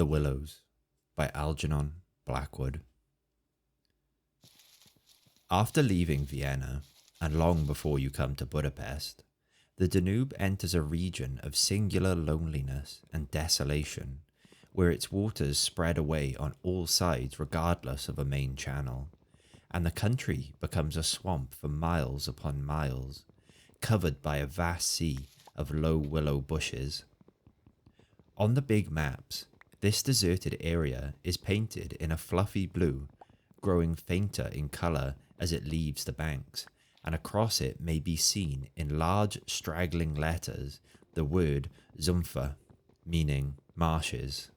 The Willows by Algernon Blackwood. After leaving Vienna, and long before you come to Budapest, the Danube enters a region of singular loneliness and desolation, where its waters spread away on all sides regardless of a main channel, and the country becomes a swamp for miles upon miles, covered by a vast sea of low willow bushes. On the big maps, this deserted area is painted in a fluffy blue, growing fainter in colour as it leaves the banks, and across it may be seen in large straggling letters the word Sumpfer, meaning marshes.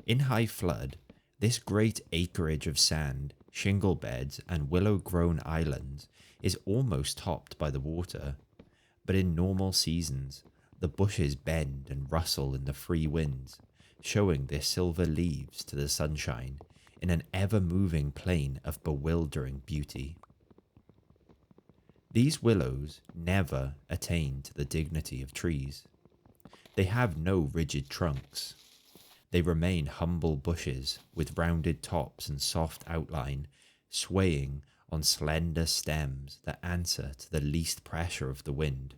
In high flood, this great acreage of sand, shingle beds and willow-grown islands is almost topped by the water, but in normal seasons, the bushes bend and rustle in the free winds, showing their silver leaves to the sunshine in an ever-moving plain of bewildering beauty. These willows never attain to the dignity of trees. They have no rigid trunks. They remain humble bushes with rounded tops and soft outline, swaying on slender stems that answer to the least pressure of the wind.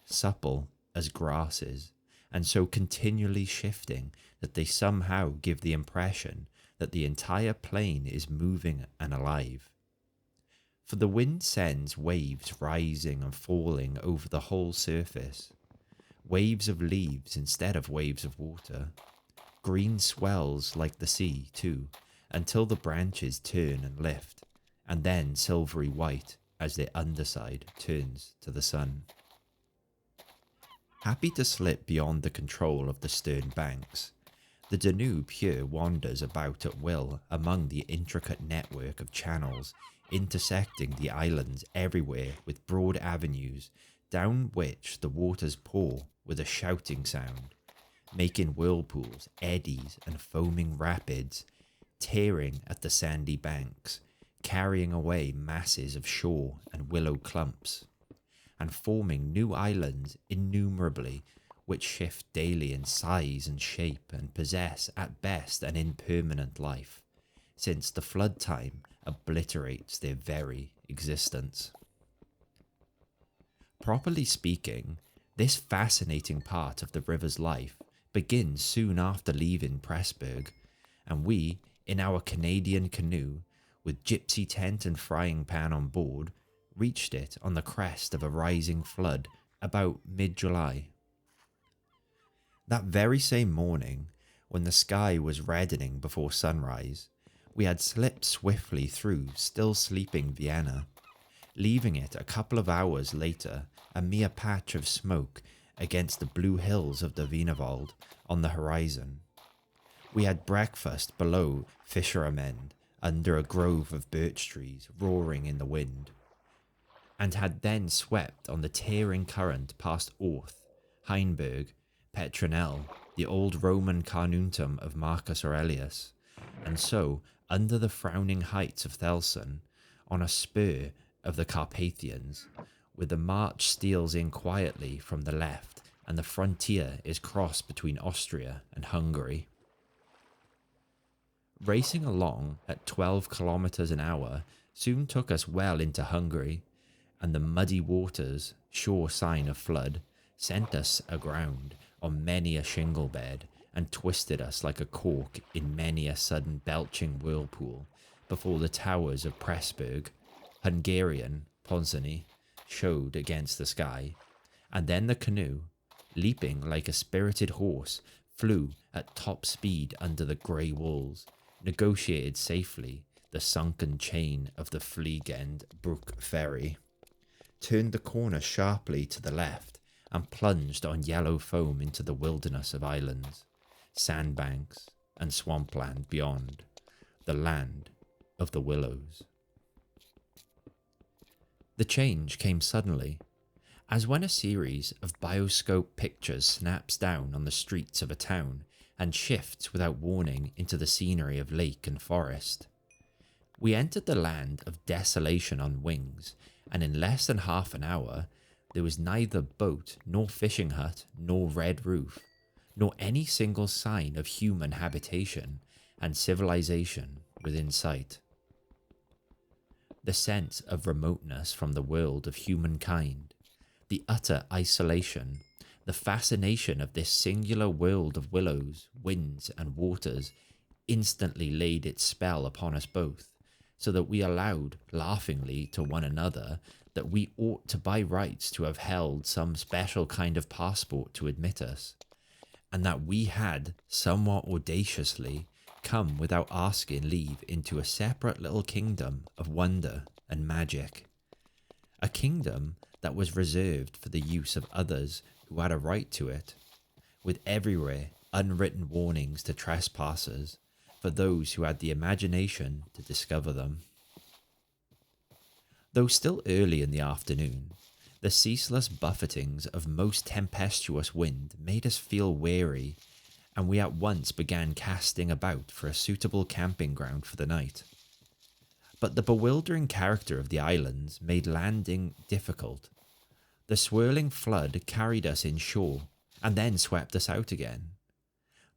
Supple as grasses, and so continually shifting that they somehow give the impression that the entire plain is moving and alive. For the wind sends waves rising and falling over the whole surface, waves of leaves instead of waves of water. Green swells like the sea, too, until the branches turn and lift, and then silvery white as their underside turns to the sun. Happy to slip beyond the control of the stern banks, the Danube here wanders about at will among the intricate network of channels intersecting the islands everywhere with broad avenues down which the waters pour with a shouting sound, making whirlpools, eddies and foaming rapids, tearing at the sandy banks, carrying away masses of shore and willow clumps, and forming new islands innumerably, which shift daily in size and shape and possess at best an impermanent life, since the flood time obliterates their very existence. Properly speaking, this fascinating part of the river's life begins soon after leaving Pressburg, and we, in our Canadian canoe, with gypsy tent and frying pan on board, reached it on the crest of a rising flood about mid-July. That very same morning, when the sky was reddening before sunrise, we had slipped swiftly through still sleeping Vienna, leaving it a couple of hours later a mere patch of smoke against the blue hills of the Wienerwald on the horizon. We had breakfast below Fischermend under a grove of birch trees roaring in the wind, and had then swept on the tearing current past Orth, Heinberg, Petronell, the old Roman Carnuntum of Marcus Aurelius, and so, under the frowning heights of Thelsen, on a spur of the Carpathians, where the march steals in quietly from the left and the frontier is crossed between Austria and Hungary. Racing along at 12 kilometers an hour soon took us well into Hungary, and the muddy waters, sure sign of flood, sent us aground on many a shingle bed and twisted us like a cork in many a sudden belching whirlpool before the towers of Pressburg, Hungarian Pozsony, showed against the sky, and then the canoe, leaping like a spirited horse, flew at top speed under the grey walls, negotiated safely the sunken chain of the Fliegend Brook ferry, turned the corner sharply to the left, and plunged on yellow foam into the wilderness of islands, sandbanks, and swampland beyond, the land of the willows. The change came suddenly, as when a series of bioscope pictures snaps down on the streets of a town and shifts without warning into the scenery of lake and forest. We entered the land of desolation on wings, and in less than half an hour there was neither boat nor fishing hut nor red roof, nor any single sign of human habitation and civilization within sight. The sense of remoteness from the world of humankind, the utter isolation, the fascination of this singular world of willows, winds, and waters instantly laid its spell upon us both, so that we allowed laughingly to one another that we ought to by rights to have held some special kind of passport to admit us, and that we had somewhat audaciously come without asking leave into a separate little kingdom of wonder and magic, a kingdom that was reserved for the use of others who had a right to it, with everywhere unwritten warnings to trespassers for those who had the imagination to discover them. Though still early in the afternoon, the ceaseless buffetings of most tempestuous wind made us feel weary, and we at once began casting about for a suitable camping ground for the night. But the bewildering character of the islands made landing difficult. The swirling flood carried us inshore and then swept us out again.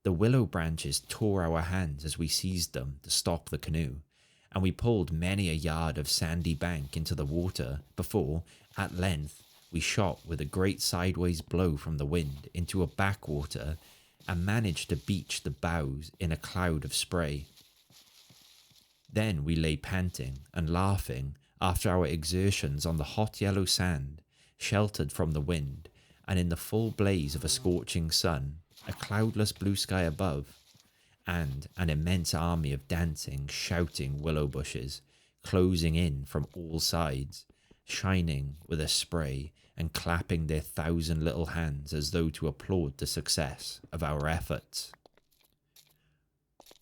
The willow branches tore our hands as we seized them to stop the canoe, and we pulled many a yard of sandy bank into the water before, at length, we shot with a great sideways blow from the wind into a backwater and managed to beach the bows in a cloud of spray. Then we lay panting and laughing after our exertions on the hot yellow sand, sheltered from the wind, and in the full blaze of a scorching sun, a cloudless blue sky above, and an immense army of dancing, shouting willow bushes, closing in from all sides, shining with a spray and clapping their 1,000 little hands as though to applaud the success of our efforts.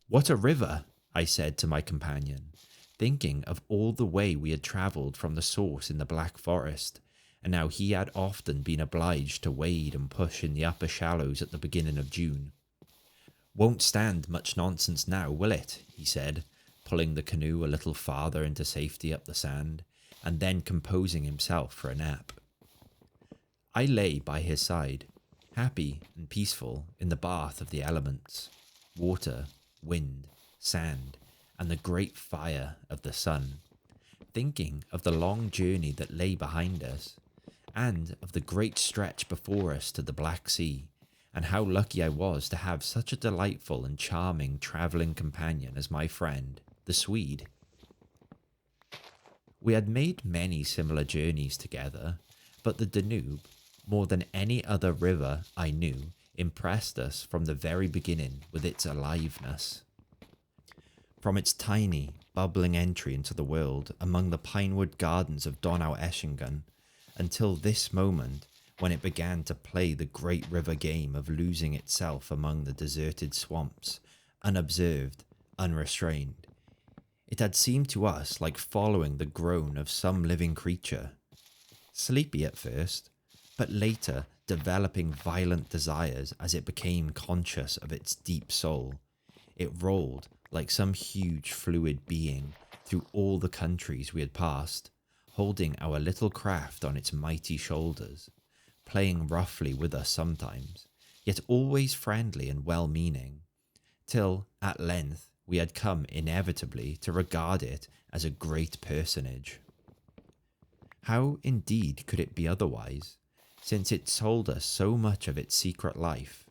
"What a river!" I said to my companion, thinking of all the way we had travelled from the source in the Black Forest, and how he had often been obliged to wade and push in the upper shallows at the beginning of June. "Won't stand much nonsense now, will it?" he said, pulling the canoe a little farther into safety up the sand, and then composing himself for a nap. I lay by his side, happy and peaceful in the bath of the elements, water, wind, sand, and the great fire of the sun, thinking of the long journey that lay behind us, and of the great stretch before us to the Black Sea, and how lucky I was to have such a delightful and charming travelling companion as my friend, the Swede. We had made many similar journeys together, but the Danube, more than any other river I knew, impressed us from the very beginning with its aliveness. From its tiny, bubbling entry into the world among the pinewood gardens of Donau-Eschingen, until this moment when it began to play the great river game of losing itself among the deserted swamps, unobserved, unrestrained. It had seemed to us like following the groan of some living creature, sleepy at first, but later developing violent desires as it became conscious of its deep soul. It rolled like some huge fluid being through all the countries we had passed, holding our little craft on its mighty shoulders, playing roughly with us sometimes, yet always friendly and well-meaning, till at length we had come inevitably to regard it as a great personage. How indeed could it be otherwise, since it told us so much of its secret life?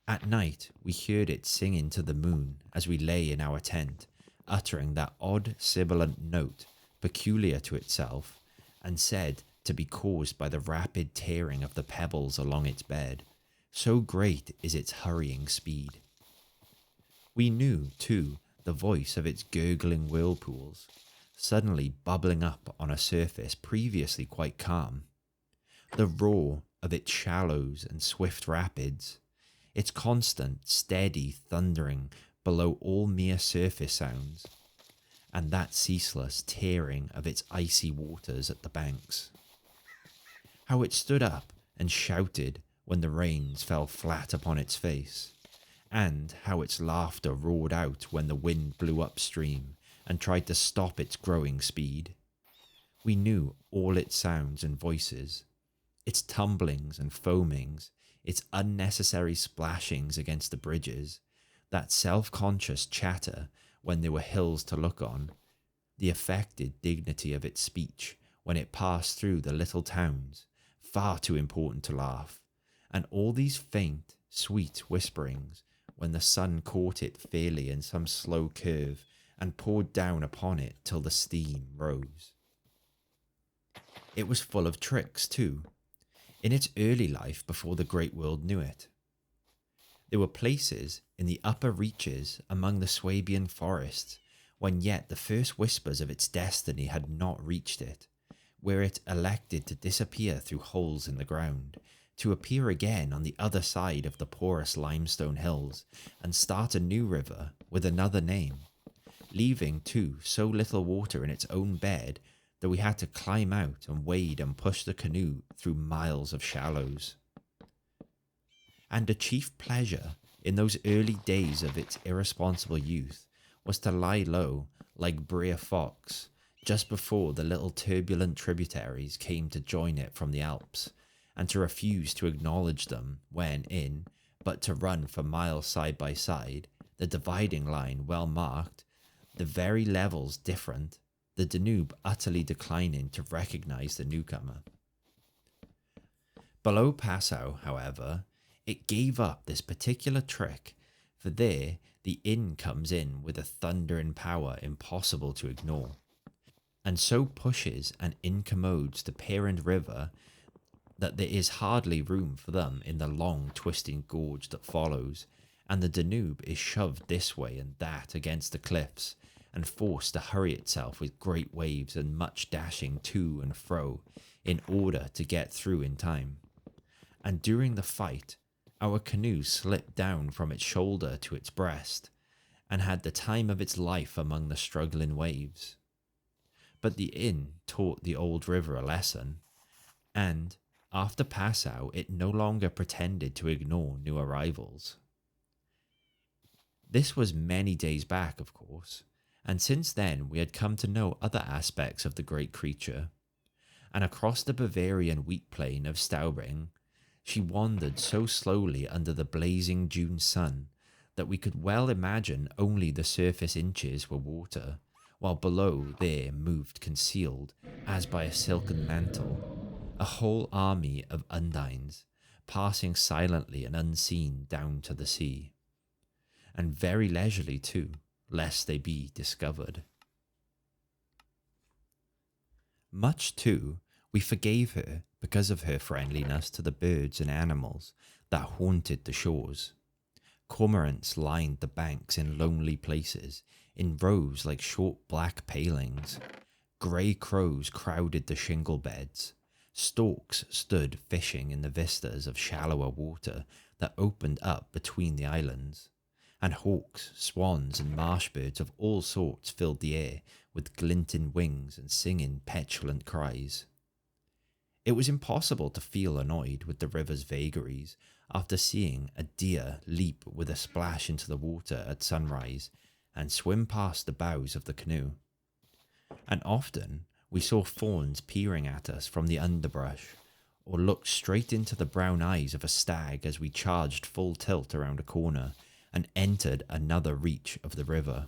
At night we heard it sing into the moon as we lay in our tent, uttering that odd sibilant note peculiar to itself, and said to be caused by the rapid tearing of the pebbles along its bed, so great is its hurrying speed. We knew, too, the voice of its gurgling whirlpools, suddenly bubbling up on a surface previously quite calm, the roar of its shallows and swift rapids, its constant, steady thundering below all mere surface sounds, and that ceaseless tearing of its icy waters at the banks. How it stood up and shouted when the rains fell flat upon its face, and how its laughter roared out when the wind blew upstream and tried to stop its growing speed. We knew all its sounds and voices, its tumblings and foamings, its unnecessary splashings against the bridges, that self-conscious chatter when there were hills to look on, the affected dignity of its speech when it passed through the little towns, far too important to laugh, and all these faint, sweet whisperings when the sun caught it fairly in some slow curve and poured down upon it till the steam rose. It was full of tricks too, in its early life before the great world knew it. There were places in the upper reaches among the Swabian forests when yet the first whispers of its destiny had not reached it, where it elected to disappear through holes in the ground, to appear again on the other side of the porous limestone hills and start a new river with another name, leaving too so little water in its own bed that we had to climb out and wade and push the canoe through miles of shallows. And a chief pleasure in those early days of its irresponsible youth was to lie low like Brer Fox just before the little turbulent tributaries came to join it from the Alps, and to refuse to acknowledge them when in, but to run for miles side by side, the dividing line well marked, the very levels different, the Danube utterly declining to recognize the newcomer. Below Passau, however, it gave up this particular trick, for there the Inn comes in with a thundering power impossible to ignore, and so pushes and incommodes the parent river that there is hardly room for them in the long twisting gorge that follows, and the Danube is shoved this way and that against the cliffs, and forced to hurry itself with great waves and much dashing to and fro in order to get through in time. And during the fight, our canoe slipped down from its shoulder to its breast, and had the time of its life among the struggling waves. But the Inn taught the old river a lesson, and after Passau it no longer pretended to ignore new arrivals. This was many days back, of course, and since then we had come to know other aspects of the great creature, and across the Bavarian wheat plain of Staubing she wandered so slowly under the blazing June sun that we could well imagine only the surface inches were water, while below there moved concealed, as by a silken mantle, a whole army of undines, passing silently and unseen down to the sea, and very leisurely too, lest they be discovered. Much too we forgave her because of her friendliness to the birds and animals that haunted the shores. Cormorants lined the banks in lonely places, in rows like short black palings. Grey crows crowded the shingle beds. Storks stood fishing in the vistas of shallower water that opened up between the islands, and hawks, swans, and marsh birds of all sorts filled the air with glinting wings and singing petulant cries. It was impossible to feel annoyed with the river's vagaries after seeing a deer leap with a splash into the water at sunrise and swim past the bows of the canoe. And often we saw fawns peering at us from the underbrush, or looked straight into the brown eyes of a stag as we charged full tilt around a corner and entered another reach of the river.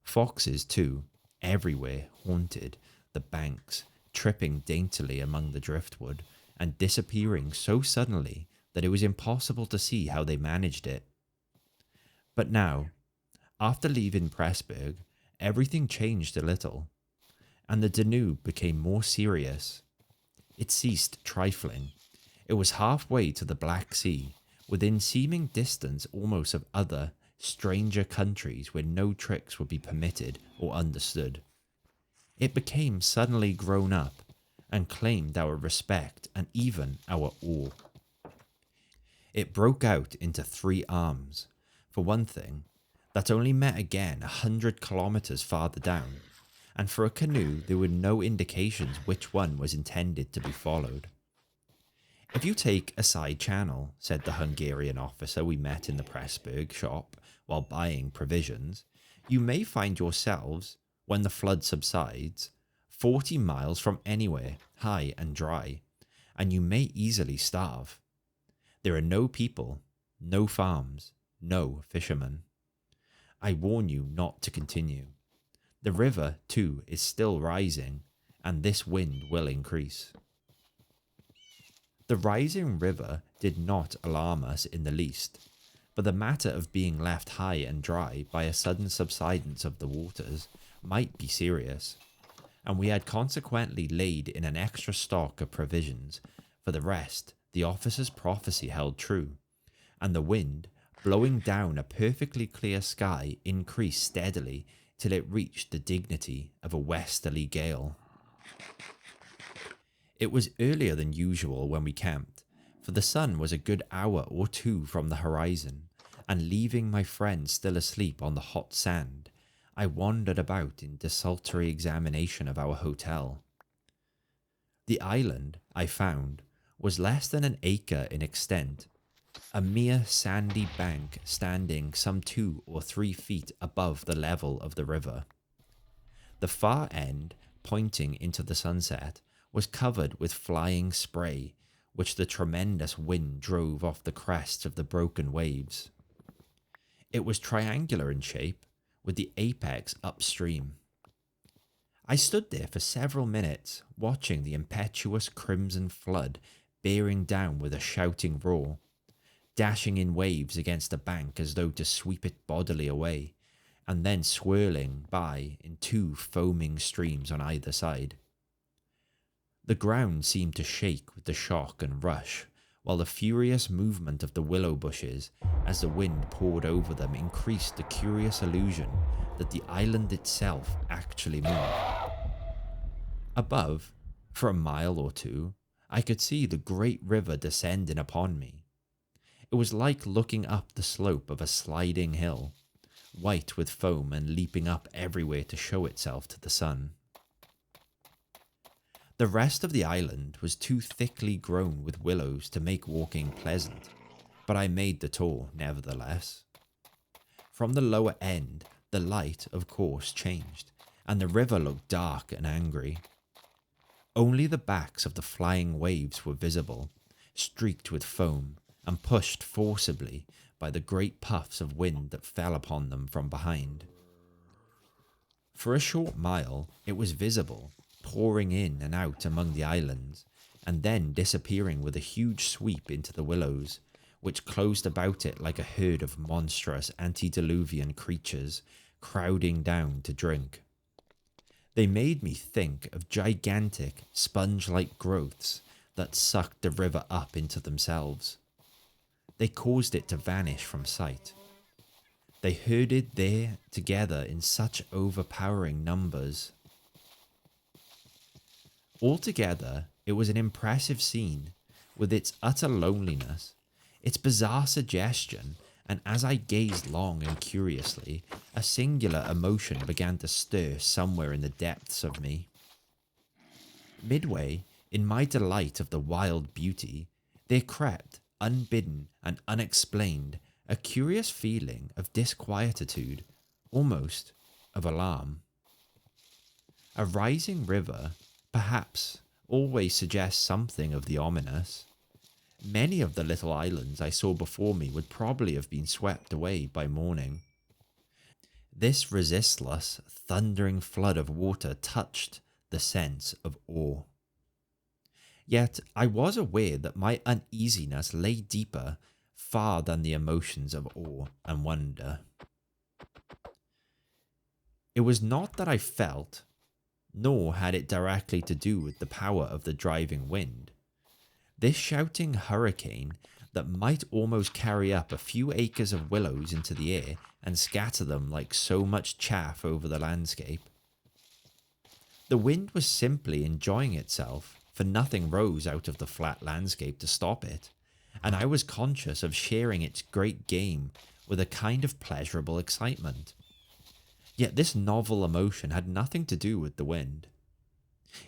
Foxes, too, everywhere haunted the banks, tripping daintily among the driftwood and disappearing so suddenly that it was impossible to see how they managed it. But now, after leaving Pressburg, everything changed a little, and the Danube became more serious. It ceased trifling. It was halfway to the Black Sea, within seeming distance almost of other, stranger countries where no tricks would be permitted or understood. It became suddenly grown up and claimed our respect and even our awe. It broke out into three arms. For one thing, that only met again 100 kilometers farther down, and for a canoe there were no indications which one was intended to be followed. "If you take a side channel," said the Hungarian officer we met in the Pressburg shop while buying provisions, "you may find yourselves, when the flood subsides, 40 miles from anywhere, high and dry, and you may easily starve. There are no people, no farms, no fishermen. I warn you not to continue. The river, too, is still rising, and this wind will increase. The rising river did not alarm us in the least, but the matter of being left high and dry by a sudden subsidence of the waters might be serious, and we had consequently laid in an extra stock of provisions. For the rest, the officer's prophecy held true, and the wind, blowing down a perfectly clear sky, increased steadily till it reached the dignity of a westerly gale. It was earlier than usual when we camped, for the sun was a good hour or two from the horizon, and leaving my friend still asleep on the hot sand, I wandered about in desultory examination of our hotel. The island, I found, was less than an acre in extent, a mere sandy bank standing some 2 or 3 feet above the level of the river. The far end, pointing into the sunset, was covered with flying spray, which the tremendous wind drove off the crests of the broken waves. It was triangular in shape, with the apex upstream. I stood there for several minutes, watching the impetuous crimson flood bearing down with a shouting roar, dashing in waves against the bank as though to sweep it bodily away, and then swirling by in 2 foaming streams on either side. The ground seemed to shake with the shock and rush, while the furious movement of the willow bushes as the wind poured over them increased the curious illusion that the island itself actually moved. Above, for a mile or 2, I could see the great river descending upon me. It was like looking up the slope of a sliding hill, white with foam and leaping up everywhere to show itself to the sun. The rest of the island was too thickly grown with willows to make walking pleasant, but I made the tour nevertheless. From the lower end, the light, of course, changed, and the river looked dark and angry. Only the backs of the flying waves were visible, streaked with foam, and pushed forcibly by the great puffs of wind that fell upon them from behind. For a short mile it was visible, pouring in and out among the islands, and then disappearing with a huge sweep into the willows, which closed about it like a herd of monstrous antediluvian creatures crowding down to drink. They made me think of gigantic, sponge-like growths that sucked the river up into themselves. They caused it to vanish from sight. They herded there together in such overpowering numbers. Altogether, it was an impressive scene, with its utter loneliness, its bizarre suggestion, and as I gazed long and curiously, a singular emotion began to stir somewhere in the depths of me. Midway, in my delight of the wild beauty, there crept, unbidden and unexplained, a curious feeling of disquietude, almost of alarm. A rising river, perhaps, always suggests something of the ominous. Many of the little islands I saw before me would probably have been swept away by morning. This resistless, thundering flood of water touched the sense of awe. Yet I was aware that my uneasiness lay deeper far than the emotions of awe and wonder. It was not that I felt, nor had it directly to do with the power of the driving wind. This shouting hurricane that might almost carry up a few acres of willows into the air and scatter them like so much chaff over the landscape. The wind was simply enjoying itself, for nothing rose out of the flat landscape to stop it, and I was conscious of sharing its great game with a kind of pleasurable excitement. Yet this novel emotion had nothing to do with the wind.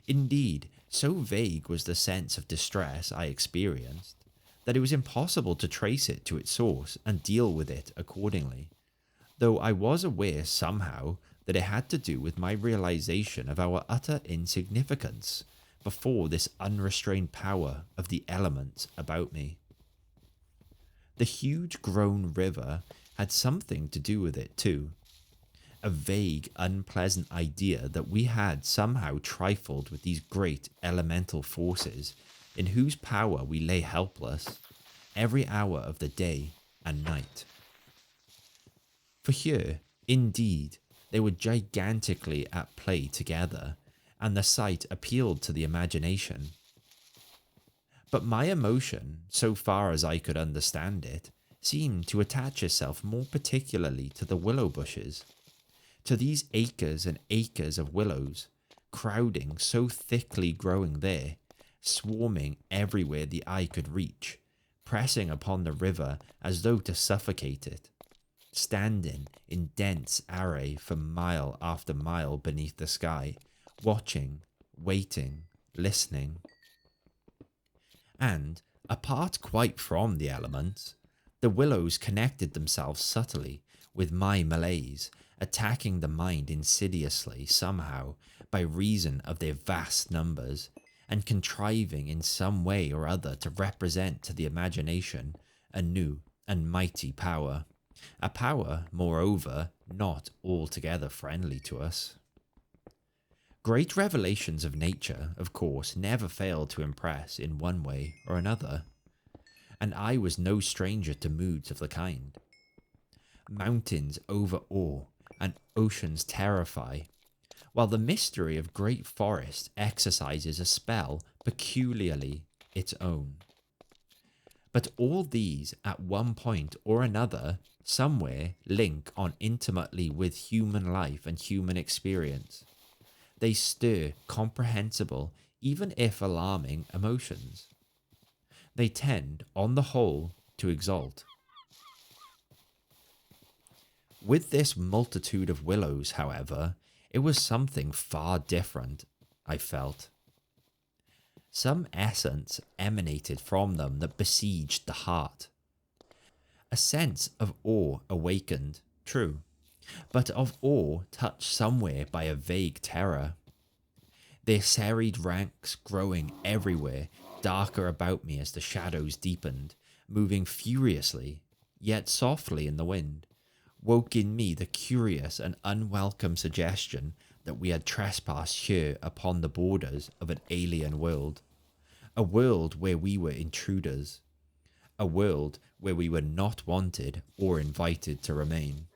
Indeed, so vague was the sense of distress I experienced, that it was impossible to trace it to its source and deal with it accordingly, though I was aware somehow that it had to do with my realization of our utter insignificance before this unrestrained power of the elements about me. The huge grown river had something to do with it too. A vague, unpleasant idea that we had somehow trifled with these great elemental forces in whose power we lay helpless every hour of the day and night. For here, indeed, they were gigantically at play together, and the sight appealed to the imagination. But my emotion, so far as I could understand it, seemed to attach itself more particularly to the willow bushes, to these acres and acres of willows, crowding so thickly growing there, swarming everywhere the eye could reach, pressing upon the river as though to suffocate it, standing in dense array for mile after mile beneath the sky, watching, waiting, listening. And, apart quite from the elements, the willows connected themselves subtly with my malaise, attacking the mind insidiously somehow by reason of their vast numbers, and contriving in some way or other to represent to the imagination a new and mighty power, a power, moreover, not altogether friendly to us. Great revelations of nature, of course, never fail to impress in one way or another, and I was no stranger to moods of the kind. Mountains overawe and oceans terrify, while the mystery of great forests exercises a spell peculiarly its own. But all these, at one point or another, somewhere link on intimately with human life and human experience. They stir comprehensible, even if alarming, emotions. They tend, on the whole, to exalt. With this multitude of willows, however, it was something far different, I felt. Some essence emanated from them that besieged the heart. A sense of awe awakened, true, but of awe touched somewhere by a vague terror. Their serried ranks growing everywhere, darker about me as the shadows deepened, moving furiously, yet softly in the wind, woke in me the curious and unwelcome suggestion that we had trespassed here upon the borders of an alien world, a world where we were intruders, a world where we were not wanted or invited to remain,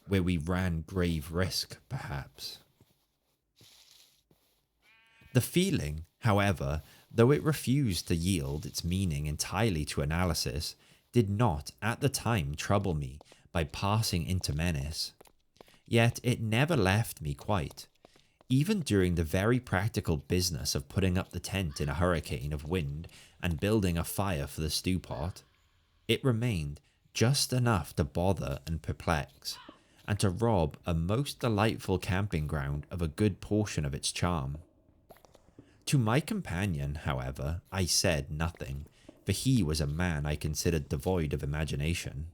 where we ran grave risk, perhaps. The feeling, however, though it refused to yield its meaning entirely to analysis, did not at the time trouble me by passing into menace. Yet it never left me quite, even during the very practical business of putting up the tent in a hurricane of wind and building a fire for the stew pot. It remained just enough to bother and perplex, and to rob a most delightful camping ground of a good portion of its charm. To my companion, however, I said nothing, for he was a man I considered devoid of imagination.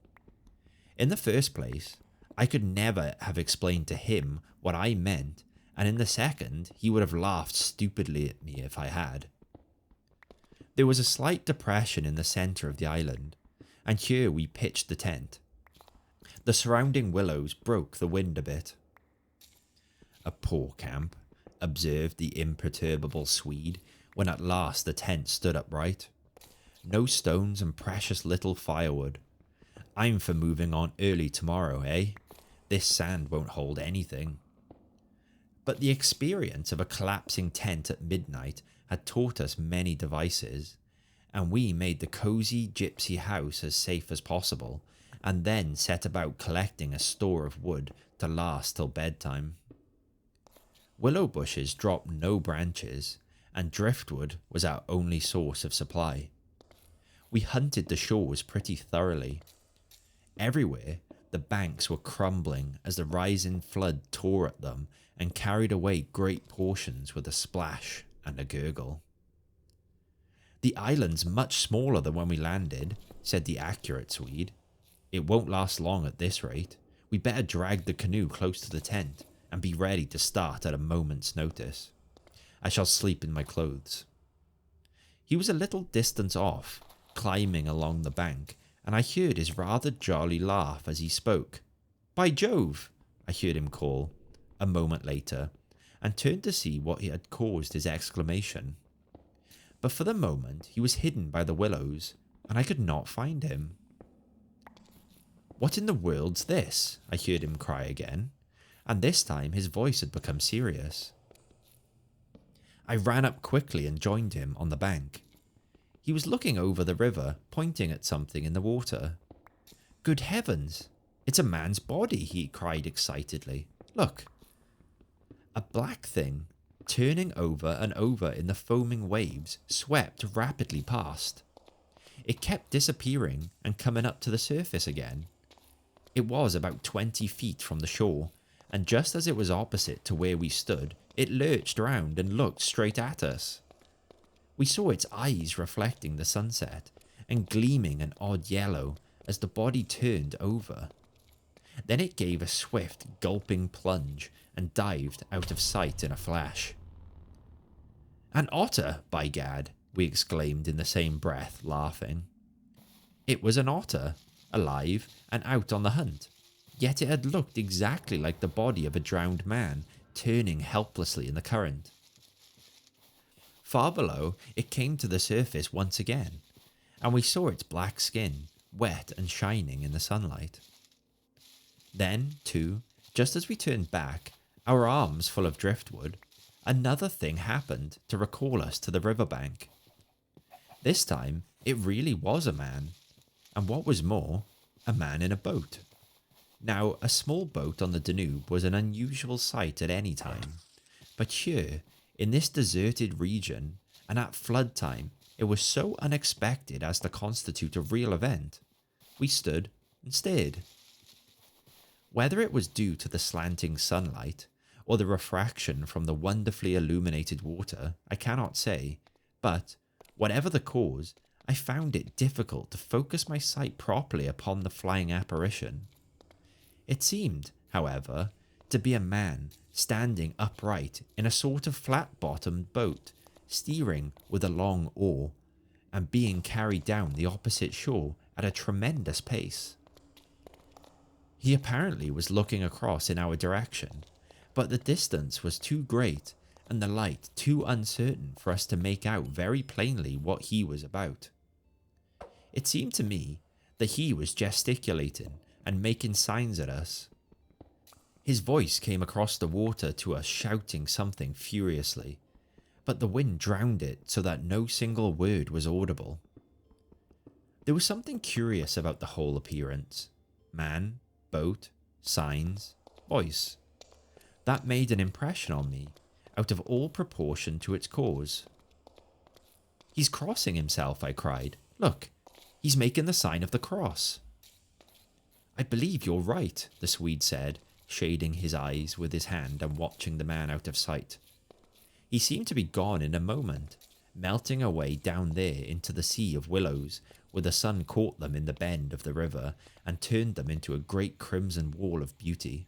In the first place, I could never have explained to him what I meant, and in the second, he would have laughed stupidly at me if I had. There was a slight depression in the centre of the island, and here we pitched the tent. The surrounding willows broke the wind a bit. "A poor camp," observed the imperturbable Swede, when at last the tent stood upright. "No stones and precious little firewood. I'm for moving on early tomorrow, eh? This sand won't hold anything." But the experience of a collapsing tent at midnight had taught us many devices, and we made the cosy gypsy house as safe as possible, and then set about collecting a store of wood to last till bedtime. Willow bushes dropped no branches, and driftwood was our only source of supply. We hunted the shores pretty thoroughly. Everywhere, the banks were crumbling as the rising flood tore at them and carried away great portions with a splash and a gurgle. "The island's much smaller than when we landed," said the accurate Swede. "It won't last long at this rate. We better drag the canoe close to the tent and be ready to start at a moment's notice. I shall sleep in my clothes." He was a little distance off, climbing along the bank, and I heard his rather jolly laugh as he spoke. "By Jove!" I heard him call, a moment later, and turned to see what had caused his exclamation. But for the moment he was hidden by the willows, and I could not find him. "What in the world's this?" I heard him cry again, and this time his voice had become serious. I ran up quickly and joined him on the bank. He was looking over the river, pointing at something in the water. "Good heavens! It's a man's body," he cried excitedly. "Look!" A black thing, turning over and over in the foaming waves, swept rapidly past. It kept disappearing and coming up to the surface again. It was about 20 feet from the shore, and just as it was opposite to where we stood, it lurched round and looked straight at us. We saw its eyes reflecting the sunset and gleaming an odd yellow as the body turned over. Then it gave a swift, gulping plunge and dived out of sight in a flash. "An otter, by gad!" we exclaimed in the same breath, laughing. It was an otter, alive and out on the hunt, yet it had looked exactly like the body of a drowned man, turning helplessly in the current. Far below, it came to the surface once again, and we saw its black skin, wet and shining in the sunlight. Then, too, just as we turned back, our arms full of driftwood, another thing happened to recall us to the riverbank. This time, it really was a man, and what was more, a man in a boat. Now, a small boat on the Danube was an unusual sight at any time, but here, in this deserted region, and at flood time, it was so unexpected as to constitute a real event. We stood and stared. Whether it was due to the slanting sunlight, or the refraction from the wonderfully illuminated water, I cannot say, but, whatever the cause, I found it difficult to focus my sight properly upon the flying apparition. It seemed, however, to be a man standing upright in a sort of flat-bottomed boat, steering with a long oar, and being carried down the opposite shore at a tremendous pace. He apparently was looking across in our direction, but the distance was too great and the light too uncertain for us to make out very plainly what he was about. It seemed to me that he was gesticulating and making signs at us. His voice came across the water to us shouting something furiously, but the wind drowned it so that no single word was audible. There was something curious about the whole appearance. Man, boat, signs, voice. That made an impression on me, out of all proportion to its cause. "He's crossing himself," I cried. "Look, he's making the sign of the cross." "I believe you're right," the Swede said, shading his eyes with his hand and watching the man out of sight. He seemed to be gone in a moment, melting away down there into the sea of willows, where the sun caught them in the bend of the river and turned them into a great crimson wall of beauty.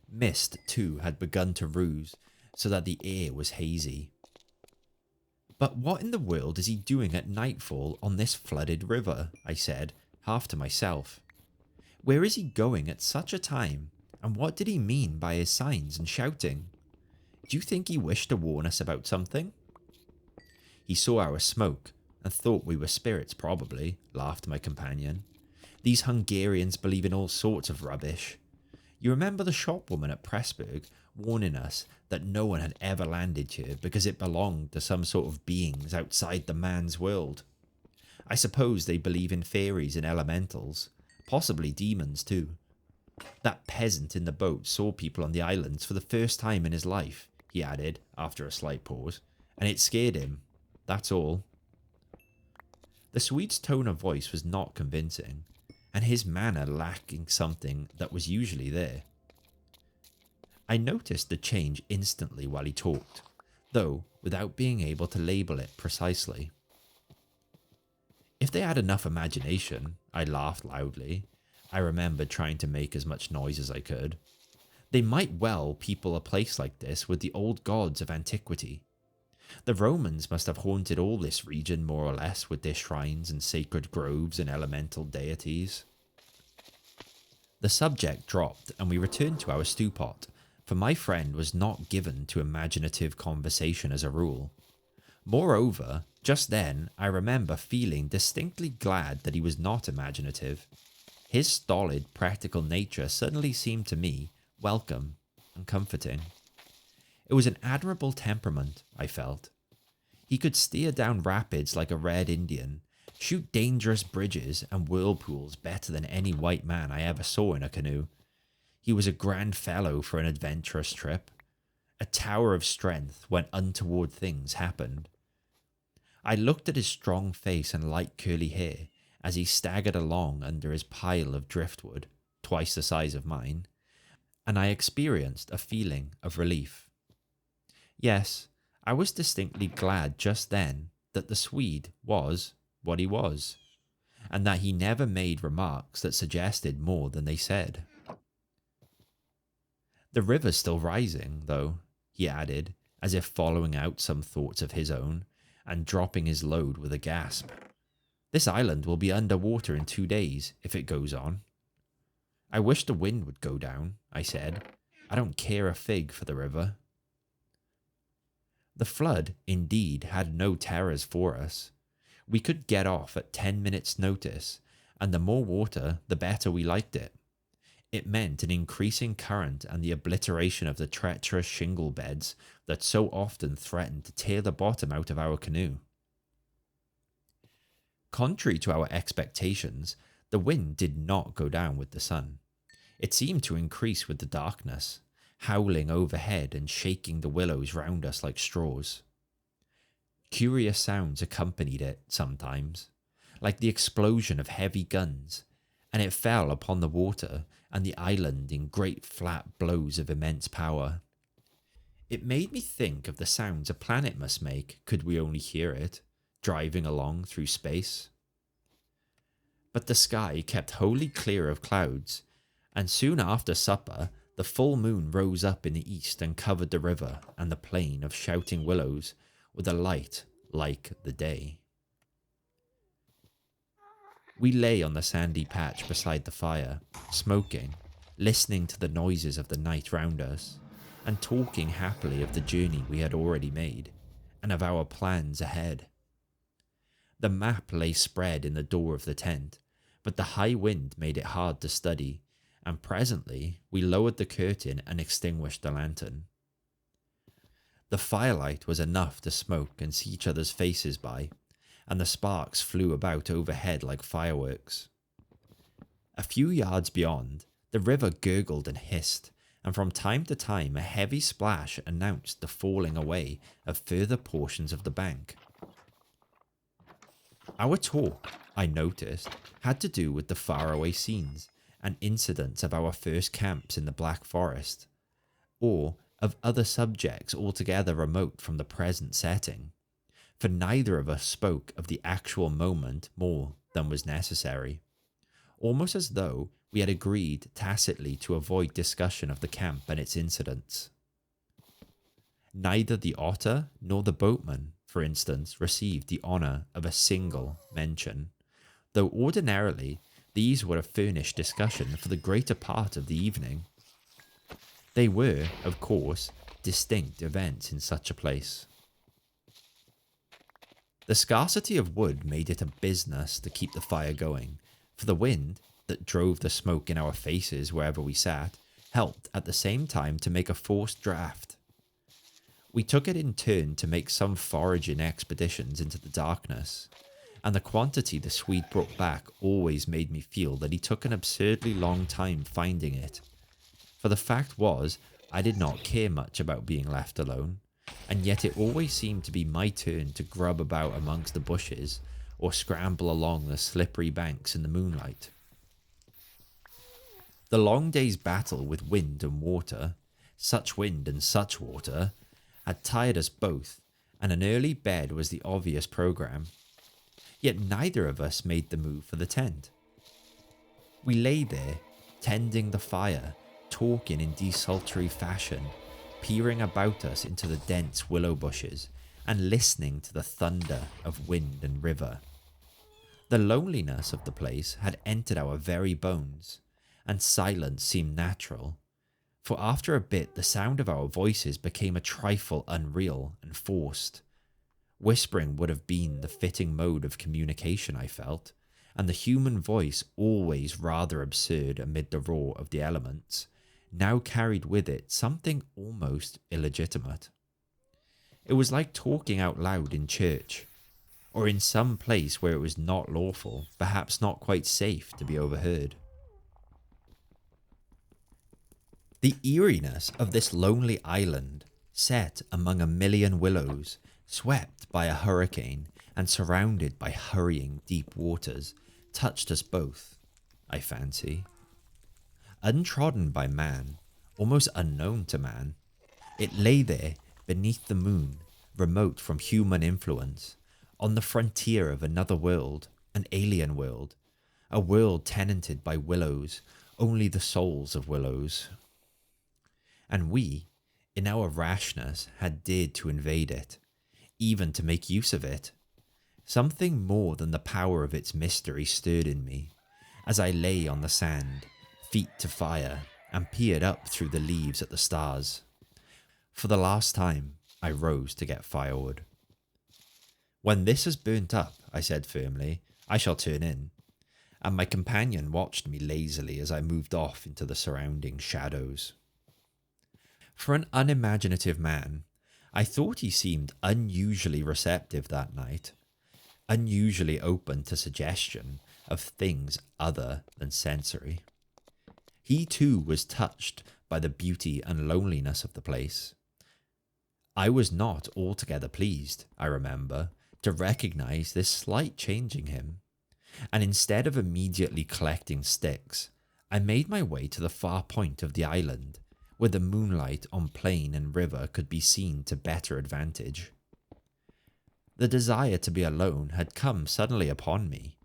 Mist, too, had begun to ruse, so that the air was hazy. "But what in the world is he doing at nightfall on this flooded river?" I said, half to myself. "Where is he going at such a time, and what did he mean by his signs and shouting? Do you think he wished to warn us about something?" "He saw our smoke, and thought we were spirits probably," laughed my companion. "These Hungarians believe in all sorts of rubbish. You remember the shopwoman at Pressburg warning us that no one had ever landed here because it belonged to some sort of beings outside the man's world. I suppose they believe in fairies and elementals, possibly demons too. That peasant in the boat saw people on the islands for the first time in his life," he added after a slight pause, "and it scared him. That's all." The Swede's tone of voice was not convincing, and his manner lacking something that was usually there. I noticed the change instantly while he talked, though without being able to label it precisely. "If they had enough imagination," I laughed loudly. I remembered trying to make as much noise as I could. "They might well people a place like this with the old gods of antiquity. The Romans must have haunted all this region more or less with their shrines and sacred groves and elemental deities. The subject dropped and we returned to our stew pot, for my friend was not given to imaginative conversation as a rule. Moreover, just then I remember feeling distinctly glad that he was not imaginative. His stolid, practical nature suddenly seemed to me welcome and comforting. It was an admirable temperament, I felt. He could steer down rapids like a red Indian, shoot dangerous bridges and whirlpools better than any white man I ever saw in a canoe. He was a grand fellow for an adventurous trip, a tower of strength when untoward things happened. I looked at his strong face and light curly hair as he staggered along under his pile of driftwood, twice the size of mine, and I experienced a feeling of relief. Yes, I was distinctly glad just then that the Swede was what he was, and that he never made remarks that suggested more than they said. The river's still rising, though, he added, as if following out some thoughts of his own, and dropping his load with a gasp. This island will be under water in 2 days, if it goes on. I wish the wind would go down, I said. I don't care a fig for the river. The flood, indeed, had no terrors for us. We could get off at 10 minutes' notice, and the more water, the better we liked it. It meant an increasing current and the obliteration of the treacherous shingle beds that so often threatened to tear the bottom out of our canoe. Contrary to our expectations, the wind did not go down with the sun. It seemed to increase with the darkness, howling overhead and shaking the willows round us like straws. Curious sounds accompanied it sometimes, like the explosion of heavy guns, and it fell upon the water and the island in great flat blows of immense power. It made me think of the sounds a planet must make could we only hear it, driving along through space. But the sky kept wholly clear of clouds, and soon after supper the full moon rose up in the east and covered the river and the plain of shouting willows with a light like the day. We lay on the sandy patch beside the fire, smoking, listening to the noises of the night round us, and talking happily of the journey we had already made, and of our plans ahead. The map lay spread in the door of the tent, but the high wind made it hard to study, and presently we lowered the curtain and extinguished the lantern. The firelight was enough to smoke and see each other's faces by, and the sparks flew about overhead like fireworks. A few yards beyond, the river gurgled and hissed, and from time to time a heavy splash announced the falling away of further portions of the bank. Our talk, I noticed, had to do with the faraway scenes and incidents of our first camps in the Black Forest, or of other subjects altogether remote from the present setting, for neither of us spoke of the actual moment more than was necessary, almost as though we had agreed tacitly to avoid discussion of the camp and its incidents. Neither the otter nor the boatman, for instance, received the honour of a single mention, though ordinarily these would have furnished discussion for the greater part of the evening. They were, of course, distinct events in such a place. The scarcity of wood made it a business to keep the fire going, for the wind, that drove the smoke in our faces wherever we sat, helped at the same time to make a forced draught. We took it in turn to make some foraging expeditions into the darkness, and the quantity the Swede brought back always made me feel that he took an absurdly long time finding it. For the fact was, I did not care much about being left alone, and yet it always seemed to be my turn to grub about amongst the bushes or scramble along the slippery banks in the moonlight. The long day's battle with wind and water, such wind and such water, had tired us both, and an early bed was the obvious programme. Yet neither of us made the move for the tent. We lay there, tending the fire, talking in desultory fashion, peering about us into the dense willow bushes, and listening to the thunder of wind and river. The loneliness of the place had entered our very bones, and silence seemed natural, for after a bit the sound of our voices became a trifle unreal and forced. Whispering would have been the fitting mode of communication, I felt, and the human voice, always rather absurd amid the roar of the elements, now carried with it something almost illegitimate. It was like talking out loud in church, or in some place where it was not lawful, perhaps not quite safe to be overheard. The eeriness of this lonely island, set among a million willows, swept by a hurricane and surrounded by hurrying deep waters, touched us both, I fancy. Untrodden by man, almost unknown to man, it lay there beneath the moon, remote from human influence, on the frontier of another world, an alien world, a world tenanted by willows, only the souls of willows. And we, in our rashness, had dared to invade it, even to make use of it. Something more than the power of its mystery stirred in me, as I lay on the sand, feet to fire, and peered up through the leaves at the stars. For the last time, I rose to get firewood. "When this has burnt up," I said firmly, "I shall turn in." And my companion watched me lazily as I moved off into the surrounding shadows. For an unimaginative man, I thought he seemed unusually receptive that night, unusually open to suggestion of things other than sensory. He too was touched by the beauty and loneliness of the place. I was not altogether pleased, I remember, to recognize this slight change in him, and instead of immediately collecting sticks, I made my way to the far point of the island, where the moonlight on plain and river could be seen to better advantage. The desire to be alone had come suddenly upon me.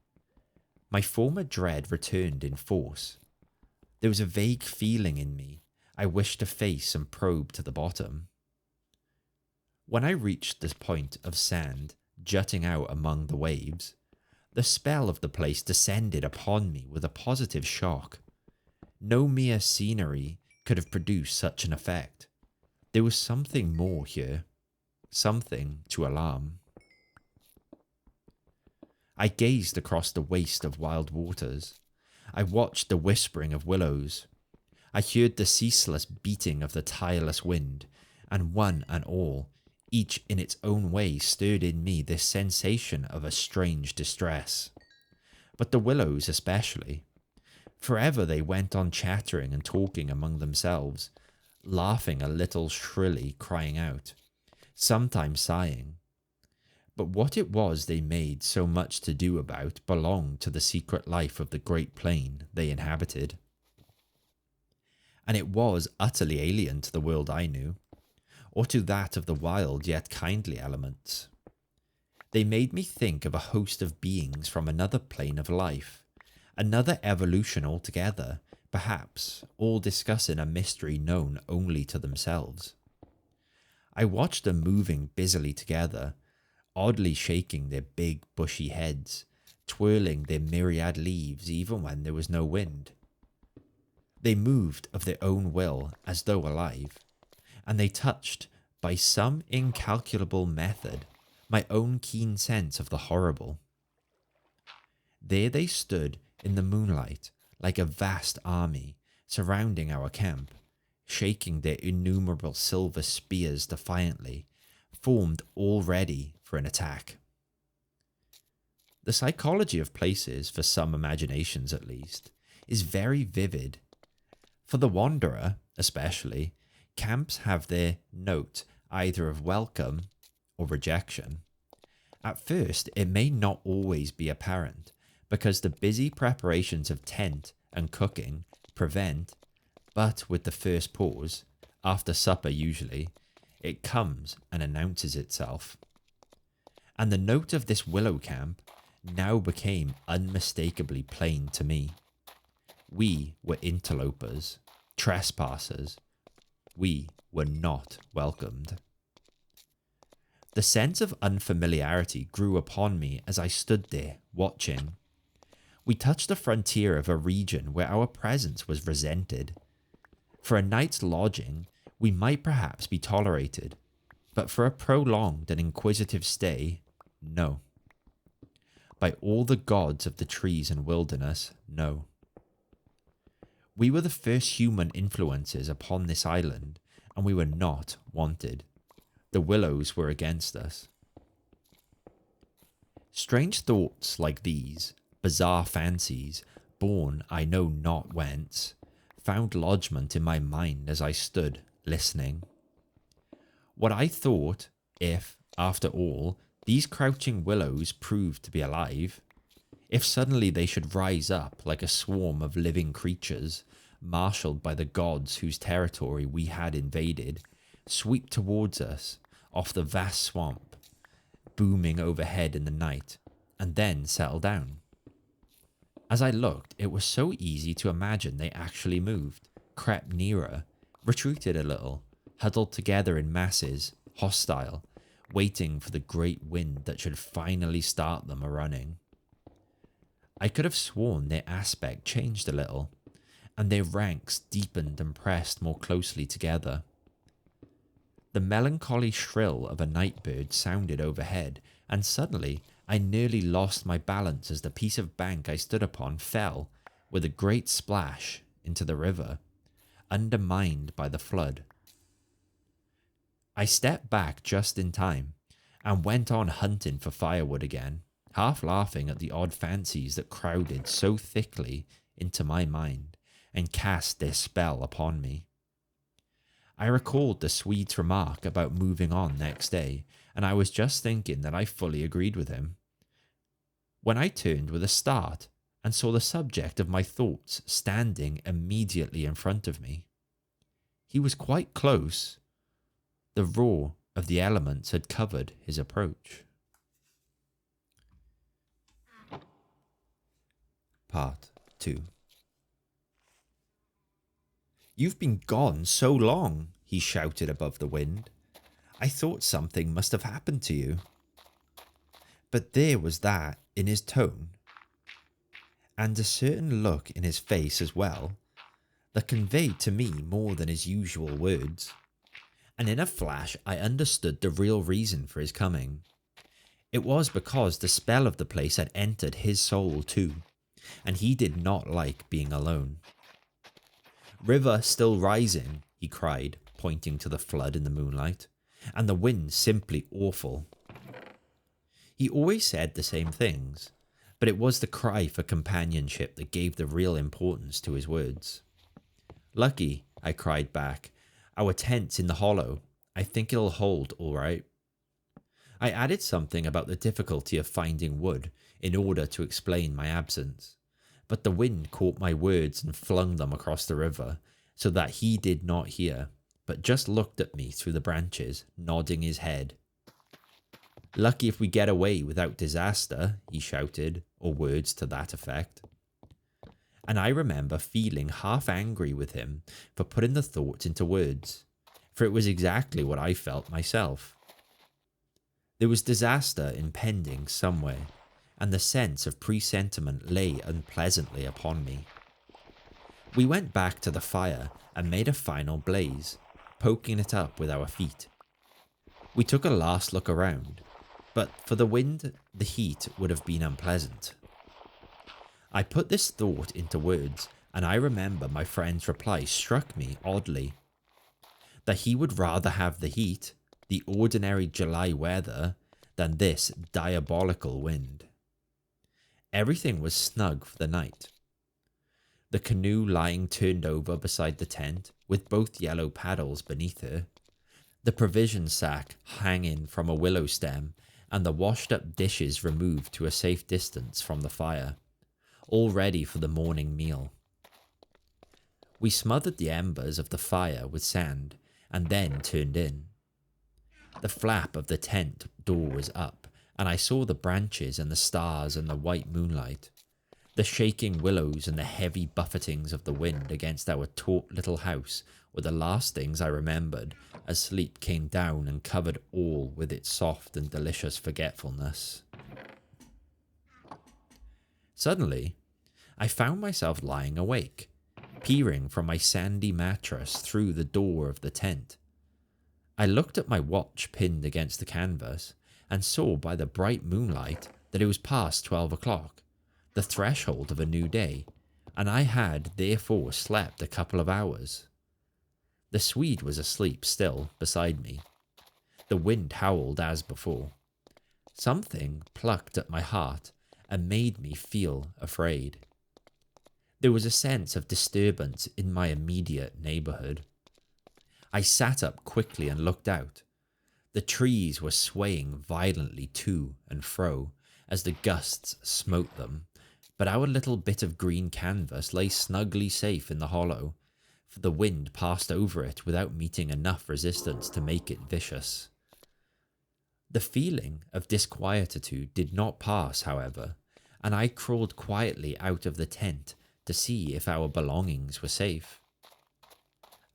My former dread returned in force. There was a vague feeling in me I wished to face and probe to the bottom. When I reached this point of sand jutting out among the waves, the spell of the place descended upon me with a positive shock. No mere scenery could have produced such an effect. There was something more here, something to alarm. I gazed across the waste of wild waters. I watched the whispering of willows. I heard the ceaseless beating of the tireless wind, and one and all, each in its own way, stirred in me this sensation of a strange distress. But the willows especially. Forever they went on chattering and talking among themselves, laughing a little shrilly, crying out, sometimes sighing. But what it was they made so much to do about belonged to the secret life of the great plain they inhabited. And it was utterly alien to the world I knew, or to that of the wild yet kindly elements. They made me think of a host of beings from another plane of life, another evolution altogether, perhaps, all discussing a mystery known only to themselves. I watched them moving busily together, oddly shaking their big bushy heads, twirling their myriad leaves even when there was no wind. They moved of their own will as though alive, and they touched, by some incalculable method, my own keen sense of the horrible. There they stood in the moonlight like a vast army surrounding our camp, shaking their innumerable silver spears defiantly, formed all ready for an attack. The psychology of places, for some imaginations at least, is very vivid. For the wanderer, especially, camps have their note either of welcome or rejection. At first, it may not always be apparent, because the busy preparations of tent and cooking prevent, but with the first pause, after supper usually, it comes and announces itself. And the note of this willow camp now became unmistakably plain to me. We were interlopers, trespassers. We were not welcomed. The sense of unfamiliarity grew upon me as I stood there, watching. We touched the frontier of a region where our presence was resented. For a night's lodging, we might perhaps be tolerated, but for a prolonged and inquisitive stay, no. By all the gods of the trees and wilderness, no. We were the first human influences upon this island, and we were not wanted. The willows were against us. Strange thoughts like these, bizarre fancies, born I know not whence, found lodgment in my mind as I stood, listening. What I thought, if, after all, these crouching willows proved to be alive, if suddenly they should rise up like a swarm of living creatures, marshalled by the gods whose territory we had invaded, sweep towards us, off the vast swamp, booming overhead in the night, and then settle down. As I looked, it was so easy to imagine they actually moved, crept nearer, retreated a little, huddled together in masses, hostile, waiting for the great wind that should finally start them a-running. I could have sworn their aspect changed a little, and their ranks deepened and pressed more closely together. The melancholy shrill of a night bird sounded overhead, and suddenly I nearly lost my balance as the piece of bank I stood upon fell, with a great splash, into the river, undermined by the flood. I stepped back just in time, and went on hunting for firewood again, half laughing at the odd fancies that crowded so thickly into my mind, and cast their spell upon me. I recalled the Swede's remark about moving on next day, and I was just thinking that I fully agreed with him, when I turned with a start and saw the subject of my thoughts standing immediately in front of me. He was quite close. The roar of the elements had covered his approach. Part 2. "You've been gone so long," he shouted above the wind. "I thought something must have happened to you." But there was that in his tone, and a certain look in his face as well, that conveyed to me more than his usual words. And in a flash I understood the real reason for his coming. It was because the spell of the place had entered his soul too, and he did not like being alone. "River still rising," he cried, pointing to the flood in the moonlight, "and the wind simply awful." He always said the same things, but it was the cry for companionship that gave the real importance to his words. "Lucky," I cried back. "Our tent's in the hollow. I think it'll hold all right." I added something about the difficulty of finding wood in order to explain my absence, but the wind caught my words and flung them across the river, so that he did not hear, but just looked at me through the branches, nodding his head. "Lucky if we get away without disaster," he shouted, or words to that effect. And I remember feeling half angry with him for putting the thought into words, for it was exactly what I felt myself. There was disaster impending somewhere, and the sense of presentiment lay unpleasantly upon me. We went back to the fire and made a final blaze, poking it up with our feet. We took a last look around, but for the wind, the heat would have been unpleasant. I put this thought into words, and I remember my friend's reply struck me oddly. That he would rather have the heat, the ordinary July weather, than this diabolical wind. Everything was snug for the night. The canoe lying turned over beside the tent, with both yellow paddles beneath her, the provision sack hanging from a willow stem, and the washed-up dishes removed to a safe distance from the fire, all ready for the morning meal. We smothered the embers of the fire with sand, and then turned in. The flap of the tent door was up, and I saw the branches and the stars and the white moonlight. The The shaking willows and the heavy buffetings of the wind against our taut little house were the last things I remembered as sleep came down and covered all with its soft and delicious forgetfulness. Suddenly, I found myself lying awake, peering from my sandy mattress through the door of the tent. I looked at my watch pinned against the canvas and saw by the bright moonlight that it was past 12 o'clock, the threshold of a new day, and I had therefore slept a couple of hours. The Swede was asleep still beside me. The wind howled as before. Something plucked at my heart and made me feel afraid. There was a sense of disturbance in my immediate neighborhood. I sat up quickly and looked out. The trees were swaying violently to and fro as the gusts smote them, but our little bit of green canvas lay snugly safe in the hollow, for the wind passed over it without meeting enough resistance to make it vicious. The feeling of disquietude did not pass, however, and I crawled quietly out of the tent to see if our belongings were safe.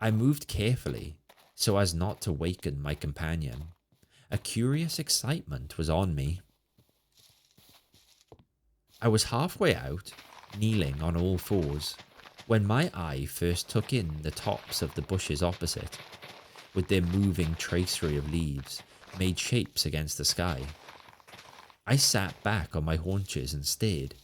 I moved carefully so as not to waken my companion. A curious excitement was on me. I was halfway out, kneeling on all fours, when my eye first took in the tops of the bushes opposite, with their moving tracery of leaves made shapes against the sky. I sat back on my haunches and stared.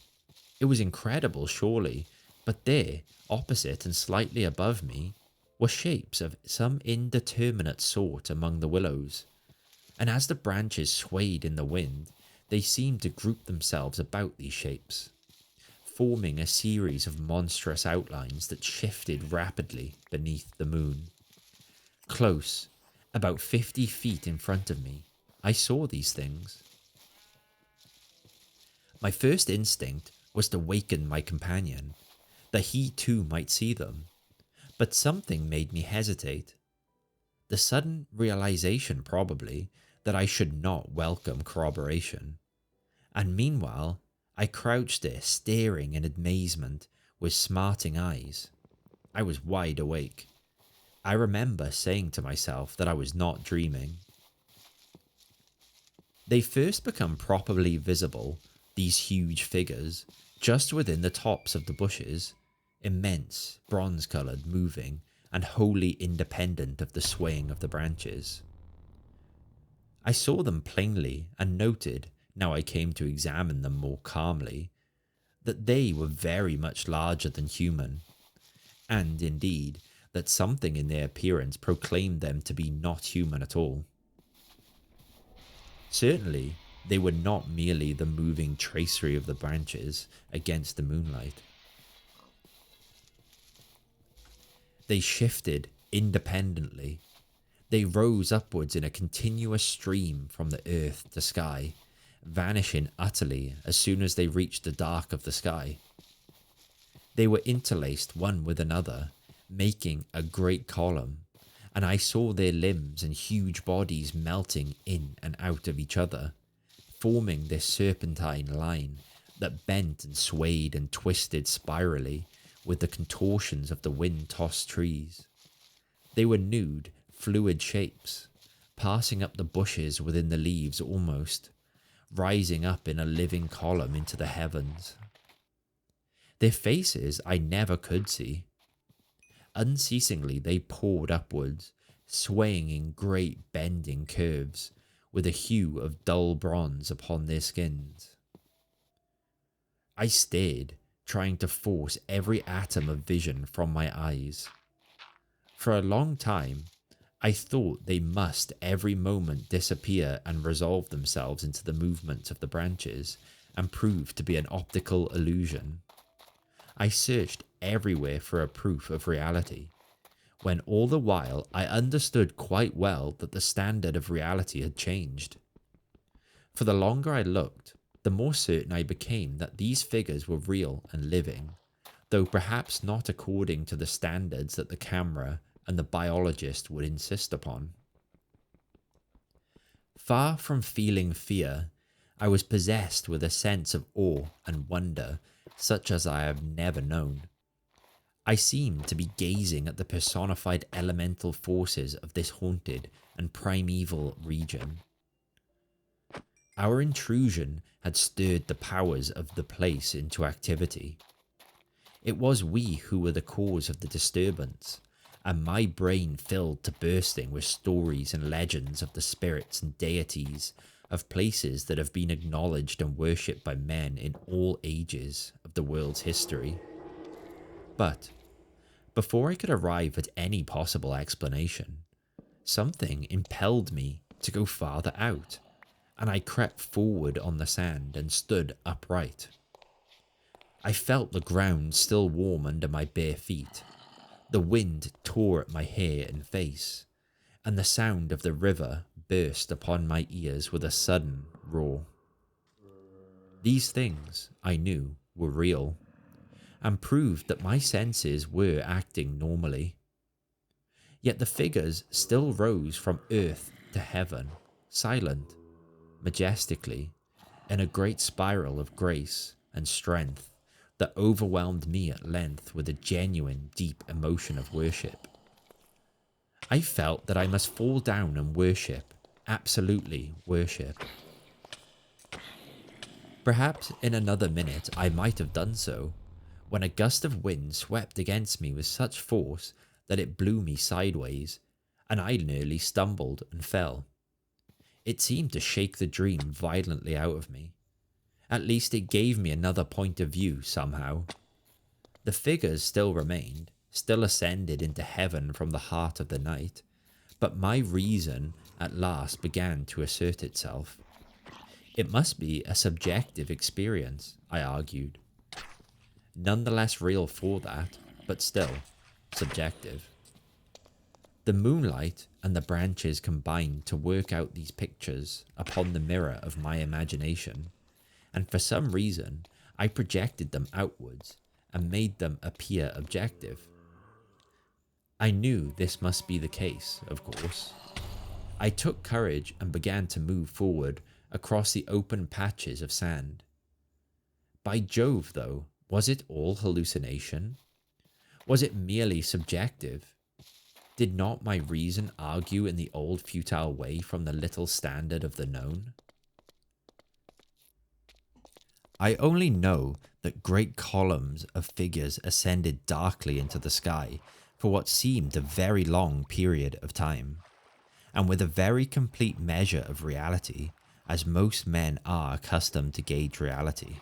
It was incredible, surely, but there, opposite and slightly above me, were shapes of some indeterminate sort among the willows, and as the branches swayed in the wind, they seemed to group themselves about these shapes, forming a series of monstrous outlines that shifted rapidly beneath the moon. Close, about 50 feet in front of me, I saw these things. My first instinct was to waken my companion, that he too might see them, but something made me hesitate. The sudden realization, probably, that I should not welcome corroboration. And meanwhile, I crouched there staring in amazement with smarting eyes. I was wide awake. I remember saying to myself that I was not dreaming. They first become properly visible, these huge figures, just within the tops of the bushes, immense, bronze-coloured, moving, and wholly independent of the swaying of the branches. I saw them plainly and noted, now I came to examine them more calmly, that they were very much larger than human, and indeed that something in their appearance proclaimed them to be not human at all. Certainly, they were not merely the moving tracery of the branches against the moonlight. They shifted independently. They rose upwards in a continuous stream from the earth to sky, vanishing utterly as soon as they reached the dark of the sky. They were interlaced one with another, making a great column, and I saw their limbs and huge bodies melting in and out of each other, forming this serpentine line that bent and swayed and twisted spirally with the contortions of the wind-tossed trees. They were nude, fluid shapes, passing up the bushes within the leaves almost, rising up in a living column into the heavens. Their faces I never could see. Unceasingly they poured upwards, swaying in great bending curves, with a hue of dull bronze upon their skins. I stared, trying to force every atom of vision from my eyes. For a long time, I thought they must every moment disappear and resolve themselves into the movement of the branches and prove to be an optical illusion. I searched everywhere for a proof of reality, when all the while I understood quite well that the standard of reality had changed. For the longer I looked, the more certain I became that these figures were real and living, though perhaps not according to the standards that the camera and the biologist would insist upon. Far from feeling fear, I was possessed with a sense of awe and wonder such as I have never known. I seemed to be gazing at the personified elemental forces of this haunted and primeval region. Our intrusion had stirred the powers of the place into activity. It was we who were the cause of the disturbance, and my brain filled to bursting with stories and legends of the spirits and deities of places that have been acknowledged and worshipped by men in all ages of the world's history. But before I could arrive at any possible explanation, something impelled me to go farther out, and I crept forward on the sand and stood upright. I felt the ground still warm under my bare feet. The wind tore at my hair and face, and the sound of the river burst upon my ears with a sudden roar. These things, I knew, were real, and proved that my senses were acting normally. Yet the figures still rose from earth to heaven, silent, majestically, in a great spiral of grace and strength that overwhelmed me at length with a genuine, deep emotion of worship. I felt that I must fall down and worship, absolutely worship. Perhaps in another minute I might have done so, when a gust of wind swept against me with such force that it blew me sideways, and I nearly stumbled and fell. It seemed to shake the dream violently out of me. At least it gave me another point of view somehow. The figures still remained, still ascended into heaven from the heart of the night, but my reason at last began to assert itself. It must be a subjective experience, I argued. Nonetheless real for that, but still subjective. The moonlight and the branches combined to work out these pictures upon the mirror of my imagination, and for some reason I projected them outwards and made them appear objective. I knew this must be the case, of course. I took courage and began to move forward across the open patches of sand. By Jove, though, was it all hallucination? Was it merely subjective? Did not my reason argue in the old futile way from the little standard of the known? I only know that great columns of figures ascended darkly into the sky for what seemed a very long period of time, and with a very complete measure of reality, as most men are accustomed to gauge reality.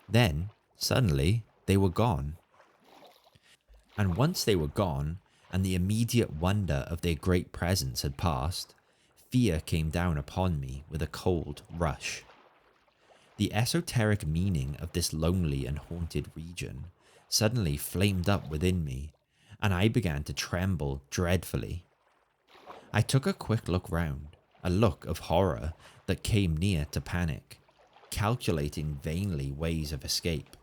Then, suddenly, they were gone. And once they were gone, and the immediate wonder of their great presence had passed, fear came down upon me with a cold rush. The esoteric meaning of this lonely and haunted region suddenly flamed up within me, and I began to tremble dreadfully. I took a quick look round, a look of horror that came near to panic, calculating vainly ways of escape.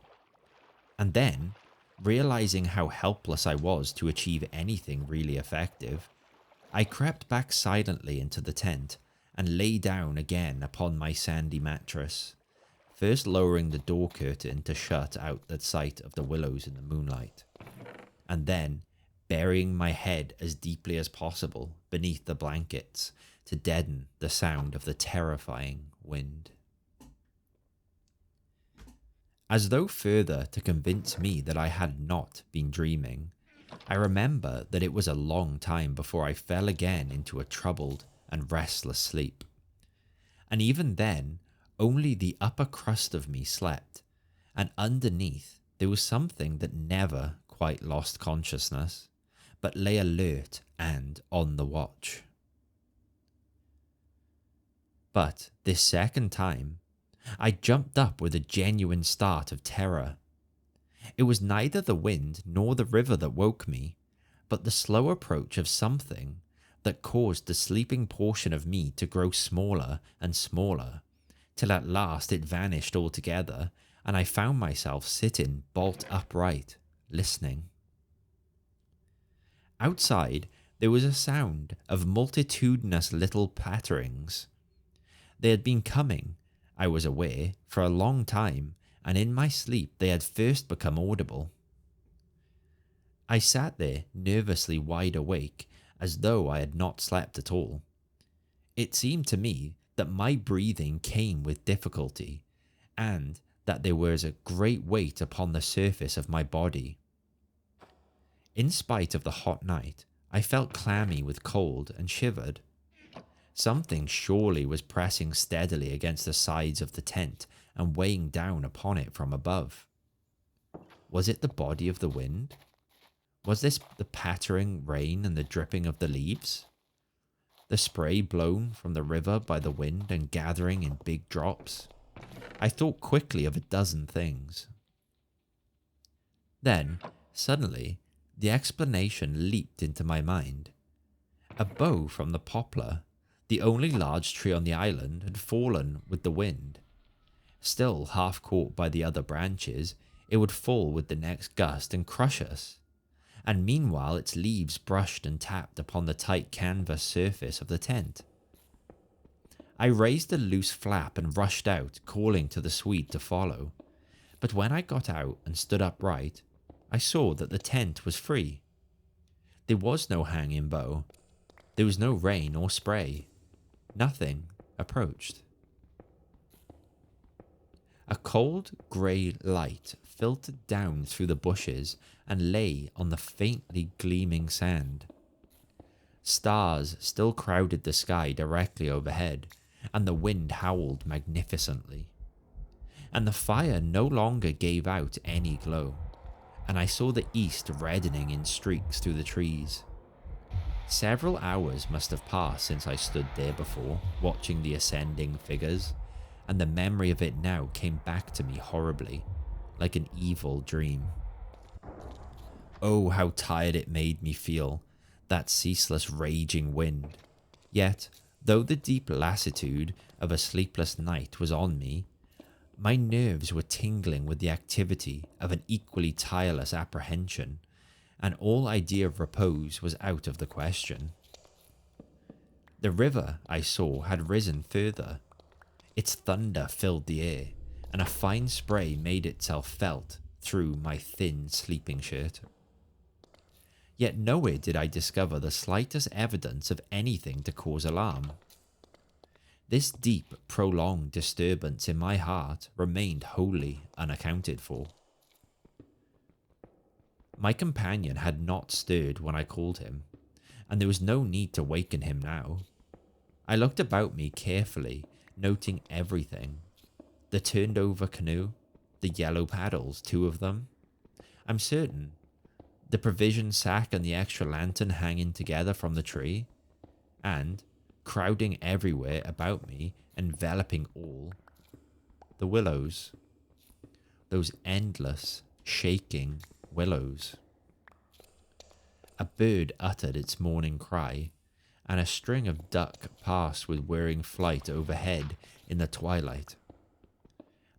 And then, realizing how helpless I was to achieve anything really effective, I crept back silently into the tent and lay down again upon my sandy mattress, first lowering the door curtain to shut out the sight of the willows in the moonlight, and then burying my head as deeply as possible beneath the blankets to deaden the sound of the terrifying wind. As though further to convince me that I had not been dreaming, I remember that it was a long time before I fell again into a troubled and restless sleep. And even then, only the upper crust of me slept, and underneath there was something that never quite lost consciousness, but lay alert and on the watch. But this second time, I jumped up with a genuine start of terror. It was neither the wind nor the river that woke me, but the slow approach of something that caused the sleeping portion of me to grow smaller and smaller, till at last it vanished altogether, and I found myself sitting bolt upright, listening. Outside, there was a sound of multitudinous little patterings. They had been coming, I was aware, for a long time, and in my sleep they had first become audible. I sat there nervously wide awake, as though I had not slept at all. It seemed to me that my breathing came with difficulty, and that there was a great weight upon the surface of my body. In spite of the hot night, I felt clammy with cold and shivered. Something surely was pressing steadily against the sides of the tent and weighing down upon it from above. Was it the body of the wind? Was this the pattering rain and the dripping of the leaves? The spray blown from the river by the wind and gathering in big drops? I thought quickly of a dozen things. Then, suddenly, the explanation leaped into my mind. A bough from the poplar, the only large tree on the island, had fallen with the wind. Still half caught by the other branches, it would fall with the next gust and crush us. And meanwhile its leaves brushed and tapped upon the tight canvas surface of the tent. I raised the loose flap and rushed out, calling to the Swede to follow. But when I got out and stood upright, I saw that the tent was free. There was no hanging bough. There was no rain or spray. Nothing approached. A cold grey light filtered down through the bushes and lay on the faintly gleaming sand. Stars still crowded the sky directly overhead, and the wind howled magnificently. And the fire no longer gave out any glow, and I saw the east reddening in streaks through the trees. Several hours must have passed since I stood there before, watching the ascending figures, and the memory of it now came back to me horribly, like an evil dream. Oh, how tired it made me feel, that ceaseless raging wind. Yet, though the deep lassitude of a sleepless night was on me, my nerves were tingling with the activity of an equally tireless apprehension, and all idea of repose was out of the question. The river, I saw, had risen further. Its thunder filled the air, and a fine spray made itself felt through my thin sleeping shirt. Yet nowhere did I discover the slightest evidence of anything to cause alarm. This deep, prolonged disturbance in my heart remained wholly unaccounted for. My companion had not stirred when I called him, and there was no need to waken him now. I looked about me carefully, noting everything. The turned over canoe, the yellow paddles, 2 of them. I'm certain. The provision sack and the extra lantern hanging together from the tree, and, crowding everywhere about me, enveloping all, the willows. Those endless, shaking willows. A bird uttered its morning cry, and a string of duck passed with whirring flight overhead in the twilight.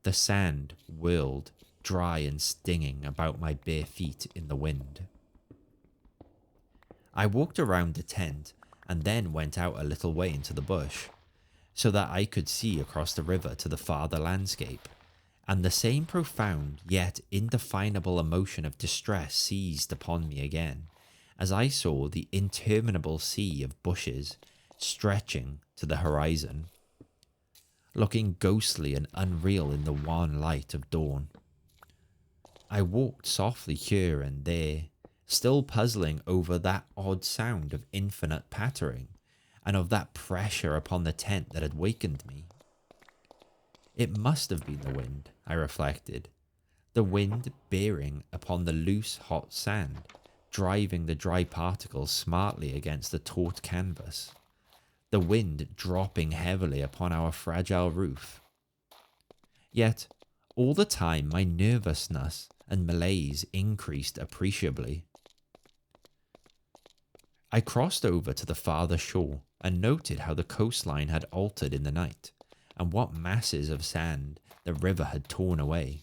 The sand whirled, dry and stinging, about my bare feet in the wind. I walked around the tent and then went out a little way into the bush, so that I could see across the river to the farther landscape, and the same profound yet indefinable emotion of distress seized upon me again, as I saw the interminable sea of bushes stretching to the horizon, looking ghostly and unreal in the wan light of dawn. I walked softly here and there, still puzzling over that odd sound of infinite pattering, and of that pressure upon the tent that had wakened me. It must have been the wind, I reflected, the wind bearing upon the loose hot sand, driving the dry particles smartly against the taut canvas, the wind dropping heavily upon our fragile roof. Yet, all the time my nervousness and malaise increased appreciably. I crossed over to the farther shore and noted how the coastline had altered in the night, and what masses of sand the river had torn away.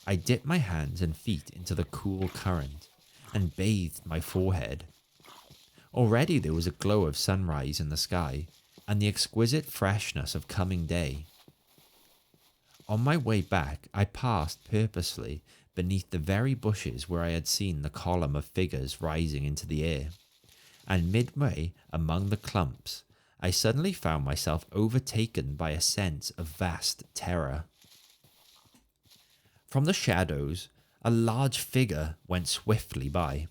I dipped my hands and feet into the cool current and bathed my forehead. Already there was a glow of sunrise in the sky and the exquisite freshness of coming day. On my way back, I passed purposely beneath the very bushes where I had seen the column of figures rising into the air, and midway among the clumps, I suddenly found myself overtaken by a sense of vast terror. From the shadows, a large figure went swiftly by.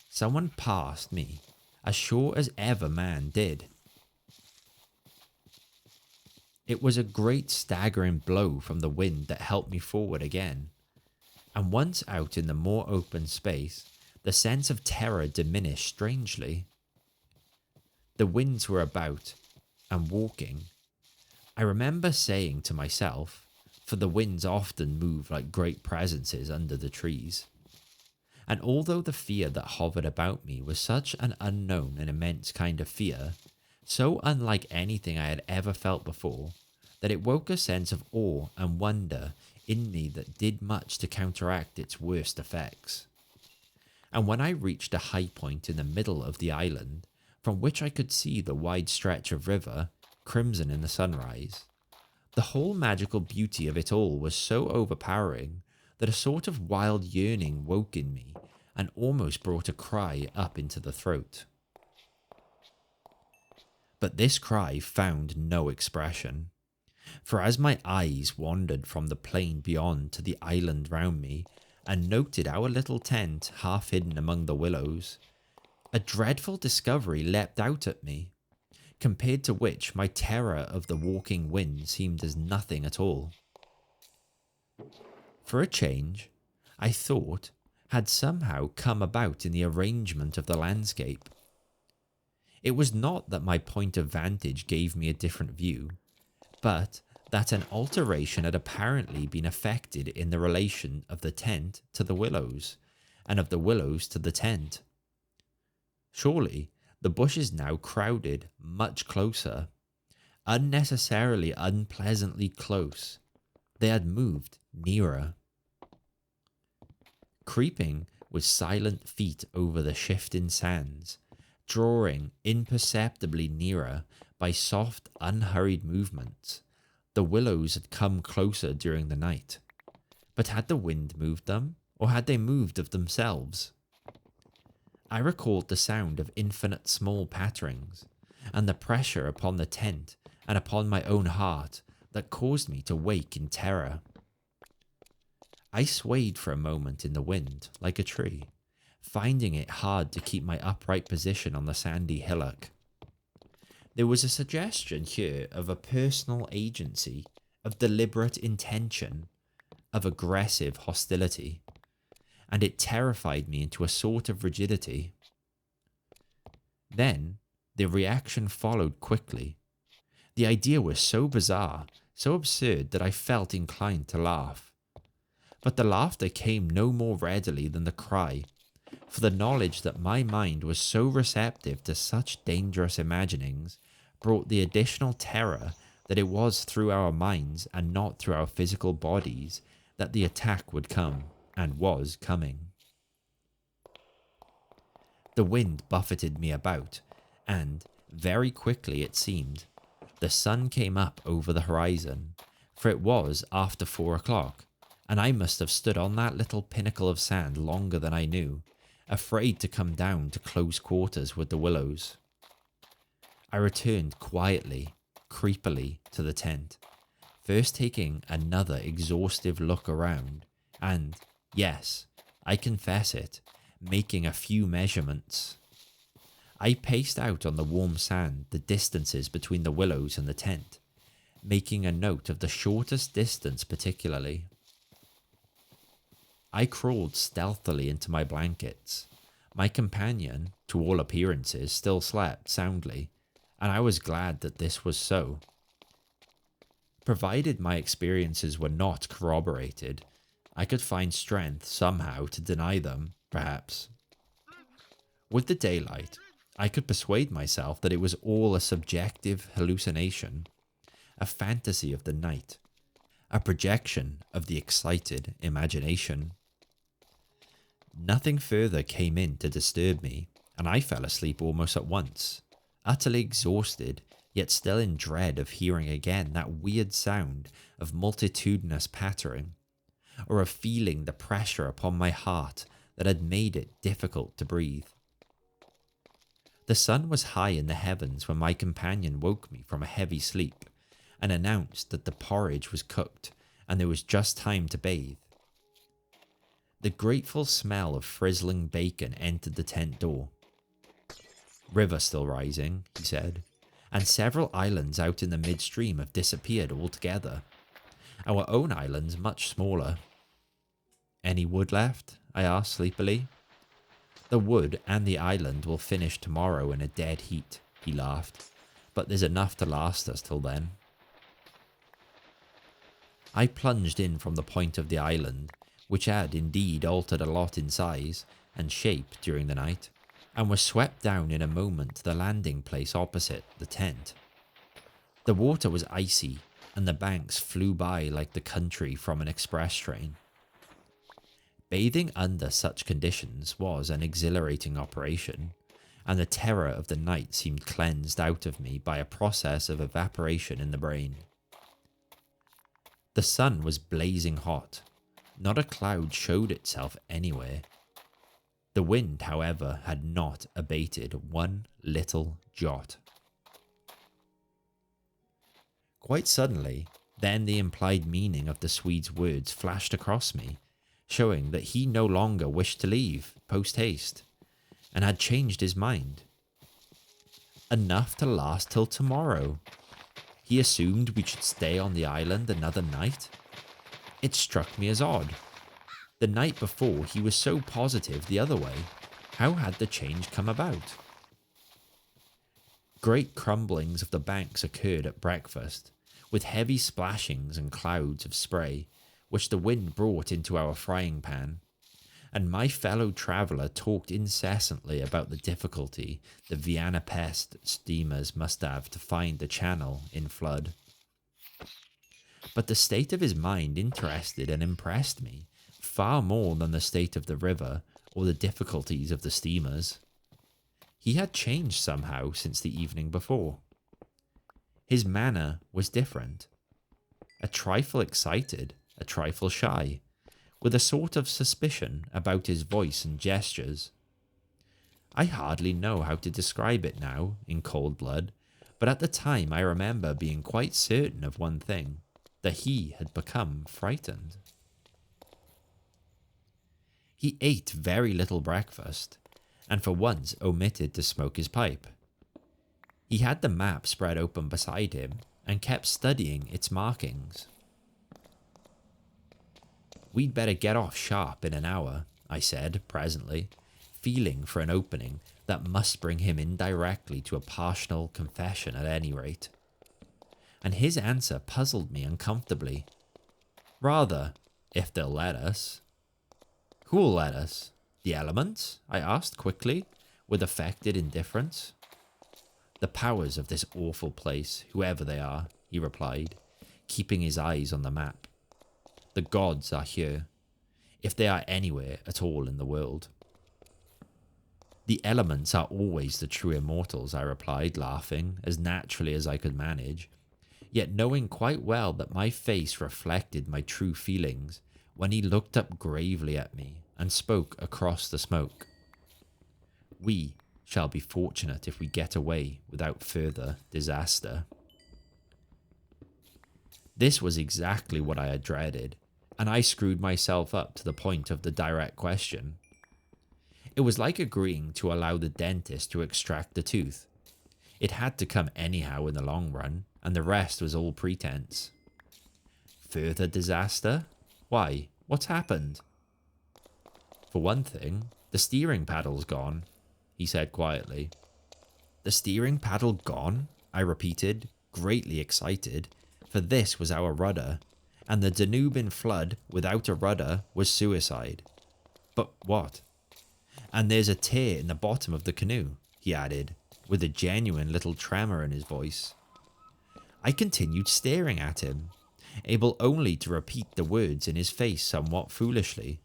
Someone passed me, as sure as ever man did. It was a great staggering blow from the wind that helped me forward again, and once out in the more open space, the sense of terror diminished strangely. The winds were about and walking. I remember saying to myself, for the winds often move like great presences under the trees, and although the fear that hovered about me was such an unknown and immense kind of fear, so unlike anything I had ever felt before, that it woke a sense of awe and wonder in me that did much to counteract its worst effects. And when I reached a high point in the middle of the island, from which I could see the wide stretch of river, crimson in the sunrise, the whole magical beauty of it all was so overpowering that a sort of wild yearning woke in me and almost brought a cry up into the throat. But this cry found no expression, for as my eyes wandered from the plain beyond to the island round me and noted our little tent half hidden among the willows, a dreadful discovery leapt out at me, compared to which my terror of the walking wind seemed as nothing at all. For a change, I thought, had somehow come about in the arrangement of the landscape. It was not that my point of vantage gave me a different view, but that an alteration had apparently been effected in the relation of the tent to the willows, and of the willows to the tent. Surely the bushes now crowded much closer, unnecessarily unpleasantly close. They had moved nearer. Creeping with silent feet over the shifting sands, drawing imperceptibly nearer by soft, unhurried movements, the willows had come closer during the night. But had the wind moved them, or had they moved of themselves? I recalled the sound of infinite small patterings, and the pressure upon the tent and upon my own heart that caused me to wake in terror. I swayed for a moment in the wind like a tree, finding it hard to keep my upright position on the sandy hillock. There was a suggestion here of a personal agency, of deliberate intention, of aggressive hostility, and it terrified me into a sort of rigidity. Then the reaction followed quickly. The idea was so bizarre, so absurd that I felt inclined to laugh. But the laughter came no more readily than the cry, for the knowledge that my mind was so receptive to such dangerous imaginings brought the additional terror that it was through our minds and not through our physical bodies that the attack would come, and was coming. The wind buffeted me about, and, very quickly it seemed, the sun came up over the horizon, for it was after 4 o'clock, and I must have stood on that little pinnacle of sand longer than I knew, afraid to come down to close quarters with the willows. I returned quietly, creepily, to the tent, first taking another exhaustive look around, and, yes, I confess it, making a few measurements. I paced out on the warm sand the distances between the willows and the tent, making a note of the shortest distance particularly. I crawled stealthily into my blankets. My companion, to all appearances, still slept soundly, and I was glad that this was so. Provided my experiences were not corroborated, I could find strength somehow to deny them, perhaps. With the daylight, I could persuade myself that it was all a subjective hallucination, a fantasy of the night, a projection of the excited imagination. Nothing further came in to disturb me, and I fell asleep almost at once, utterly exhausted, yet still in dread of hearing again that weird sound of multitudinous pattering, or of feeling the pressure upon my heart that had made it difficult to breathe. The sun was high in the heavens when my companion woke me from a heavy sleep and announced that the porridge was cooked and there was just time to bathe. The grateful smell of frizzling bacon entered the tent door. "River still rising," he said, "and several islands out in the midstream have disappeared altogether. Our own island's much smaller." "Any wood left?" I asked sleepily. "The wood and the island will finish tomorrow in a dead heat," he laughed, "but there's enough to last us till then." I plunged in from the point of the island, which had indeed altered a lot in size and shape during the night, and was swept down in a moment to the landing place opposite the tent. The water was icy, and the banks flew by like the country from an express train. Bathing under such conditions was an exhilarating operation, and the terror of the night seemed cleansed out of me by a process of evaporation in the brain. The sun was blazing hot. Not a cloud showed itself anywhere. The wind, however, had not abated one little jot. Quite suddenly, then the implied meaning of the Swede's words flashed across me, showing that he no longer wished to leave post-haste, and had changed his mind. Enough to last till tomorrow. He assumed we should stay on the island another night. It struck me as odd. The night before he was so positive the other way. How had the change come about? Great crumblings of the banks occurred at breakfast, with heavy splashings and clouds of spray, which the wind brought into our frying pan, and my fellow traveller talked incessantly about the difficulty the Vienna Pest steamers must have to find the channel in flood. But the state of his mind interested and impressed me far more than the state of the river or the difficulties of the steamers. He had changed somehow since the evening before. His manner was different. A trifle excited, a trifle shy, with a sort of suspicion about his voice and gestures. I hardly know how to describe it now, in cold blood, but at the time I remember being quite certain of one thing, that he had become frightened. He ate very little breakfast, and for once omitted to smoke his pipe. He had the map spread open beside him, and kept studying its markings. "We'd better get off sharp in an hour," I said presently, feeling for an opening that must bring him indirectly to a partial confession at any rate. And his answer puzzled me uncomfortably. "Rather, if they'll let us." "Who'll let us? The elements?" I asked quickly, with affected indifference. "The powers of this awful place, whoever they are," he replied, keeping his eyes on the map. "The gods are here, if they are anywhere at all in the world." "The elements are always the true immortals," I replied, laughing as naturally as I could manage, yet knowing quite well that my face reflected my true feelings when he looked up gravely at me and spoke across the smoke. "We shall be fortunate if we get away without further disaster." This was exactly what I had dreaded, and I screwed myself up to the point of the direct question. It was like agreeing to allow the dentist to extract the tooth. It had to come anyhow in the long run, and the rest was all pretense. "Further disaster? Why, what's happened?" "For one thing, the steering paddle's gone," he said quietly. "The steering paddle gone?" I repeated, greatly excited, for this was our rudder, and the Danube in flood without a rudder was suicide. "But what?" "And there's a tear in the bottom of the canoe," he added, with a genuine little tremor in his voice. I continued staring at him, able only to repeat the words in his face somewhat foolishly.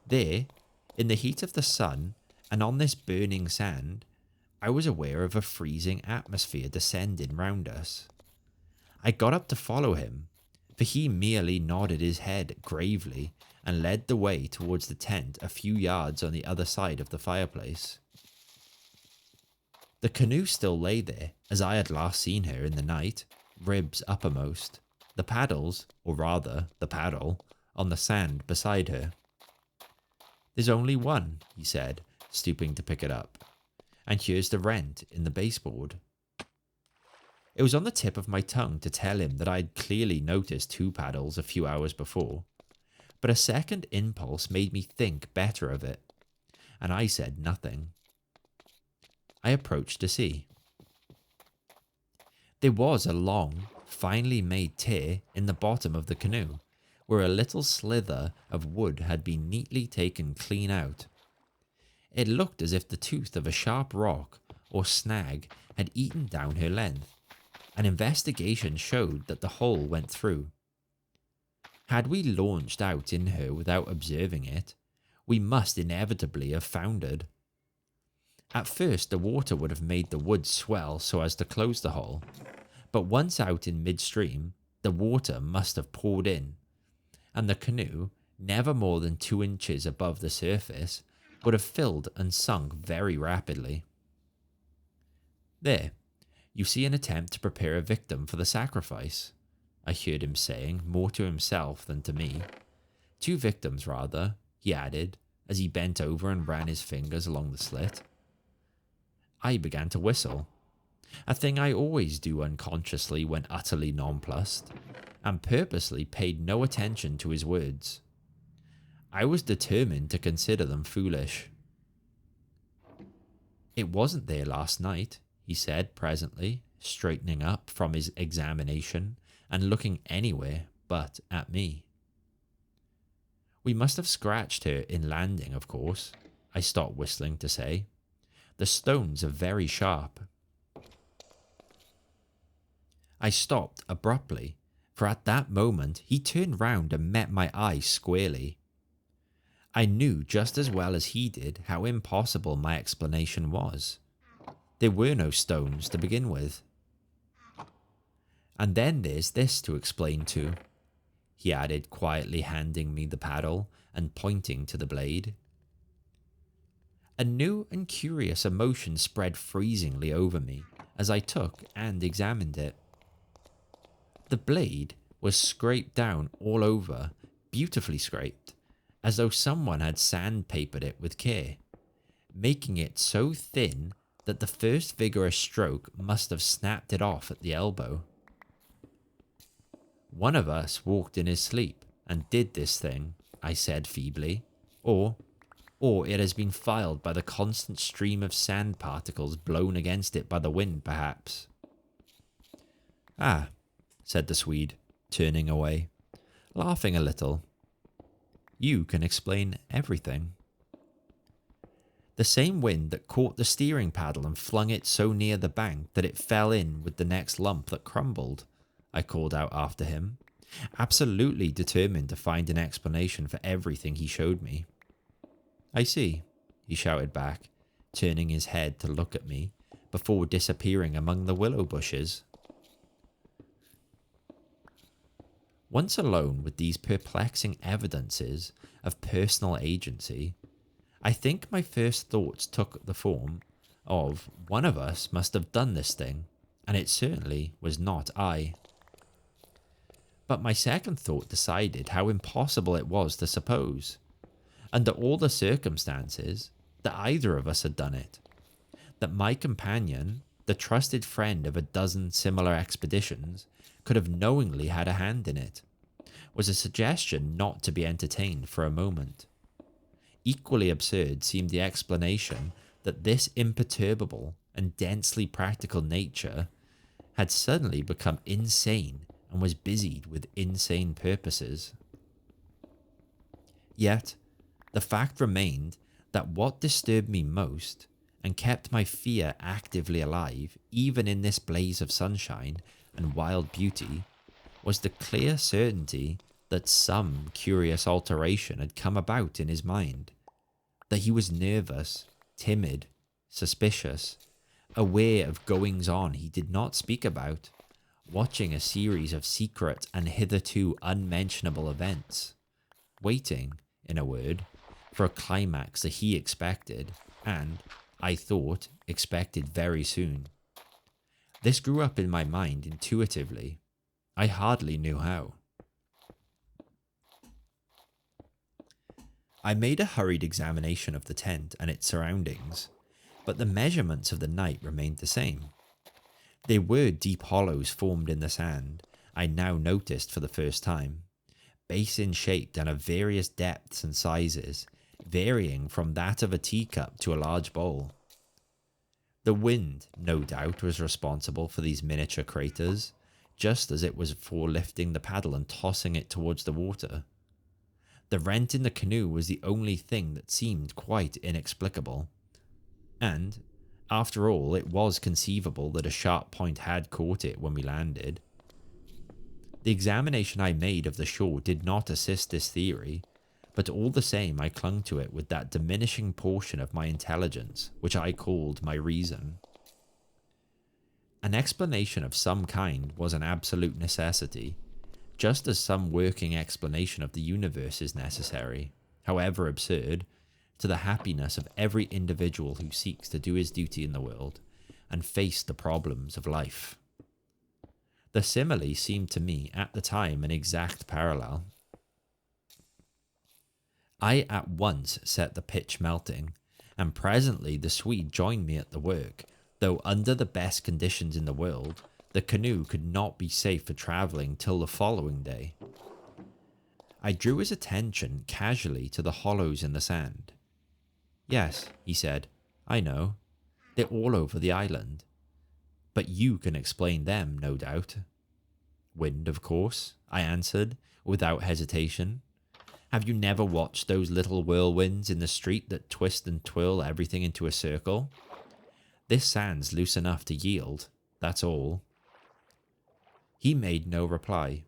There, in the heat of the sun, and on this burning sand, I was aware of a freezing atmosphere descending round us. I got up to follow him, for he merely nodded his head gravely and led the way towards the tent a few yards on the other side of the fireplace. The canoe still lay there, as I had last seen her in the night, ribs uppermost, the paddles, or rather the paddle, on the sand beside her. "There's only one," he said, stooping to pick it up, "and here's the rent in the baseboard." It was on the tip of my tongue to tell him that I had clearly noticed 2 paddles a few hours before, but a second impulse made me think better of it, and I said nothing. I approached to see. There was a long, finely made tear in the bottom of the canoe, where a little slither of wood had been neatly taken clean out. It looked as if the tooth of a sharp rock or snag had eaten down her length. An investigation showed that the hole went through. Had we launched out in her without observing it, we must inevitably have foundered. At first, the water would have made the wood swell so as to close the hole, but once out in midstream, the water must have poured in, and the canoe, never more than 2 inches above the surface, would have filled and sunk very rapidly. "There, you see an attempt to prepare a victim for the sacrifice," I heard him saying, more to himself than to me. 2 victims, rather, he added, as he bent over and ran his fingers along the slit. I began to whistle, a thing I always do unconsciously when utterly nonplussed, and purposely paid no attention to his words. I was determined to consider them foolish. "It wasn't there last night," he said presently, straightening up from his examination and looking anywhere but at me. "We must have scratched her in landing, of course," I stopped whistling to say. "The stones are very sharp." I stopped abruptly, for at that moment he turned round and met my eye squarely. I knew just as well as he did how impossible my explanation was. There were no stones to begin with. "And then there's this to explain too," he added, quietly handing me the paddle and pointing to the blade. A new and curious emotion spread freezingly over me as I took and examined it. The blade was scraped down all over, beautifully scraped, as though someone had sandpapered it with care, making it so thin that the first vigorous stroke must have snapped it off at the elbow. "One of us walked in his sleep and did this thing," I said feebly, or it has been filed by the constant stream of sand particles blown against it by the wind, perhaps." "Ah," said the Swede, turning away, laughing a little. "You can explain everything." "The same wind that caught the steering paddle and flung it so near the bank that it fell in with the next lump that crumbled," I called out after him, absolutely determined to find an explanation for everything he showed me. "I see," he shouted back, turning his head to look at me, before disappearing among the willow bushes. Once alone with these perplexing evidences of personal agency, I think my first thoughts took the form of one of us must have done this thing, and it certainly was not I. But my second thought decided how impossible it was to suppose, under all the circumstances, that either of us had done it, that my companion, the trusted friend of a dozen similar expeditions, could have knowingly had a hand in it, was a suggestion not to be entertained for a moment. Equally absurd seemed the explanation that this imperturbable and densely practical nature had suddenly become insane and was busied with insane purposes. Yet, the fact remained that what disturbed me most, and kept my fear actively alive even in this blaze of sunshine and wild beauty, was the clear certainty that some curious alteration had come about in his mind, that he was nervous, timid, suspicious, aware of goings on he did not speak about, watching a series of secret and hitherto unmentionable events, waiting, in a word, for a climax that he expected, and, I thought, expected very soon. This grew up in my mind intuitively. I hardly knew how. I made a hurried examination of the tent and its surroundings, but the measurements of the night remained the same. There were deep hollows formed in the sand, I now noticed for the first time, basin-shaped and of various depths and sizes, varying from that of a teacup to a large bowl. The wind, no doubt, was responsible for these miniature craters, just as it was for lifting the paddle and tossing it towards the water. The rent in the canoe was the only thing that seemed quite inexplicable. And, after all, it was conceivable that a sharp point had caught it when we landed. The examination I made of the shore did not assist this theory, but all the same I clung to it with that diminishing portion of my intelligence, which I called my reason. An explanation of some kind was an absolute necessity, just as some working explanation of the universe is necessary, however absurd, to the happiness of every individual who seeks to do his duty in the world and face the problems of life. The simile seemed to me at the time an exact parallel. I at once set the pitch melting, and presently the Swede joined me at the work, though under the best conditions in the world, the canoe could not be safe for travelling till the following day. I drew his attention casually to the hollows in the sand. "Yes," he said, "I know. They're all over the island. But you can explain them, no doubt." "Wind, of course," I answered, without hesitation. "Have you never watched those little whirlwinds in the street that twist and twirl everything into a circle? This sand's loose enough to yield, that's all." He made no reply,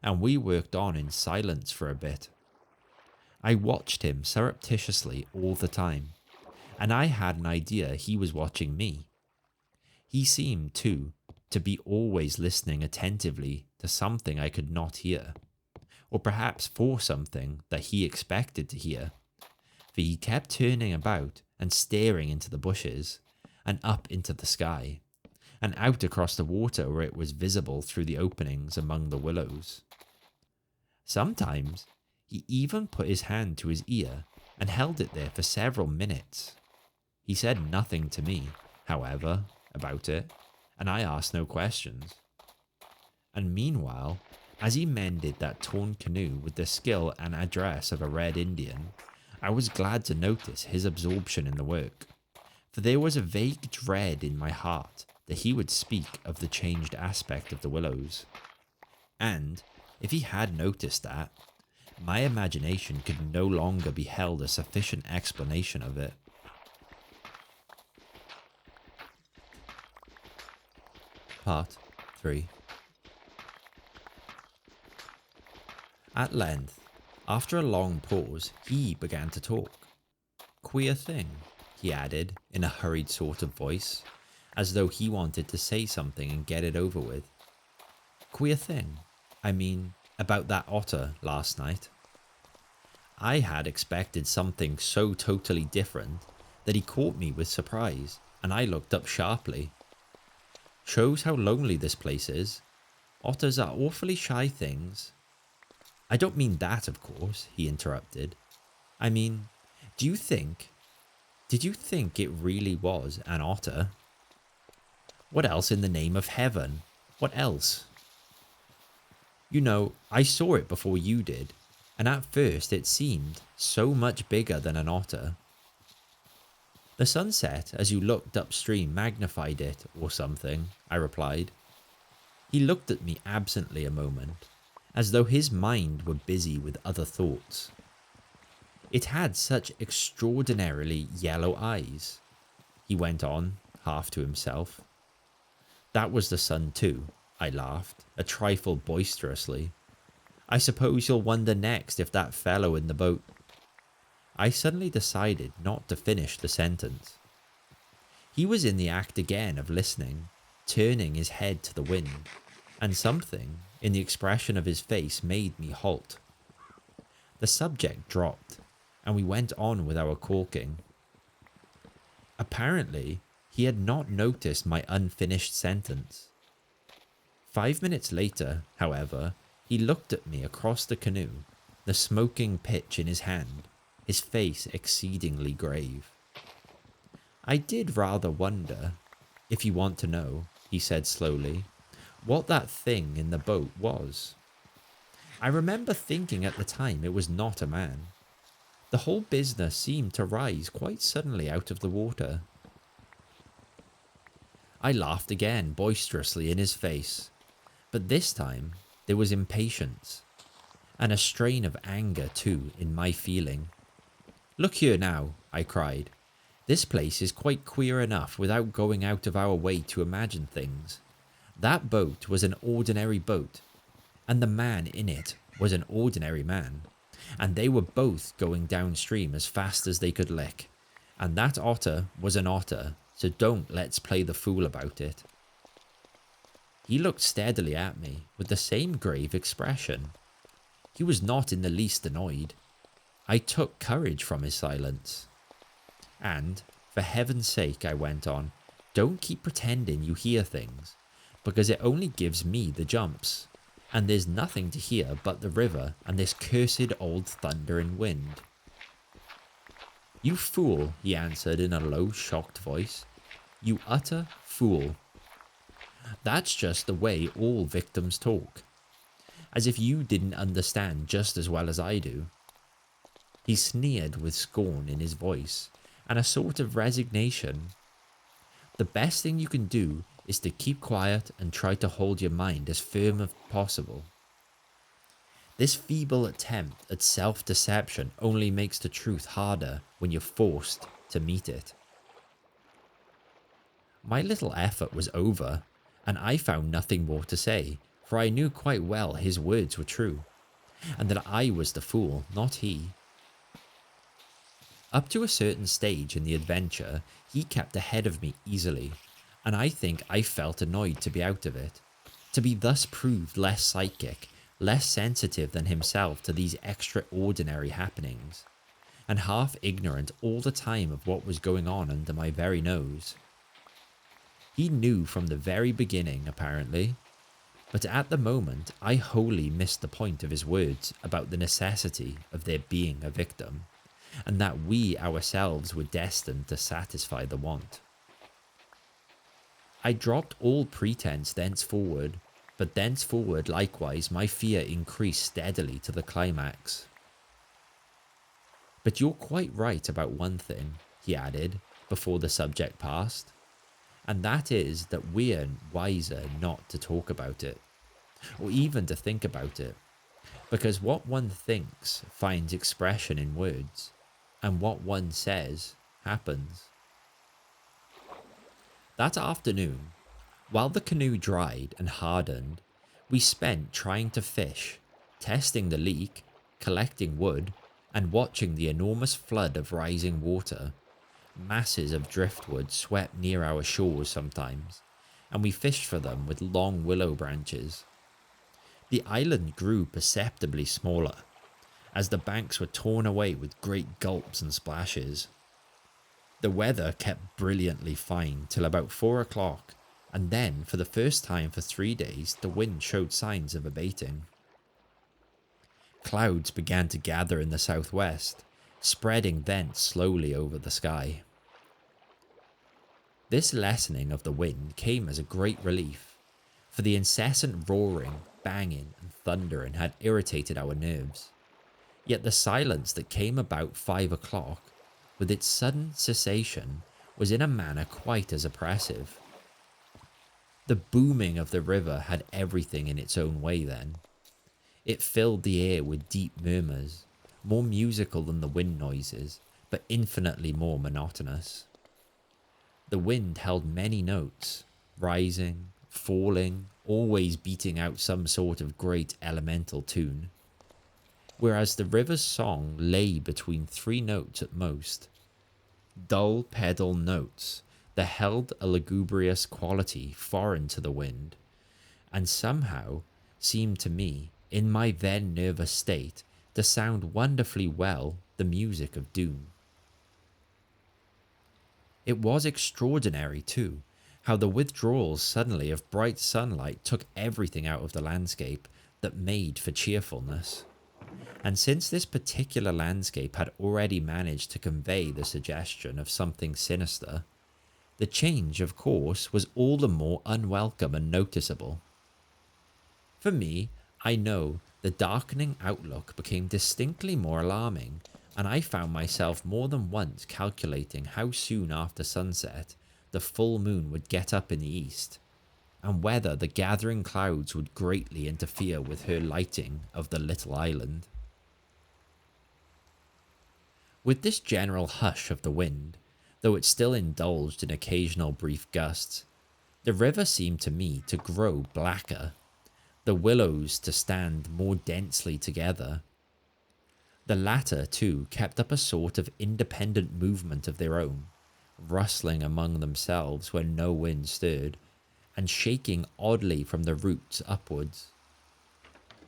and we worked on in silence for a bit. I watched him surreptitiously all the time, and I had an idea he was watching me. He seemed, too, to be always listening attentively to something I could not hear, or perhaps for something that he expected to hear, for he kept turning about and staring into the bushes, and up into the sky, and out across the water where it was visible through the openings among the willows. Sometimes he even put his hand to his ear and held it there for several minutes. He said nothing to me, however, about it, and I asked no questions. And meanwhile, as he mended that torn canoe with the skill and address of a Red Indian, I was glad to notice his absorption in the work, for there was a vague dread in my heart that he would speak of the changed aspect of the willows. And, if he had noticed that, my imagination could no longer be held a sufficient explanation of it. Part 3. At length, after a long pause, he began to talk. "Queer thing," he added in a hurried sort of voice, as though he wanted to say something and get it over with. "Queer thing, I mean, about that otter last night." I had expected something so totally different that he caught me with surprise, and I looked up sharply. "Shows how lonely this place is. Otters are awfully shy things." "I don't mean that, of course," he interrupted. "I mean, did you think it really was an otter?" "What else in the name of heaven? What else?" "You know, I saw it before you did, and at first it seemed so much bigger than an otter." "The sunset as you looked upstream magnified it, or something," I replied. He looked at me absently a moment, as though his mind were busy with other thoughts. "It had such extraordinarily yellow eyes," he went on, half to himself. "That was the sun too," I laughed, a trifle boisterously. "I suppose you'll wonder next if that fellow in the boat—" I suddenly decided not to finish the sentence. He was in the act again of listening, turning his head to the wind, and something in the expression of his face made me halt. The subject dropped, and we went on with our caulking. Apparently, he had not noticed my unfinished sentence. 5 minutes later, however, he looked at me across the canoe, the smoking pitch in his hand, his face exceedingly grave. I did rather wonder, if you want to know, he said slowly, what that thing in the boat was. I remember thinking at the time it was not a man. The whole business seemed to rise quite suddenly out of the water. I laughed again boisterously in his face, but this time there was impatience, and a strain of anger too in my feeling. "Look here now," I cried. "This place is quite queer enough without going out of our way to imagine things. That boat was an ordinary boat, and the man in it was an ordinary man, and they were both going downstream as fast as they could lick, and that otter was an otter, so don't let's play the fool about it." He looked steadily at me with the same grave expression. He was not in the least annoyed. I took courage from his silence. "And, for heaven's sake," I went on, "don't keep pretending you hear things, because it only gives me the jumps, and there's nothing to hear but the river and this cursed old thunder and wind." "You fool," he answered in a low, shocked voice. "You utter fool. That's just the way all victims talk, as if you didn't understand just as well as I do." He sneered with scorn in his voice and a sort of resignation. "The best thing you can do is to keep quiet and try to hold your mind as firm as possible. This feeble attempt at self-deception only makes the truth harder when you're forced to meet it." My little effort was over, and I found nothing more to say, for I knew quite well his words were true, and that I was the fool, not he. Up to a certain stage in the adventure, he kept ahead of me easily, and I think I felt annoyed to be out of it, to be thus proved less psychic, less sensitive than himself to these extraordinary happenings, and half ignorant all the time of what was going on under my very nose. He knew from the very beginning, apparently, but at the moment I wholly missed the point of his words about the necessity of there being a victim, and that we ourselves were destined to satisfy the want. I dropped all pretense thenceforward, but thenceforward likewise my fear increased steadily to the climax. "But you're quite right about one thing," he added, before the subject passed, "and that is that we're wiser not to talk about it, or even to think about it, because what one thinks finds expression in words, and what one says happens." That afternoon, while the canoe dried and hardened, we spent trying to fish, testing the leak, collecting wood, and watching the enormous flood of rising water. Masses of driftwood swept near our shores sometimes, and we fished for them with long willow branches. The island grew perceptibly smaller, as the banks were torn away with great gulps and splashes. The weather kept brilliantly fine till about 4 o'clock, and then, for the first time for 3 days, the wind showed signs of abating. Clouds began to gather in the southwest, spreading thence slowly over the sky. This lessening of the wind came as a great relief, for the incessant roaring, banging, and thundering had irritated our nerves. Yet the silence that came about 5 o'clock, with its sudden cessation, was in a manner quite as oppressive. The booming of the river had everything in its own way then. It filled the air with deep murmurs, more musical than the wind noises, but infinitely more monotonous. The wind held many notes, rising, falling, always beating out some sort of great elemental tune, whereas the river's song lay between 3 notes at most, dull pedal notes that held a lugubrious quality foreign to the wind, and somehow seemed to me, in my then nervous state, to sound wonderfully well the music of doom. It was extraordinary, too, how the withdrawal suddenly of bright sunlight took everything out of the landscape that made for cheerfulness. And since this particular landscape had already managed to convey the suggestion of something sinister, the change, of course, was all the more unwelcome and noticeable. For me, I know the darkening outlook became distinctly more alarming, and I found myself more than once calculating how soon after sunset the full moon would get up in the east, and whether the gathering clouds would greatly interfere with her lighting of the little island. With this general hush of the wind, though it still indulged in occasional brief gusts, the river seemed to me to grow blacker, the willows to stand more densely together. The latter, too, kept up a sort of independent movement of their own, rustling among themselves when no wind stirred, and shaking oddly from the roots upwards.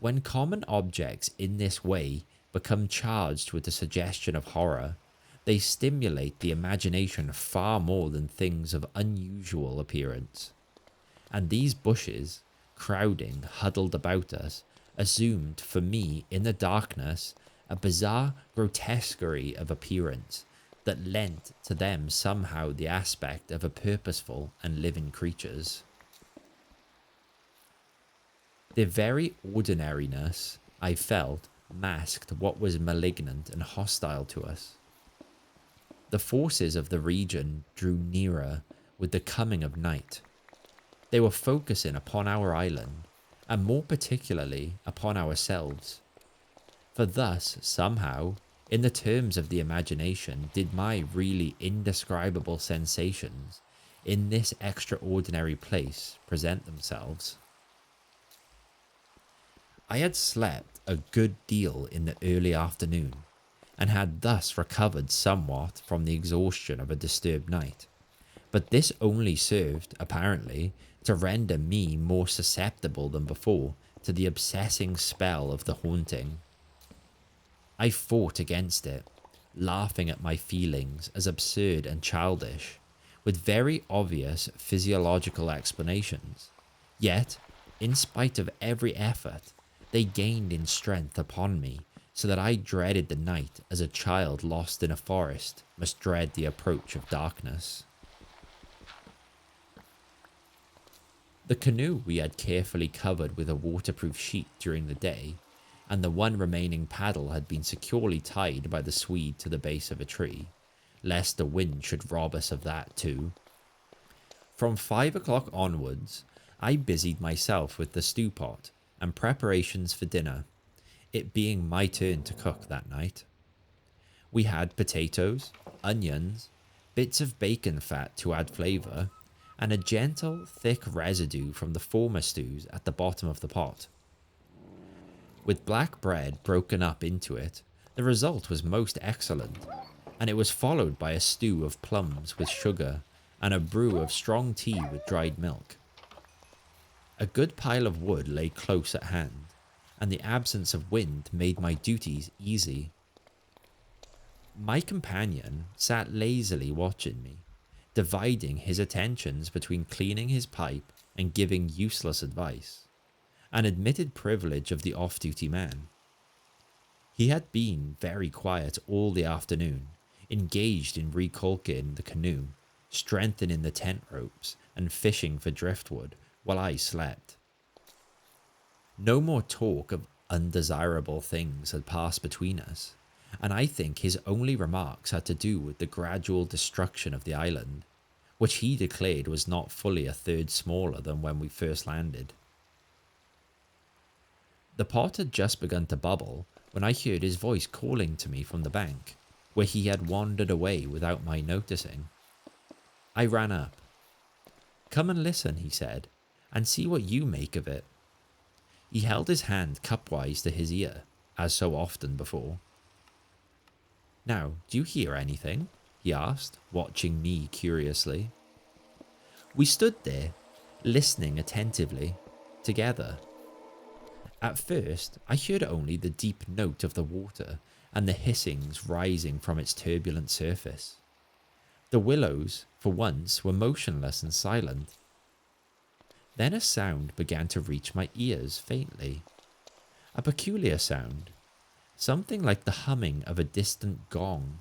When common objects in this way become charged with the suggestion of horror, they stimulate the imagination far more than things of unusual appearance. And these bushes, crowding, huddled about us, assumed for me in the darkness a bizarre grotesquerie of appearance that lent to them somehow the aspect of a purposeful and living creatures. Their very ordinariness, I felt, masked what was malignant and hostile to us. The forces of the region drew nearer with the coming of night. They were focusing upon our island, and more particularly upon ourselves. For thus, somehow, in the terms of the imagination, did my really indescribable sensations in this extraordinary place present themselves. I had slept a good deal in the early afternoon, and had thus recovered somewhat from the exhaustion of a disturbed night, but this only served, apparently, to render me more susceptible than before to the obsessing spell of the haunting. I fought against it, laughing at my feelings as absurd and childish, with very obvious physiological explanations. Yet, in spite of every effort, they gained in strength upon me, so that I dreaded the night as a child lost in a forest must dread the approach of darkness. The canoe we had carefully covered with a waterproof sheet during the day, and the one remaining paddle had been securely tied by the Swede to the base of a tree, lest the wind should rob us of that too. From 5 o'clock onwards, I busied myself with the stew pot and preparations for dinner, it being my turn to cook that night. We had potatoes, onions, bits of bacon fat to add flavour, and a gentle, thick residue from the former stews at the bottom of the pot. With black bread broken up into it, the result was most excellent, and it was followed by a stew of plums with sugar and a brew of strong tea with dried milk. A good pile of wood lay close at hand, and the absence of wind made my duties easy. My companion sat lazily watching me, dividing his attentions between cleaning his pipe and giving useless advice, an admitted privilege of the off-duty man. He had been very quiet all the afternoon, engaged in recaulking the canoe, strengthening the tent ropes, and fishing for driftwood, while I slept. No more talk of undesirable things had passed between us, and I think his only remarks had to do with the gradual destruction of the island, which he declared was not fully a third smaller than when we first landed. The pot had just begun to bubble when I heard his voice calling to me from the bank, where he had wandered away without my noticing. I ran up. "Come and listen," he said, "and see what you make of it." He held his hand cupwise to his ear, as so often before. "Now, do you hear anything?" he asked, watching me curiously. We stood there, listening attentively, together. At first, I heard only the deep note of the water and the hissings rising from its turbulent surface. The willows, for once, were motionless and silent. Then a sound began to reach my ears faintly. A peculiar sound, something like the humming of a distant gong.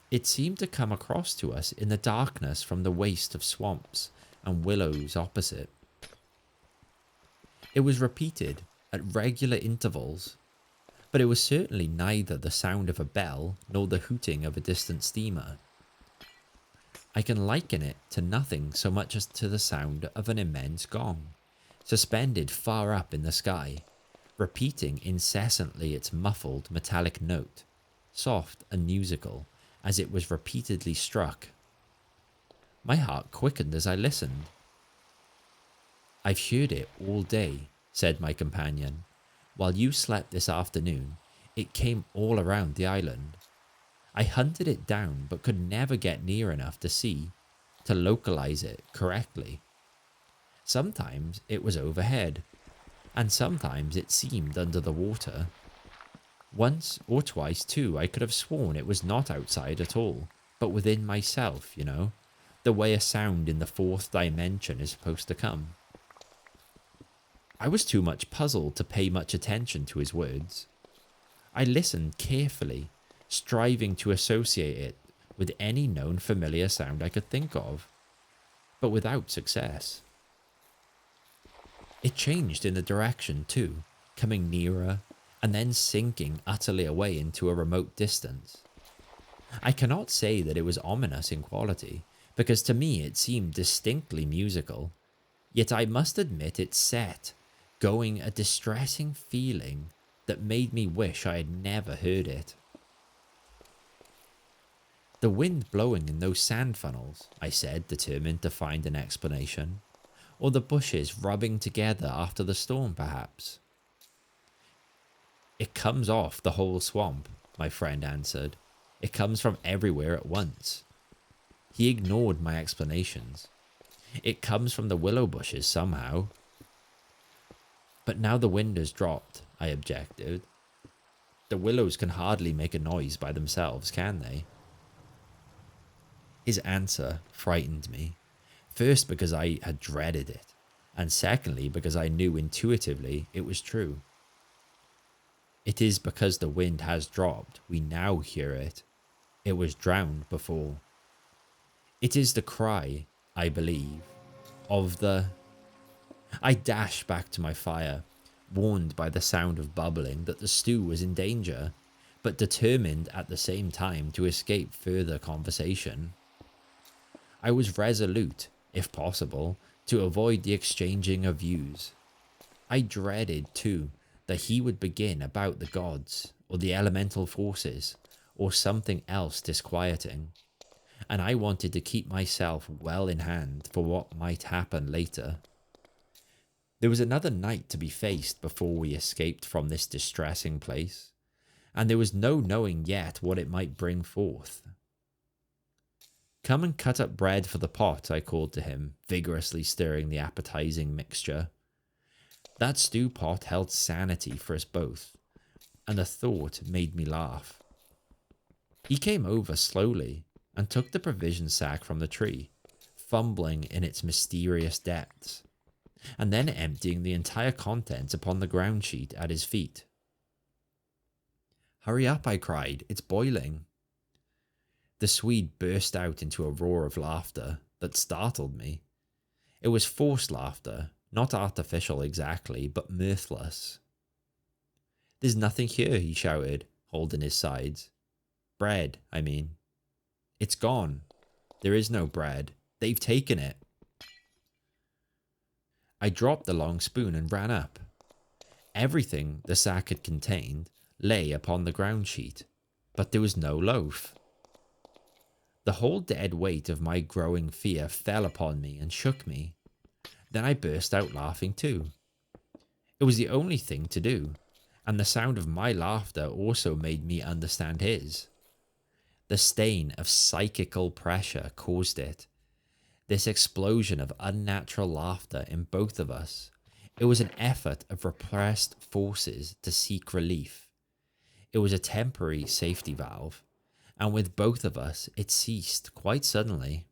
It seemed to come across to us in the darkness from the waste of swamps and willows opposite. It was repeated at regular intervals, but it was certainly neither the sound of a bell nor the hooting of a distant steamer. I can liken it to nothing so much as to the sound of an immense gong, suspended far up in the sky, repeating incessantly its muffled metallic note, soft and musical, as it was repeatedly struck. My heart quickened as I listened. "I've heard it all day," said my companion. "While you slept this afternoon, it came all around the island. I hunted it down but could never get near enough to localize it correctly. Sometimes it was overhead, and sometimes it seemed under the water. Once or twice too I could have sworn it was not outside at all, but within myself, you know, the way a sound in the fourth dimension is supposed to come." I was too much puzzled to pay much attention to his words. I listened carefully, striving to associate it with any known familiar sound I could think of, but without success. It changed in the direction too, coming nearer and then sinking utterly away into a remote distance. I cannot say that it was ominous in quality, because to me it seemed distinctly musical, yet I must admit it set going a distressing feeling that made me wish I had never heard it. "The wind blowing in those sand funnels," I said, determined to find an explanation. "Or the bushes rubbing together after the storm, perhaps." "It comes off the whole swamp," my friend answered. "It comes from everywhere at once." He ignored my explanations. "It comes from the willow bushes somehow." "But now the wind has dropped," I objected. "The willows can hardly make a noise by themselves, can they?" His answer frightened me, first because I had dreaded it, and secondly because I knew intuitively it was true. "It is because the wind has dropped we now hear it. It was drowned before. It is the cry, I believe, of the—" I dashed back to my fire, warned by the sound of bubbling that the stew was in danger, but determined at the same time to escape further conversation. I was resolute, if possible, to avoid the exchanging of views. I dreaded, too, that he would begin about the gods, or the elemental forces, or something else disquieting, and I wanted to keep myself well in hand for what might happen later. There was another night to be faced before we escaped from this distressing place, and there was no knowing yet what it might bring forth. "Come and cut up bread for the pot," I called to him, vigorously stirring the appetizing mixture. That stew pot held sanity for us both, and the thought made me laugh. He came over slowly and took the provision sack from the tree, fumbling in its mysterious depths, and then emptying the entire contents upon the ground sheet at his feet. "Hurry up," I cried, "it's boiling." The Swede burst out into a roar of laughter that startled me. It was forced laughter, not artificial exactly, but mirthless. "There's nothing here," he shouted, holding his sides. "Bread, I mean." "It's gone. There is no bread. They've taken it." I dropped the long spoon and ran up. Everything the sack had contained lay upon the ground sheet, but there was no loaf. The whole dead weight of my growing fear fell upon me and shook me. Then I burst out laughing too. It was the only thing to do, and the sound of my laughter also made me understand his. The stain of psychical pressure caused it. This explosion of unnatural laughter in both of us. It was an effort of repressed forces to seek relief. It was a temporary safety valve, and with both of us, it ceased quite suddenly.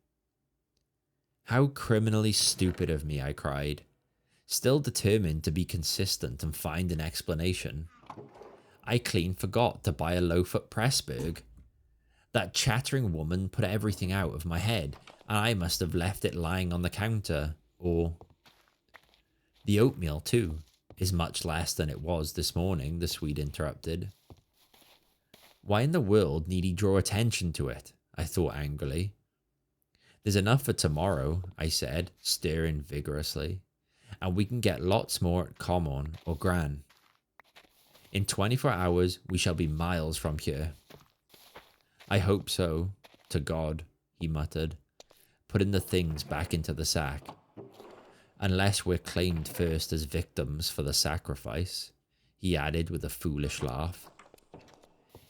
How criminally stupid of me, I cried, still determined to be consistent and find an explanation. I clean forgot to buy a loaf at Pressburg. That chattering woman put everything out of my head, and I must have left it lying on the counter, or... The oatmeal, too, is much less than it was this morning, the Swede interrupted. Why in the world need he draw attention to it? I thought angrily. There's enough for tomorrow, I said, stirring vigorously, and we can get lots more at Common or Gran. In 24 hours, we shall be miles from here. I hope so, to God, he muttered, putting the things back into the sack. Unless we're claimed first as victims for the sacrifice, he added with a foolish laugh.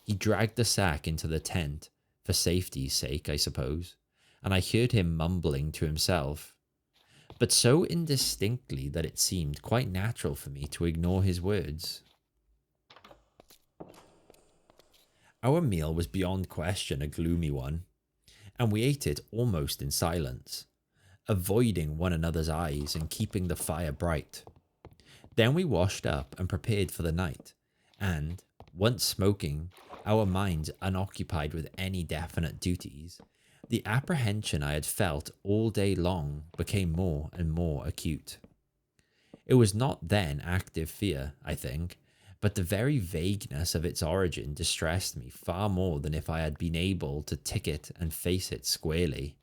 He dragged the sack into the tent, for safety's sake, I suppose, and I heard him mumbling to himself, but so indistinctly that it seemed quite natural for me to ignore his words. Our meal was beyond question a gloomy one, and we ate it almost in silence, avoiding one another's eyes and keeping the fire bright. Then we washed up and prepared for the night, and, once smoking, our minds unoccupied with any definite duties, the apprehension I had felt all day long became more and more acute. It was not then active fear, I think, but the very vagueness of its origin distressed me far more than if I had been able to tick it and face it squarely.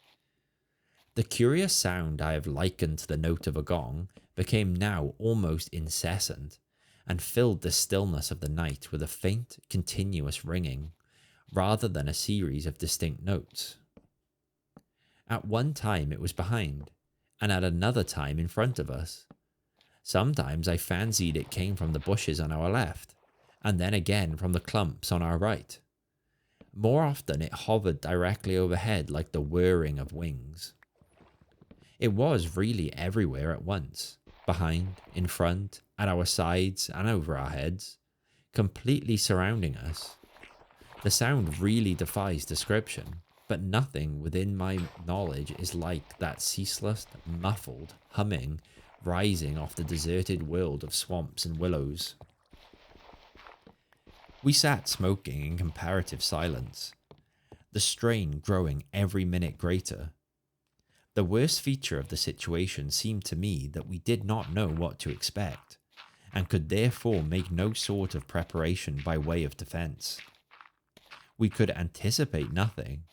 The curious sound I have likened to the note of a gong became now almost incessant, and filled the stillness of the night with a faint, continuous ringing, rather than a series of distinct notes. At one time it was behind, and at another time in front of us. Sometimes I fancied it came from the bushes on our left, and then again from the clumps on our right. More often it hovered directly overhead like the whirring of wings. It was really everywhere at once, behind, in front, at our sides and over our heads, completely surrounding us. The sound really defies description, but nothing within my knowledge is like that ceaseless, muffled humming rising off the deserted world of swamps and willows. We sat smoking in comparative silence, the strain growing every minute greater. The worst feature of the situation seemed to me that we did not know what to expect, and could therefore make no sort of preparation by way of defense. We could anticipate nothing.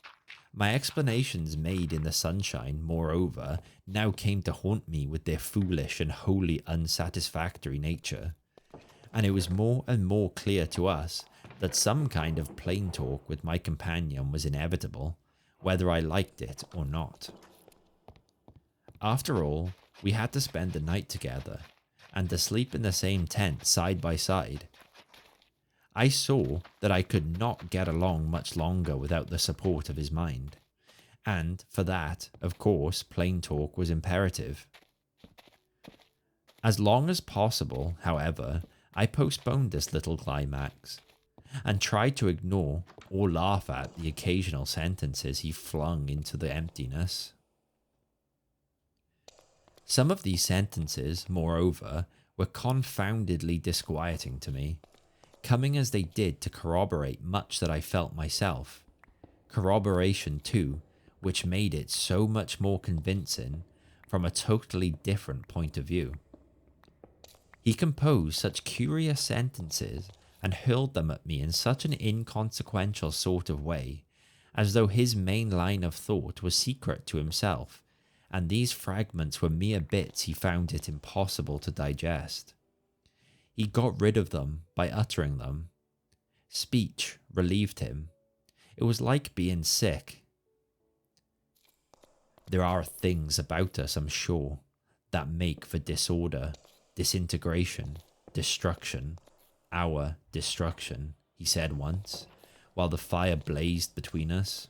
My explanations made in the sunshine, moreover, now came to haunt me with their foolish and wholly unsatisfactory nature, and it was more and more clear to us that some kind of plain talk with my companion was inevitable, whether I liked it or not. After all, we had to spend the night together, and to sleep in the same tent side by side. I saw that I could not get along much longer without the support of his mind, and for that, of course, plain talk was imperative. As long as possible, however, I postponed this little climax, and tried to ignore or laugh at the occasional sentences he flung into the emptiness. Some of these sentences, moreover, were confoundedly disquieting to me, coming as they did to corroborate much that I felt myself. Corroboration, too, which made it so much more convincing from a totally different point of view. He composed such curious sentences and hurled them at me in such an inconsequential sort of way, as though his main line of thought was secret to himself, and these fragments were mere bits he found it impossible to digest. He got rid of them by uttering them. Speech relieved him. It was like being sick. There are things about us, I'm sure, that make for disorder, disintegration, destruction, our destruction, he said once, while the fire blazed between us.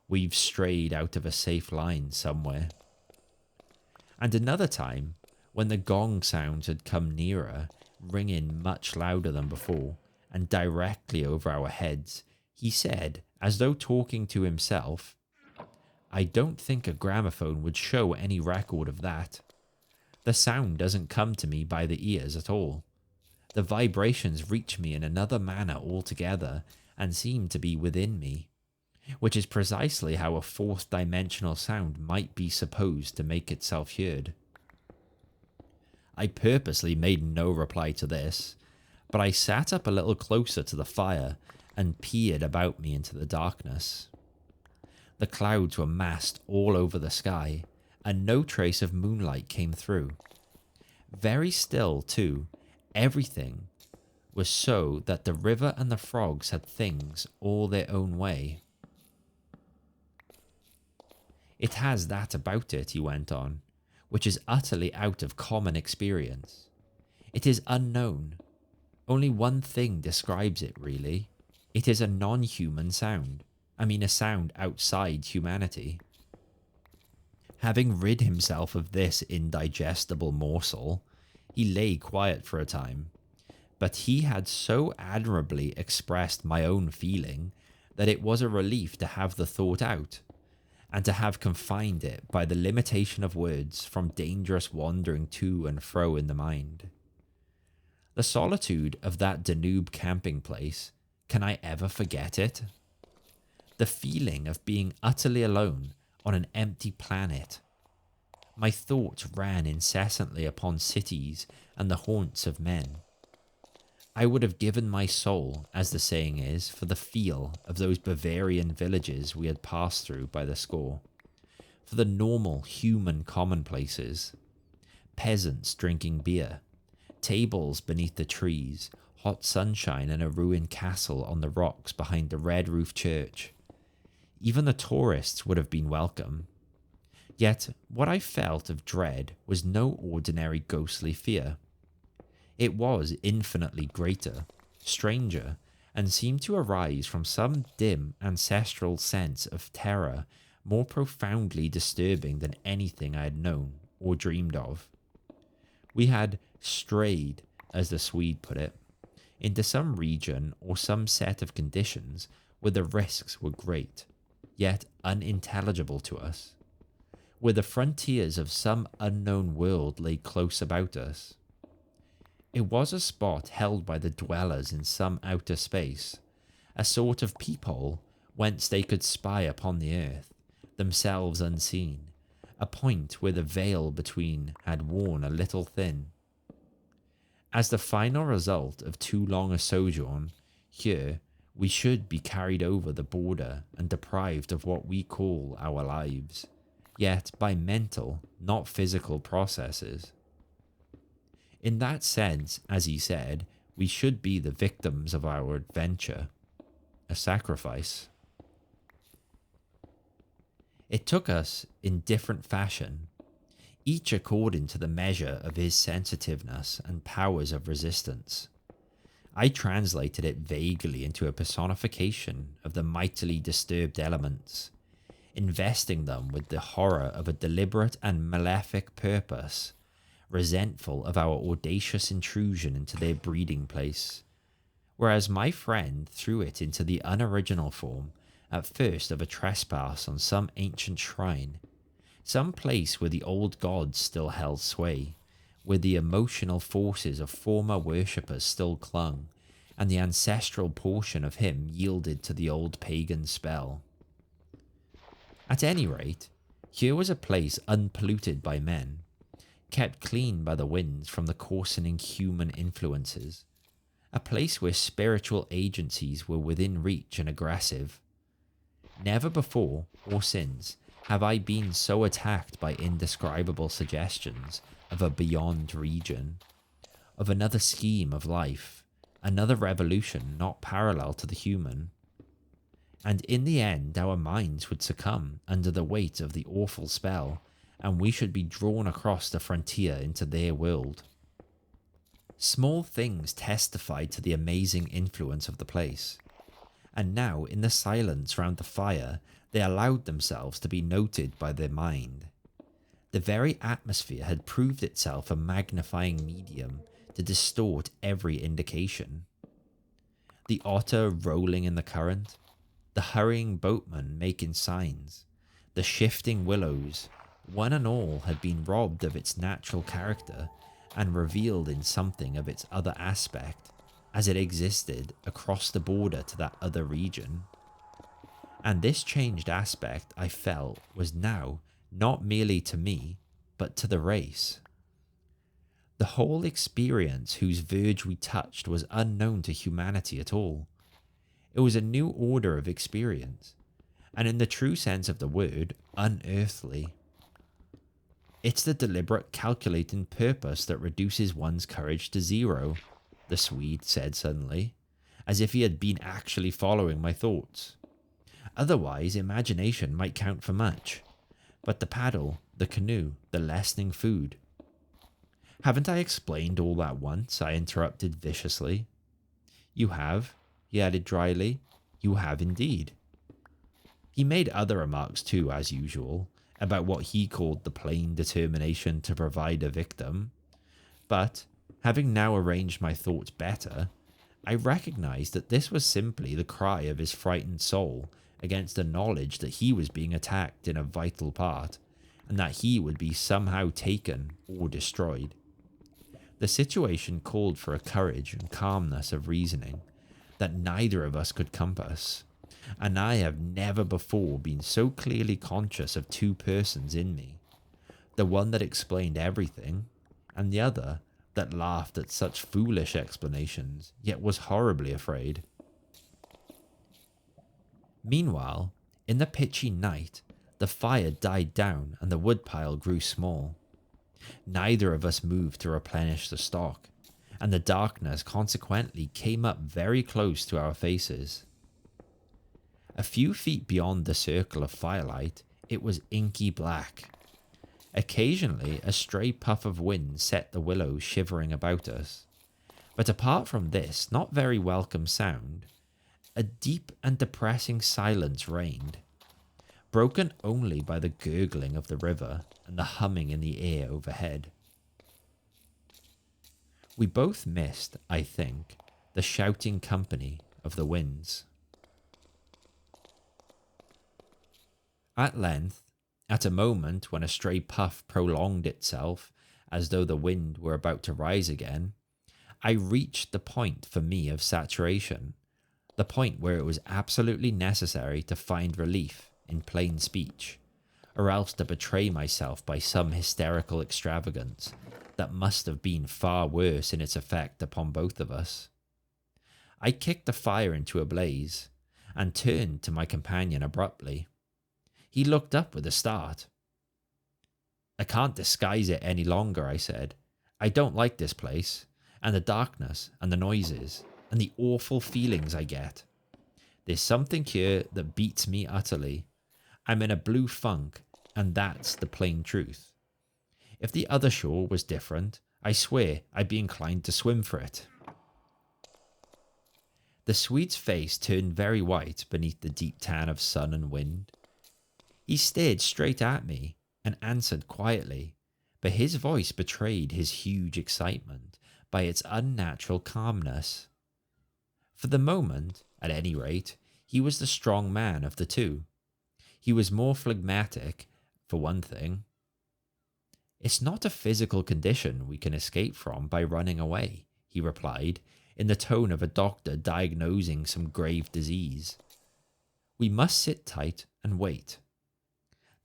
We've strayed out of a safe line somewhere. And another time, when the gong sounds had come nearer, ringing much louder than before, and directly over our heads, he said, as though talking to himself, "I don't think a gramophone would show any record of that. The sound doesn't come to me by the ears at all. The vibrations reach me in another manner altogether and seem to be within me, which is precisely how a fourth dimensional sound might be supposed to make itself heard." I purposely made no reply to this, but I sat up a little closer to the fire and peered about me into the darkness. The clouds were massed all over the sky, and no trace of moonlight came through. Very still, too, everything was so that the river and the frogs had things all their own way. "It has that about it," he went on, "which is utterly out of common experience. It is unknown. Only one thing describes it, really. It is a non-human sound. I mean, a sound outside humanity." Having rid himself of this indigestible morsel, he lay quiet for a time, but he had so admirably expressed my own feeling that it was a relief to have the thought out, and to have confined it by the limitation of words from dangerous wandering to and fro in the mind. The solitude of that Danube camping place, can I ever forget it? The feeling of being utterly alone on an empty planet. My thoughts ran incessantly upon cities and the haunts of men. I would have given my soul, as the saying is, for the feel of those Bavarian villages we had passed through by the score, for the normal human commonplaces. Peasants drinking beer, tables beneath the trees, hot sunshine and a ruined castle on the rocks behind the red-roofed church. Even the tourists would have been welcome. Yet what I felt of dread was no ordinary ghostly fear. It was infinitely greater, stranger, and seemed to arise from some dim ancestral sense of terror more profoundly disturbing than anything I had known or dreamed of. We had strayed, as the Swede put it, into some region or some set of conditions where the risks were great, yet unintelligible to us, where the frontiers of some unknown world lay close about us. It was a spot held by the dwellers in some outer space, a sort of peephole whence they could spy upon the earth, themselves unseen, a point where the veil between had worn a little thin. As the final result of too long a sojourn here, we should be carried over the border and deprived of what we call our lives, yet by mental, not physical processes. In that sense, as he said, we should be the victims of our adventure, a sacrifice. It took us in different fashion, each according to the measure of his sensitiveness and powers of resistance. I translated it vaguely into a personification of the mightily disturbed elements, investing them with the horror of a deliberate and malefic purpose, resentful of our audacious intrusion into their breeding place, whereas my friend threw it into the unoriginal form at first of a trespass on some ancient shrine, some place where the old gods still held sway, where the emotional forces of former worshippers still clung, and the ancestral portion of him yielded to the old pagan spell. At any rate, here was a place unpolluted by men, kept clean by the winds from the coarsening human influences, a place where spiritual agencies were within reach and aggressive. Never before or since have I been so attacked by indescribable suggestions of a beyond region, of another scheme of life, another revolution not parallel to the human. And in the end our minds would succumb under the weight of the awful spell, and we should be drawn across the frontier into their world. Small things testified to the amazing influence of the place, and now in the silence round the fire they allowed themselves to be noted by their mind. The very atmosphere had proved itself a magnifying medium to distort every indication. The otter rolling in the current, the hurrying boatman making signs, the shifting willows, one and all had been robbed of its natural character and revealed in something of its other aspect as it existed across the border to that other region. And this changed aspect, I felt, was now not merely to me, but to the race. The whole experience whose verge we touched was unknown to humanity at all. It was a new order of experience, and in the true sense of the word, unearthly. It's the deliberate, calculating purpose that reduces one's courage to zero, the Swede said suddenly, as if he had been actually following my thoughts. Otherwise, imagination might count for much. But the paddle, the canoe, the lessening food. Haven't I explained all that once? I interrupted viciously. You have, he added dryly. You have indeed. He made other remarks too, as usual, about what he called the plain determination to provide a victim. But, having now arranged my thoughts better, I recognized that this was simply the cry of his frightened soul against the knowledge that he was being attacked in a vital part, and that he would be somehow taken or destroyed. The situation called for a courage and calmness of reasoning that neither of us could compass, and I have never before been so clearly conscious of two persons in me, the one that explained everything, and the other that laughed at such foolish explanations, yet was horribly afraid. Meanwhile, in the pitchy night, the fire died down and the woodpile grew small. Neither of us moved to replenish the stock, and the darkness consequently came up very close to our faces. A few feet beyond the circle of firelight, it was inky black. Occasionally, a stray puff of wind set the willows shivering about us, but apart from this not very welcome sound, a deep and depressing silence reigned, broken only by the gurgling of the river and the humming in the air overhead. We both missed, I think, the shouting company of the winds. At length, at a moment when a stray puff prolonged itself as though the wind were about to rise again, I reached the point for me of saturation, the point where it was absolutely necessary to find relief in plain speech, or else to betray myself by some hysterical extravagance that must have been far worse in its effect upon both of us. I kicked the fire into a blaze, and turned to my companion abruptly. He looked up with a start. I can't disguise it any longer, I said. I don't like this place, and the darkness, and the noises, and the awful feelings I get. There's something here that beats me utterly. I'm in a blue funk, and that's the plain truth. If the other shore was different, I swear I'd be inclined to swim for it. The Swede's face turned very white beneath the deep tan of sun and wind. He stared straight at me and answered quietly, but his voice betrayed his huge excitement by its unnatural calmness. For the moment, at any rate, he was the strong man of the two. He was more phlegmatic, for one thing. It's not a physical condition we can escape from by running away, he replied, in the tone of a doctor diagnosing some grave disease. We must sit tight and wait.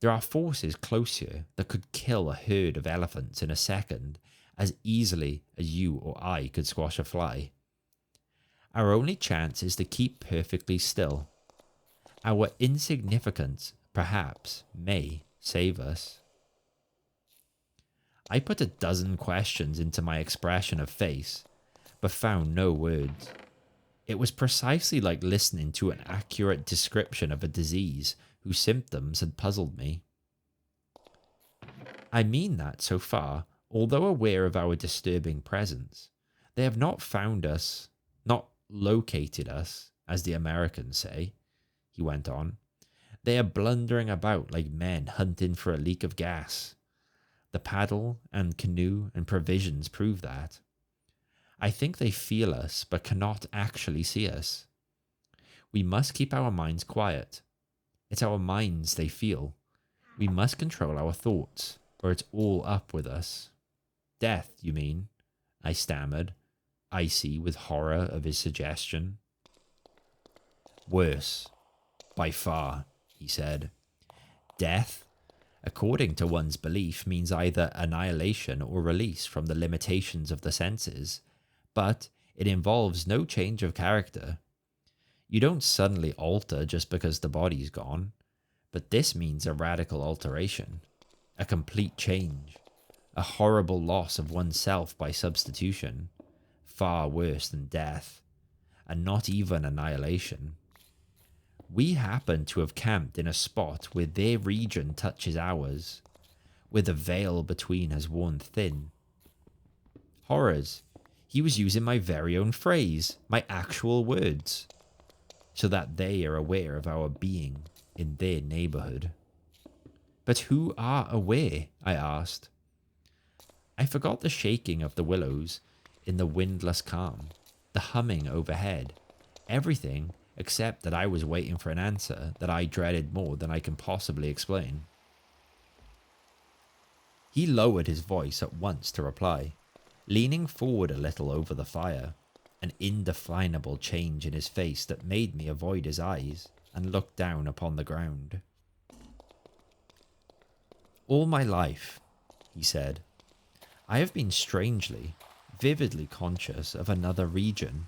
There are forces close here that could kill a herd of elephants in a second as easily as you or I could squash a fly. Our only chance is to keep perfectly still. Our insignificance, perhaps, may save us. I put a dozen questions into my expression of face, but found no words. It was precisely like listening to an accurate description of a disease whose symptoms had puzzled me. I mean that so far, although aware of our disturbing presence, they have not found us, not located us, as the Americans say, he went on. They are blundering about like men hunting for a leak of gas. The paddle and canoe and provisions prove that. I think they feel us but cannot actually see us. We must keep our minds quiet. It's our minds they feel. We must control our thoughts, or it's all up with us. Death, you mean? I stammered, icy with horror of his suggestion. Worse, by far, he said. Death, according to one's belief, means either annihilation or release from the limitations of the senses, but it involves no change of character. You don't suddenly alter just because the body's gone, but this means a radical alteration, a complete change, a horrible loss of oneself by substitution, far worse than death, and not even annihilation. We happen to have camped in a spot where their region touches ours, where the veil between has worn thin. Horrors, he was using my very own phrase, my actual words, so that they are aware of our being in their neighborhood. But who are aware? I asked. I forgot the shaking of the willows in the windless calm, the humming overhead, everything except that I was waiting for an answer that I dreaded more than I can possibly explain. He lowered his voice at once to reply, leaning forward a little over the fire, an indefinable change in his face that made me avoid his eyes and look down upon the ground. All my life, he said, I have been strangely, vividly conscious of another region,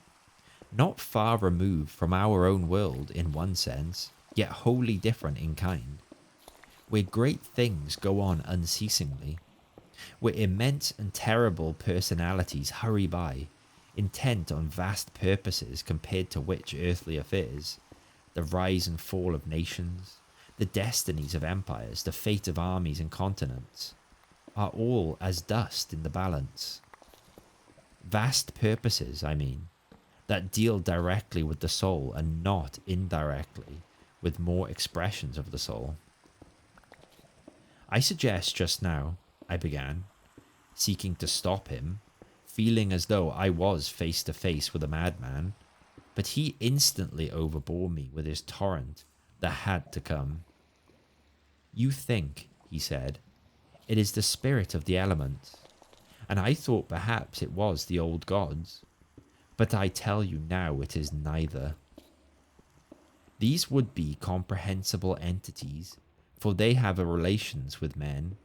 not far removed from our own world in one sense, yet wholly different in kind, where great things go on unceasingly, where immense and terrible personalities hurry by, intent on vast purposes compared to which earthly affairs, the rise and fall of nations, the destinies of empires, the fate of armies and continents, are all as dust in the balance. Vast purposes, I mean, that deal directly with the soul and not indirectly with more expressions of the soul. I suggest just now, I began, seeking to stop him, feeling as though I was face to face with a madman, but he instantly overbore me with his torrent that had to come. You think, he said, it is the spirit of the elements, and I thought perhaps it was the old gods. But I tell you now it is neither. These would be comprehensible entities, for they have a relations with men,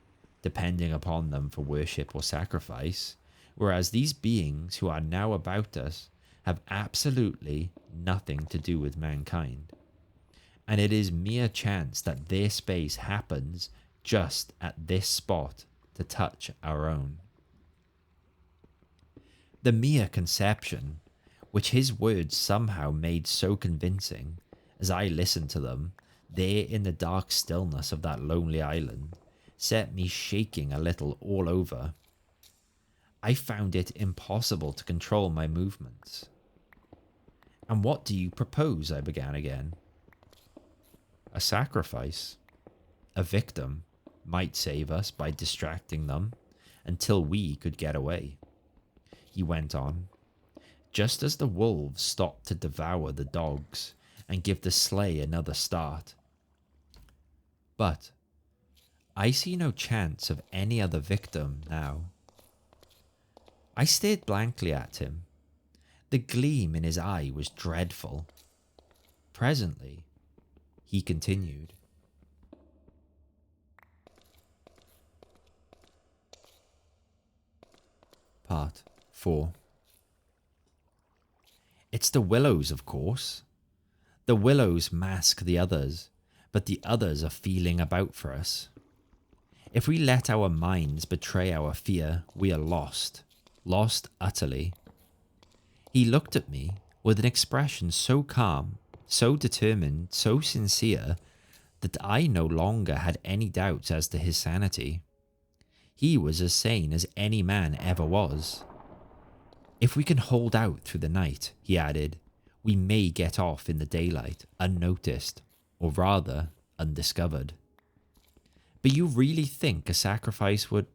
depending upon them for worship or sacrifice, whereas these beings who are now about us have absolutely nothing to do with mankind. And it is mere chance that their space happens just at this spot to touch our own. The mere conception, which his words somehow made so convincing, as I listened to them, there in the dark stillness of that lonely island, set me shaking a little all over. I found it impossible to control my movements. And what do you propose? I began again. A sacrifice. A victim might save us by distracting them until we could get away. He went on. Just as the wolves stopped to devour the dogs and give the sleigh another start. But I see no chance of any other victim now. I stared blankly at him. The gleam in his eye was dreadful. Presently, he continued. Part 4. It's the willows, of course. The willows mask the others, but the others are feeling about for us. If we let our minds betray our fear, we are lost. Lost utterly. He looked at me with an expression so calm, so determined, so sincere, that I no longer had any doubts as to his sanity. He was as sane as any man ever was. If we can hold out through the night, he added, we may get off in the daylight, unnoticed, or rather, undiscovered. But you really think a sacrifice would...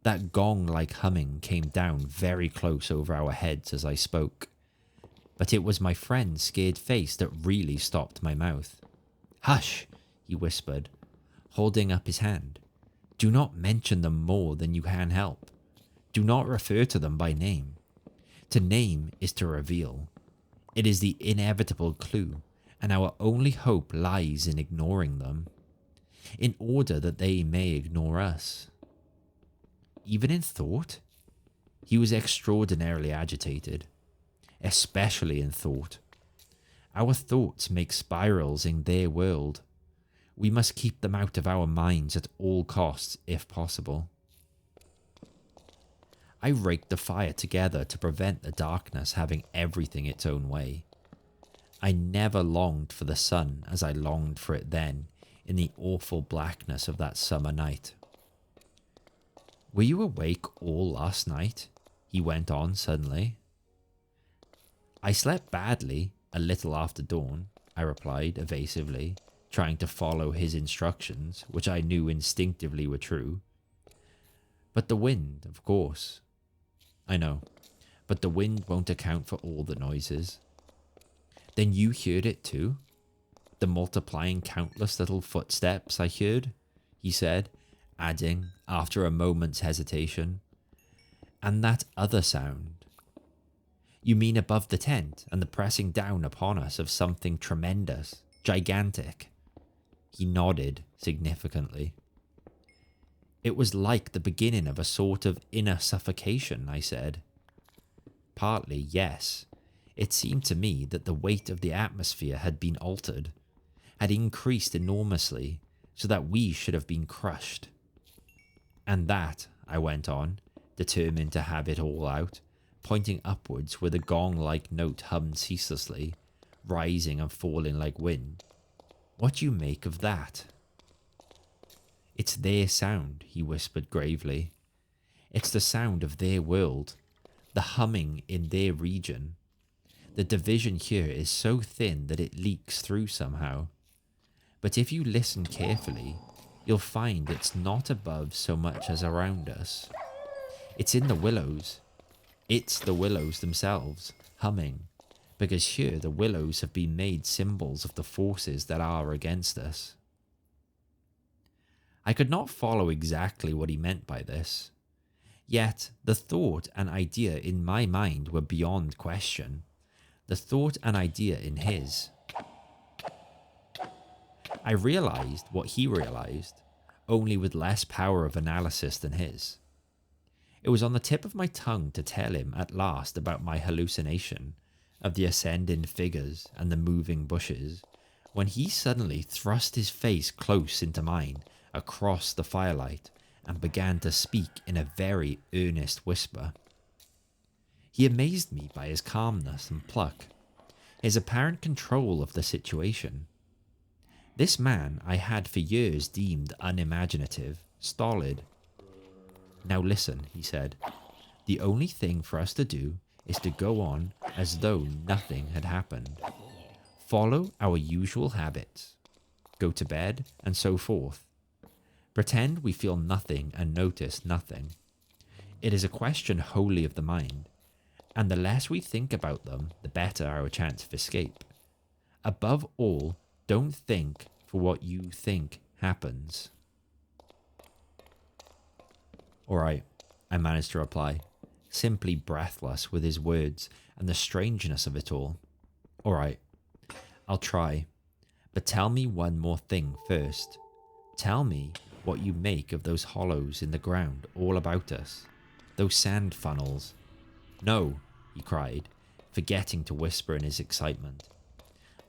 That gong-like humming came down very close over our heads as I spoke, but it was my friend's scared face that really stopped my mouth. "Hush," he whispered, holding up his hand. "Do not mention them more than you can help. Do not refer to them by name. To name is to reveal. It is the inevitable clue, and our only hope lies in ignoring them, in order that they may ignore us." Even in thought? He was extraordinarily agitated, especially in thought. Our thoughts make spirals in their world. We must keep them out of our minds at all costs, if possible. I raked the fire together to prevent the darkness having everything its own way. I never longed for the sun as I longed for it then, in the awful blackness of that summer night. "Were you awake all last night?" he went on suddenly. "I slept badly a little after dawn," I replied evasively, trying to follow his instructions, which I knew instinctively were true. "But the wind, of course." "I know, but the wind won't account for all the noises." "Then you heard it too? The multiplying countless little footsteps I heard?" he said, adding, after a moment's hesitation, "And that other sound?" "You mean above the tent and the pressing down upon us of something tremendous, gigantic?" He nodded significantly. "It was like the beginning of a sort of inner suffocation," I said. "Partly, yes. It seemed to me that the weight of the atmosphere had been altered, had increased enormously, so that we should have been crushed. And that," I went on, determined to have it all out, pointing upwards where the gong-like note hummed ceaselessly, rising and falling like wind. "What do you make of that?" "It's their sound," he whispered gravely. "It's the sound of their world, the humming in their region. The division here is so thin that it leaks through somehow. But if you listen carefully, you'll find it's not above so much as around us. It's in the willows. It's the willows themselves, humming, because here the willows have been made symbols of the forces that are against us." I could not follow exactly what he meant by this. Yet the thought and idea in my mind were beyond question. The thought and idea in his. I realized what he realized, only with less power of analysis than his. It was on the tip of my tongue to tell him at last about my hallucination of the ascending figures and the moving bushes, when he suddenly thrust his face close into mine across the firelight and began to speak in a very earnest whisper. He amazed me by his calmness and pluck, his apparent control of the situation. This man I had for years deemed unimaginative, stolid. "Now listen," he said. "The only thing for us to do is to go on as though nothing had happened. Follow our usual habits. Go to bed and so forth. Pretend we feel nothing and notice nothing. It is a question wholly of the mind, and the less we think about them, the better our chance of escape. Above all, don't think, for what you think happens." "All right," I managed to reply, simply breathless with his words and the strangeness of it all. "All right, I'll try. But tell me one more thing first. Tell me what you make of those hollows in the ground all about us, those sand funnels." "No," he cried, forgetting to whisper in his excitement.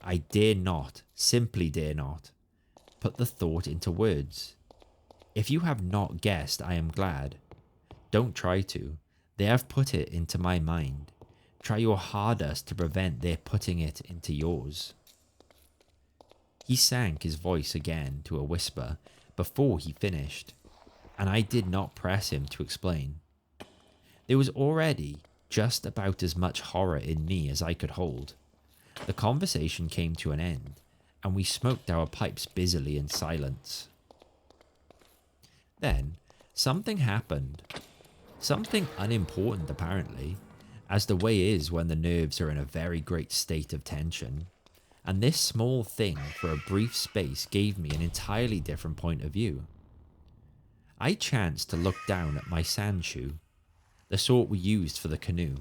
"I dare not, simply dare not, put the thought into words. If you have not guessed, I am glad. Don't try to. They have put it into my mind. Try your hardest to prevent their putting it into yours." He sank his voice again to a whisper before he finished, and I did not press him to explain. There was already just about as much horror in me as I could hold. The conversation came to an end, and we smoked our pipes busily in silence. Then, Something happened. Something unimportant apparently, as the way is when the nerves are in a very great state of tension. And this small thing for a brief space gave me an entirely different point of view. I chanced to look down at my sand shoe, the sort we used for the canoe,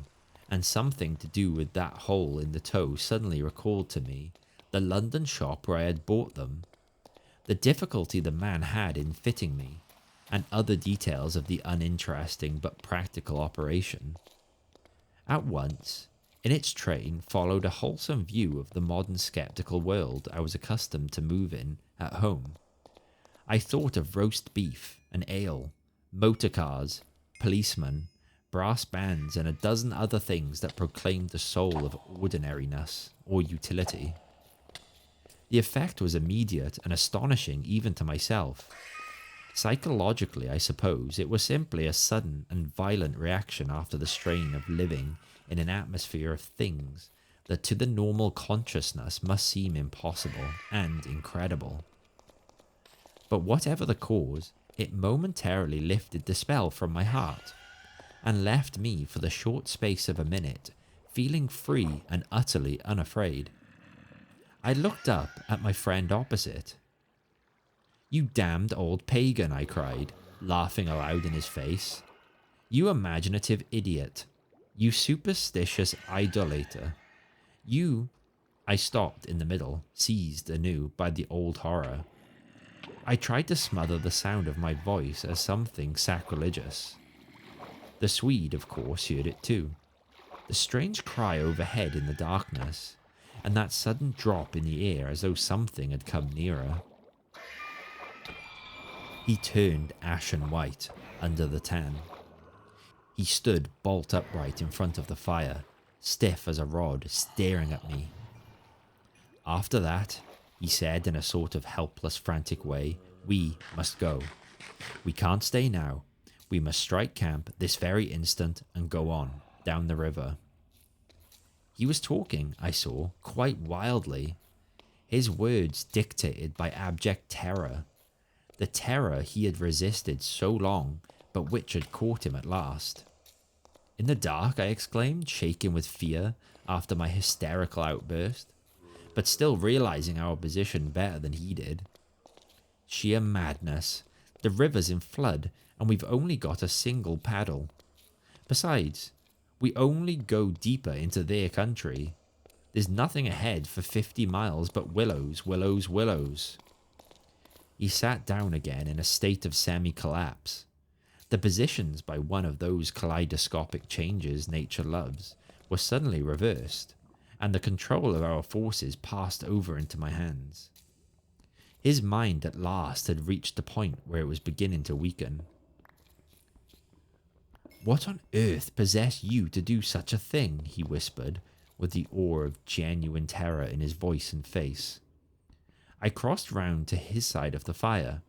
and something to do with that hole in the toe suddenly recalled to me the London shop where I had bought them, the difficulty the man had in fitting me, and other details of the uninteresting but practical operation. At once, in its train followed a wholesome view of the modern skeptical world I was accustomed to move in at home. I thought of roast beef and ale, motor cars, policemen, brass bands, and a dozen other things that proclaimed the soul of ordinariness or utility. The effect was immediate and astonishing even to myself. Psychologically, I suppose, it was simply a sudden and violent reaction after the strain of living in an atmosphere of things that to the normal consciousness must seem impossible and incredible. But whatever the cause, it momentarily lifted the spell from my heart, and left me for the short space of a minute feeling free and utterly unafraid. I looked up at my friend opposite. "You damned old pagan," I cried, laughing aloud in his face. "You imaginative idiot. You superstitious idolater. You—" I stopped in the middle, seized anew by the old horror. I tried to smother the sound of my voice as something sacrilegious. The Swede, of course, heard it too. The strange cry overhead in the darkness, and that sudden drop in the air as though something had come nearer. He turned ashen white under the tan. He stood bolt upright in front of the fire, stiff as a rod, staring at me. "After that," he said in a sort of helpless, frantic way, "we must go. We can't stay now. We must strike camp this very instant and go on, down the river." He was talking, I saw, quite wildly, his words dictated by abject terror. The terror he had resisted so long, but which had caught him at last. "In the dark?" I exclaimed, shaken with fear after my hysterical outburst, but still realizing our position better than he did. "Sheer madness. The river's in flood, and we've only got a single paddle. Besides, we only go deeper into their country. There's nothing ahead for 50 miles but willows, willows, willows." He sat down again in a state of semi-collapse. The positions, by one of those kaleidoscopic changes nature loves, were suddenly reversed, and the control of our forces passed over into my hands. His mind at last had reached the point where it was beginning to weaken. "What on earth possessed you to do such a thing?" he whispered, with the awe of genuine terror in his voice and face. I crossed round to his side of the fire.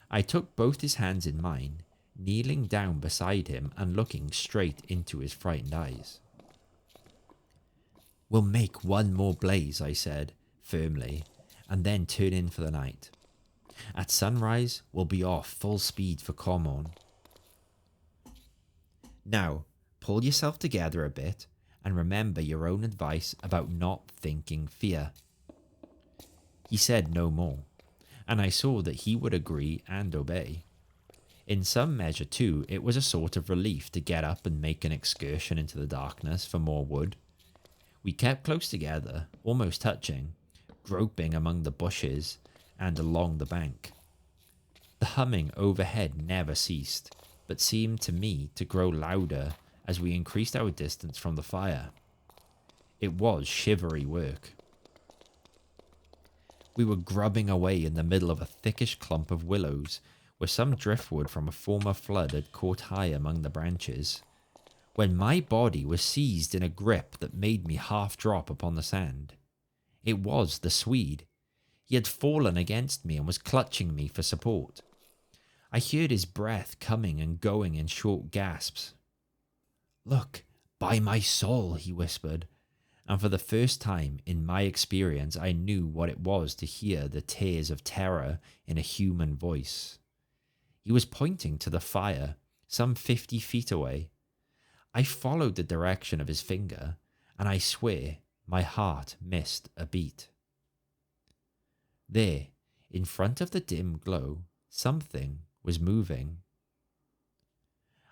I took both his hands in mine, kneeling down beside him and looking straight into his frightened eyes. "We'll make one more blaze," I said, firmly, "and then turn in for the night. At sunrise, we'll be off full speed for Comorn. Now, pull yourself together a bit and remember your own advice about not thinking fear." He said no more, and I saw that he would agree and obey. In some measure, too, it was a sort of relief to get up and make an excursion into the darkness for more wood. We kept close together, almost touching, groping among the bushes and along the bank. The humming overhead never ceased, but seemed to me to grow louder as we increased our distance from the fire. It was shivery work. We were grubbing away in the middle of a thickish clump of willows, where some driftwood from a former flood had caught high among the branches, when my body was seized in a grip that made me half drop upon the sand. It was the Swede. He had fallen against me and was clutching me for support. I heard his breath coming and going in short gasps. "Look, by my soul," he whispered, and for the first time in my experience I knew what it was to hear the tears of terror in a human voice. He was pointing to the fire, some 50 feet away. I followed the direction of his finger, and I swear my heart missed a beat. There, in front of the dim glow, something was moving.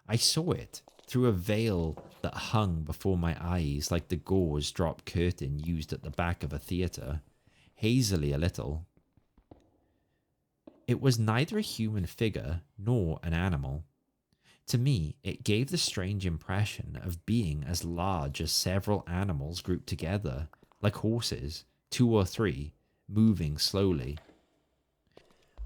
I saw it through a veil that hung before my eyes like the gauze drop curtain used at the back of a theatre, hazily a little. It was neither a human figure nor an animal. To me, it gave the strange impression of being as large as several animals grouped together, like horses, 2 or 3, moving slowly.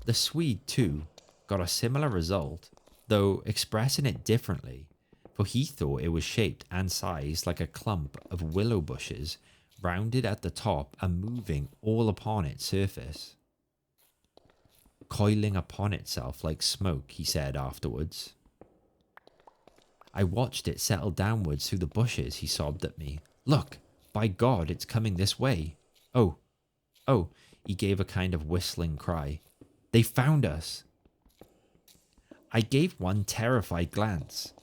The Swede, too, got a similar result, though expressing it differently, for he thought it was shaped and sized like a clump of willow bushes, rounded at the top and moving all upon its surface. Coiling upon itself like smoke, he said afterwards. I watched it settle downwards through the bushes, he sobbed at me. Look, by God, it's coming this way. Oh, he gave a kind of whistling cry. They found us. I gave one terrified glance,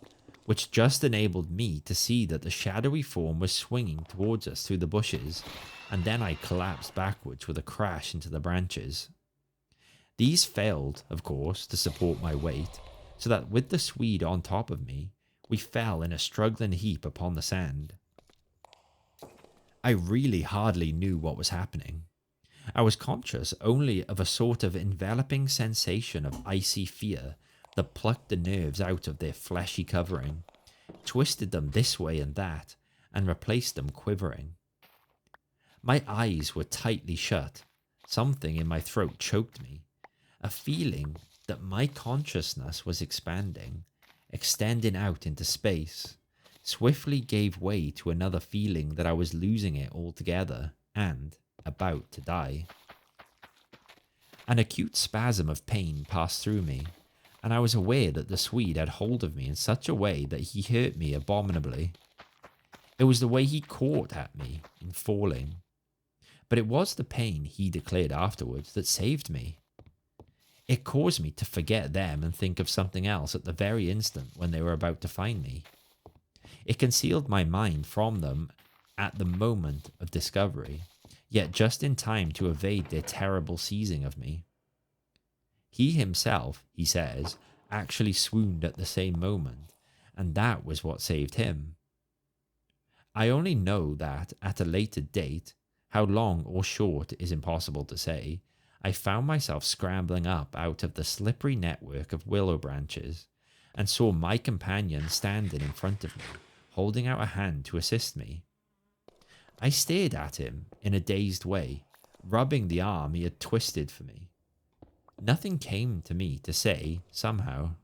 which just enabled me to see that the shadowy form was swinging towards us through the bushes, and then I collapsed backwards with a crash into the branches. These failed, of course, to support my weight, so that with the Swede on top of me, we fell in a struggling heap upon the sand. I really hardly knew what was happening. I was conscious only of a sort of enveloping sensation of icy fear that plucked the nerves out of their fleshy covering, twisted them this way and that, and replaced them quivering. My eyes were tightly shut. Something in my throat choked me. A feeling that my consciousness was expanding, extending out into space, swiftly gave way to another feeling that I was losing it altogether and about to die. An acute spasm of pain passed through me, and I was aware that the Swede had hold of me in such a way that he hurt me abominably. It was the way he caught at me in falling, but it was the pain, he declared afterwards, that saved me. It caused me to forget them and think of something else at the very instant when they were about to find me. It concealed my mind from them at the moment of discovery, yet just in time to evade their terrible seizing of me. He himself, he says, actually swooned at the same moment, and that was what saved him. I only know that at a later date, how long or short is impossible to say, I found myself scrambling up out of the slippery network of willow branches, and saw my companion standing in front of me, holding out a hand to assist me. I stared at him in a dazed way, rubbing the arm he had twisted for me. Nothing came to me to say, somehow.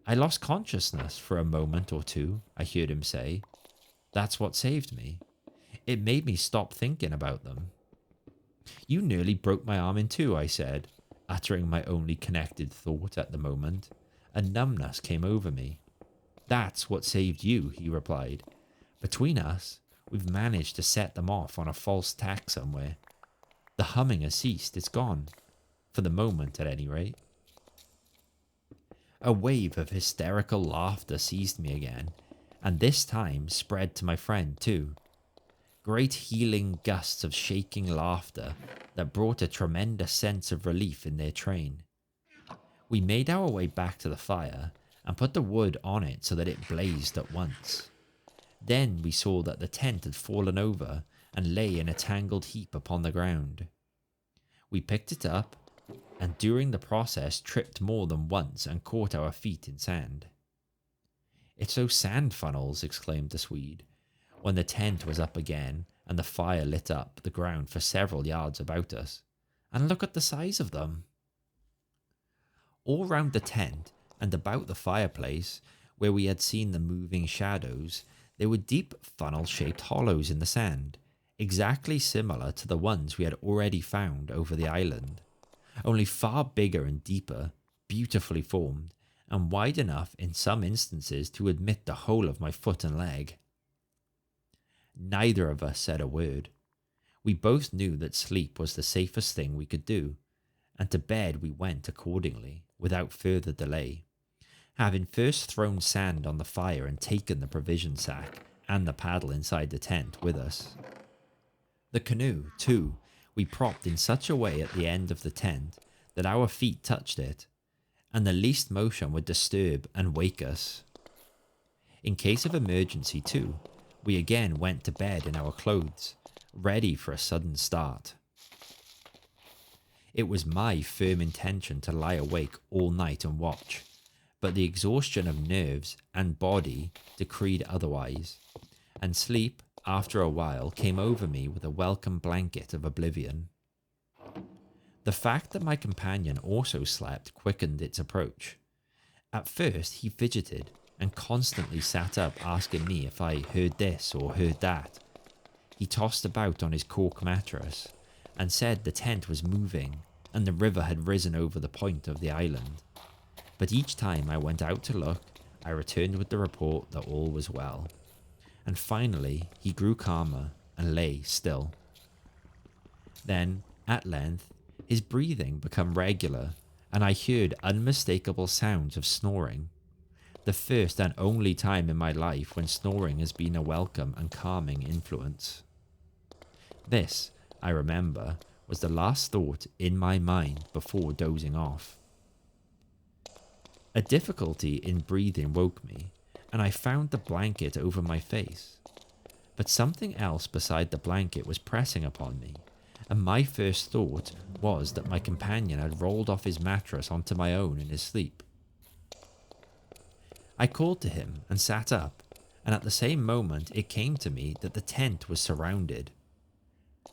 I lost consciousness for a moment or two, I heard him say. That's what saved me. It made me stop thinking about them. You nearly broke my arm in two, I said, uttering my only connected thought at the moment. A numbness came over me. That's what saved you, he replied. Between us, we've managed to set them off on a false tack somewhere. The humming has ceased, it's gone. For the moment, at any rate. A wave of hysterical laughter seized me again, and this time spread to my friend too. Great healing gusts of shaking laughter that brought a tremendous sense of relief in their train. We made our way back to the fire and put the wood on it so that it blazed at once. Then we saw that the tent had fallen over and lay in a tangled heap upon the ground. We picked it up, and during the process tripped more than once and caught our feet in sand. It's those sand funnels, exclaimed the Swede, when the tent was up again and the fire lit up the ground for several yards about us. And look at the size of them. All round the tent and about the fireplace, where we had seen the moving shadows, there were deep funnel-shaped hollows in the sand, exactly similar to the ones we had already found over the island, only far bigger and deeper, beautifully formed, and wide enough in some instances to admit the whole of my foot and leg. Neither of us said a word. We both knew that sleep was the safest thing we could do, and to bed we went accordingly, without further delay, having first thrown sand on the fire and taken the provision sack and the paddle inside the tent with us. The canoe, too, we propped in such a way at the end of the tent that our feet touched it, and the least motion would disturb and wake us. In case of emergency, too, we again went to bed in our clothes, ready for a sudden start. It was my firm intention to lie awake all night and watch, but the exhaustion of nerves and body decreed otherwise, and sleep, after a while, came over me with a welcome blanket of oblivion. The fact that my companion also slept quickened its approach. At first he fidgeted and constantly sat up asking me if I heard this or heard that. He tossed about on his cork mattress and said the tent was moving and the river had risen over the point of the island. But each time I went out to look, I returned with the report that all was well. And finally he grew calmer and lay still. Then, at length, his breathing became regular, and I heard unmistakable sounds of snoring. The first and only time in my life when snoring has been a welcome and calming influence. This, I remember, was the last thought in my mind before dozing off. A difficulty in breathing woke me, and I found the blanket over my face. But something else beside the blanket was pressing upon me, and my first thought was that my companion had rolled off his mattress onto my own in his sleep. I called to him and sat up, and at the same moment it came to me that the tent was surrounded.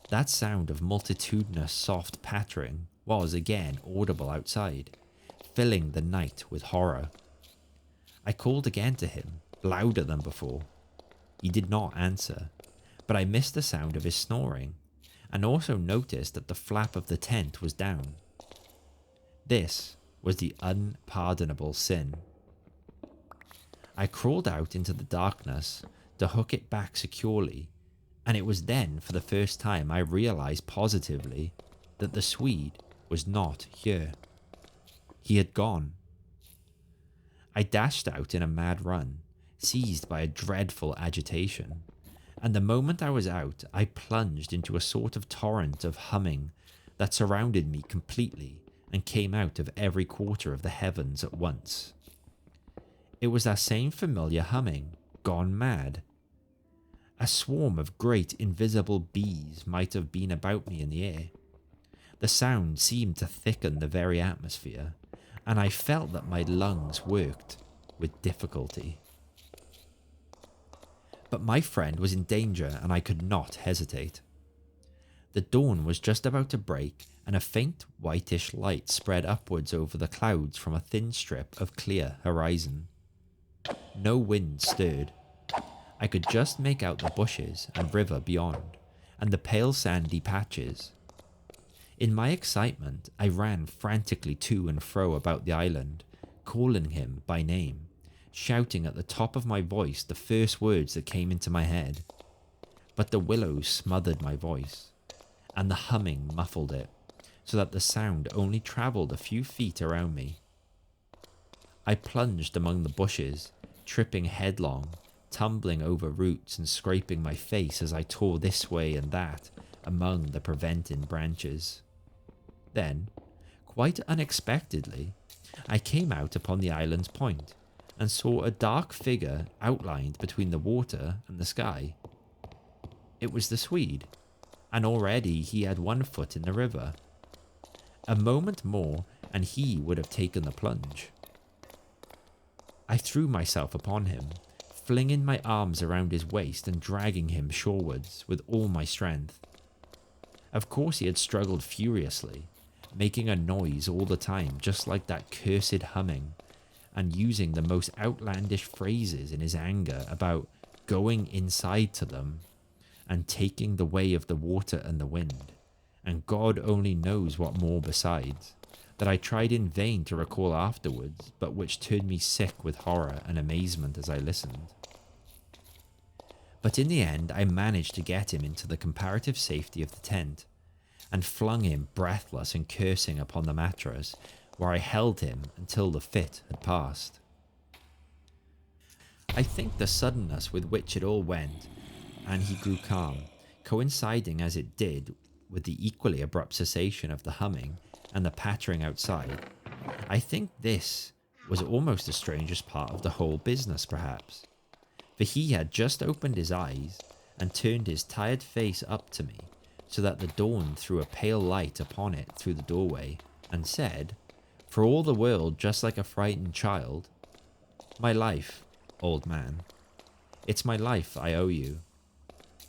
That sound of multitudinous soft pattering was again audible outside, filling the night with horror. I called again to him, louder than before. He did not answer, but I missed the sound of his snoring, and also noticed that the flap of the tent was down. This was the unpardonable sin. I crawled out into the darkness to hook it back securely, and it was then for the first time I realized positively that the Swede was not here. He had gone. I dashed out in a mad run, seized by a dreadful agitation, and the moment I was out, I plunged into a sort of torrent of humming that surrounded me completely and came out of every quarter of the heavens at once. It was that same familiar humming, gone mad. A swarm of great invisible bees might have been about me in the air. The sound seemed to thicken the very atmosphere, and I felt that my lungs worked with difficulty. But my friend was in danger, and I could not hesitate. The dawn was just about to break, and a faint whitish light spread upwards over the clouds from a thin strip of clear horizon. No wind stirred. I could just make out the bushes and river beyond, and the pale sandy patches. In my excitement, I ran frantically to and fro about the island, calling him by name, shouting at the top of my voice the first words that came into my head. But the willows smothered my voice, and the humming muffled it, so that the sound only travelled a few feet around me. I plunged among the bushes, tripping headlong, tumbling over roots and scraping my face as I tore this way and that among the preventing branches. Then, quite unexpectedly, I came out upon the island's point and saw a dark figure outlined between the water and the sky. It was the Swede, and already he had one foot in the river. A moment more and he would have taken the plunge. I threw myself upon him, flinging my arms around his waist and dragging him shorewards with all my strength. Of course he had struggled furiously, making a noise all the time just like that cursed humming, and using the most outlandish phrases in his anger about going inside to them, and taking the way of the water and the wind, and God only knows what more besides, that I tried in vain to recall afterwards, but which turned me sick with horror and amazement as I listened. But in the end I managed to get him into the comparative safety of the tent, and flung him breathless and cursing upon the mattress, where I held him until the fit had passed. I think the suddenness with which it all went, and he grew calm, coinciding as it did with the equally abrupt cessation of the humming and the pattering outside, I think this was almost the strangest part of the whole business, perhaps, for he had just opened his eyes and turned his tired face up to me, so that the dawn threw a pale light upon it through the doorway, and said, for all the world just like a frightened child, "My life, old man. It's my life I owe you.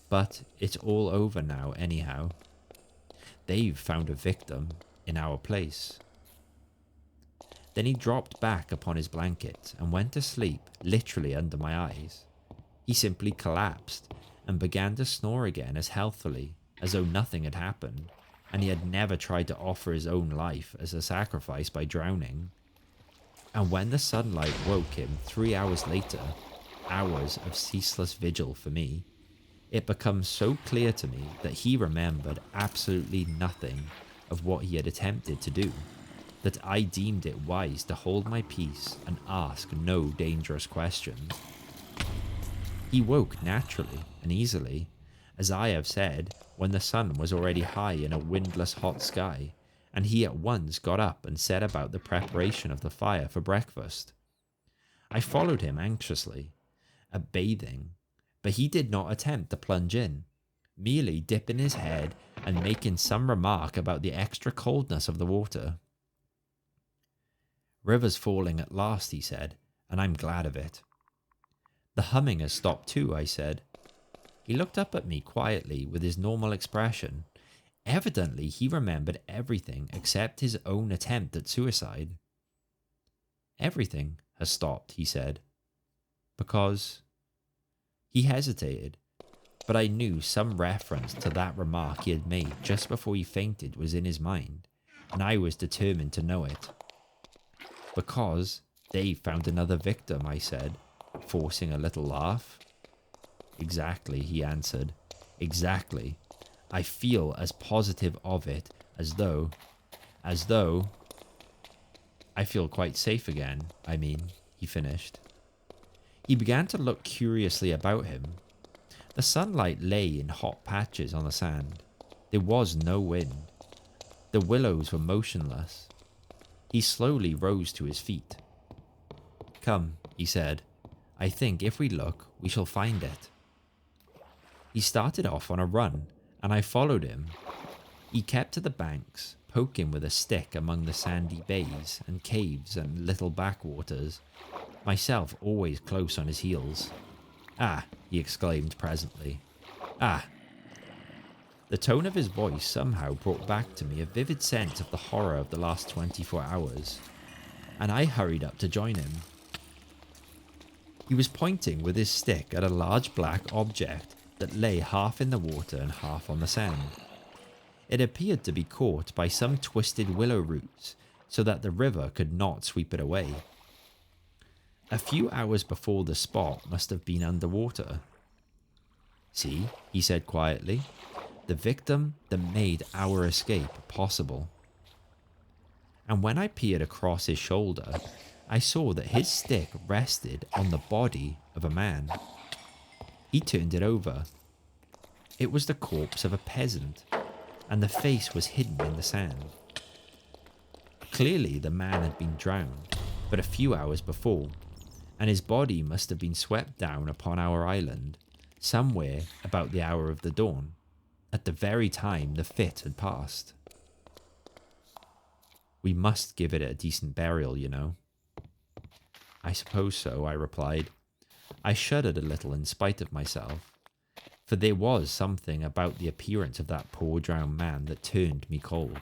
But it's all over now anyhow. They've found a victim in our place." Then he dropped back upon his blanket and went to sleep literally under my eyes. He simply collapsed and began to snore again as healthily as though nothing had happened, and he had never tried to offer his own life as a sacrifice by drowning. And when the sunlight woke him 3 hours later, hours of ceaseless vigil for me, it becomes so clear to me that he remembered absolutely nothing of what he had attempted to do, that I deemed it wise to hold my peace and ask no dangerous questions. He woke naturally and easily, as I have said, when the sun was already high in a windless hot sky, and he at once got up and set about the preparation of the fire for breakfast. I followed him anxiously, at bathing, but he did not attempt to plunge in, merely dipping his head and making some remark about the extra coldness of the water. "River's falling at last," he said, "and I'm glad of it." "The humming has stopped too," I said. He looked up at me quietly with his normal expression. Evidently he remembered everything except his own attempt at suicide. "Everything has stopped," he said, "because—" He hesitated, but I knew some reference to that remark he had made just before he fainted was in his mind, and I was determined to know it. "Because they found another victim," I said, forcing a little laugh. "Exactly," he answered. "Exactly. I feel as positive of it as though, I feel quite safe again, I mean," he finished. He began to look curiously about him. The sunlight lay in hot patches on the sand. There was no wind. The willows were motionless. He slowly rose to his feet. "Come," he said. "I think if we look, we shall find it." He started off on a run, and I followed him. He kept to the banks, poking with a stick among the sandy bays and caves and little backwaters, myself always close on his heels. "Ah," he exclaimed presently. "Ah." The tone of his voice somehow brought back to me a vivid sense of the horror of the last 24 hours, and I hurried up to join him. He was pointing with his stick at a large black object that lay half in the water and half on the sand. It appeared to be caught by some twisted willow roots, so that the river could not sweep it away. A few hours before, the spot must have been underwater. "See," he said quietly, "the victim that made our escape possible." And when I peered across his shoulder, I saw that his stick rested on the body of a man. He turned it over. It was the corpse of a peasant, and the face was hidden in the sand. Clearly the man had been drowned but a few hours before, and his body must have been swept down upon our island, somewhere about the hour of the dawn, at the very time the fit had passed. "We must give it a decent burial, you know." "I suppose so," I replied. I shuddered a little in spite of myself, for there was something about the appearance of that poor drowned man that turned me cold.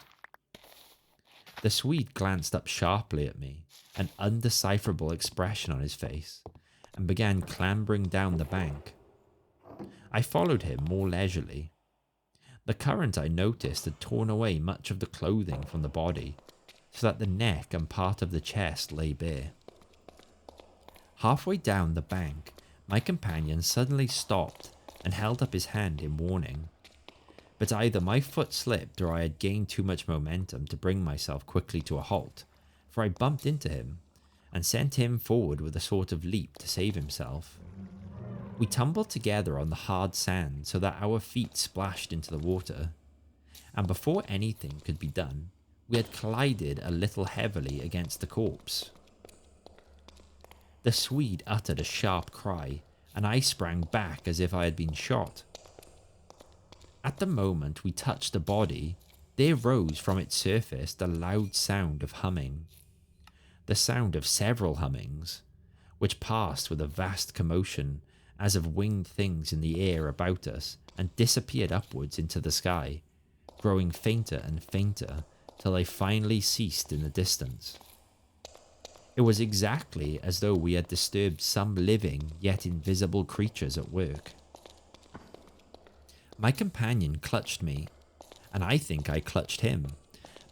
The Swede glanced up sharply at me, an undecipherable expression on his face, and began clambering down the bank. I followed him more leisurely. The current, I noticed, had torn away much of the clothing from the body, so that the neck and part of the chest lay bare. Halfway down the bank, my companion suddenly stopped and held up his hand in warning. but either my foot slipped or I had gained too much momentum to bring myself quickly to a halt, for I bumped into him and sent him forward with a sort of leap to save himself. We tumbled together on the hard sand so that our feet splashed into the water, and before anything could be done, we had collided a little heavily against the corpse. The Swede uttered a sharp cry, and I sprang back as if I had been shot. At the moment we touched the body, there rose from its surface the loud sound of humming, the sound of several hummings, which passed with a vast commotion as of winged things in the air about us and disappeared upwards into the sky, growing fainter and fainter till they finally ceased in the distance. It was exactly as though we had disturbed some living yet invisible creatures at work. My companion clutched me, and I think I clutched him,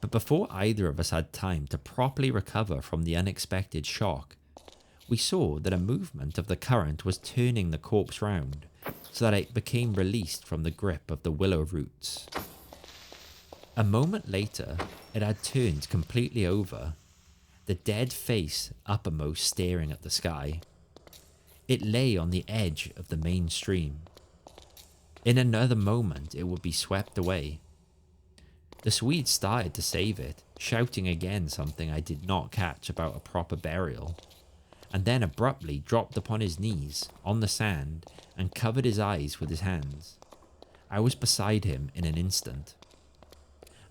but before either of us had time to properly recover from the unexpected shock, we saw that a movement of the current was turning the corpse round so that it became released from the grip of the willow roots. A moment later, it had turned completely over, the dead face uppermost staring at the sky. It lay on the edge of the main stream. In another moment, it would be swept away. The Swede started to save it, shouting again something I did not catch about a proper burial, and then abruptly dropped upon his knees on the sand and covered his eyes with his hands. I was beside him in an instant.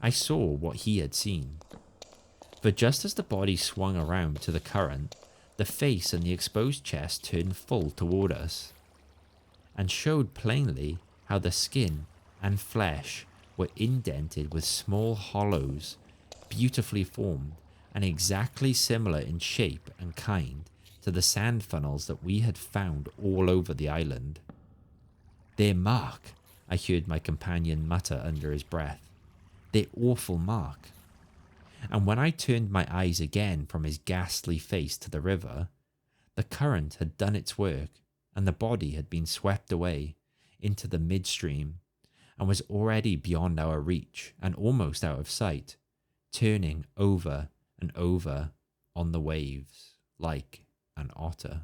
I saw what he had seen. For just as the body swung around to the current, the face and the exposed chest turned full toward us, and showed plainly how the skin and flesh were indented with small hollows, beautifully formed and exactly similar in shape and kind to the sand funnels that we had found all over the island. "Their mark," I heard my companion mutter under his breath. "Their awful mark." And when I turned my eyes again from his ghastly face to the river, the current had done its work, and the body had been swept away into the midstream, and was already beyond our reach and almost out of sight, turning over and over on the waves like an otter.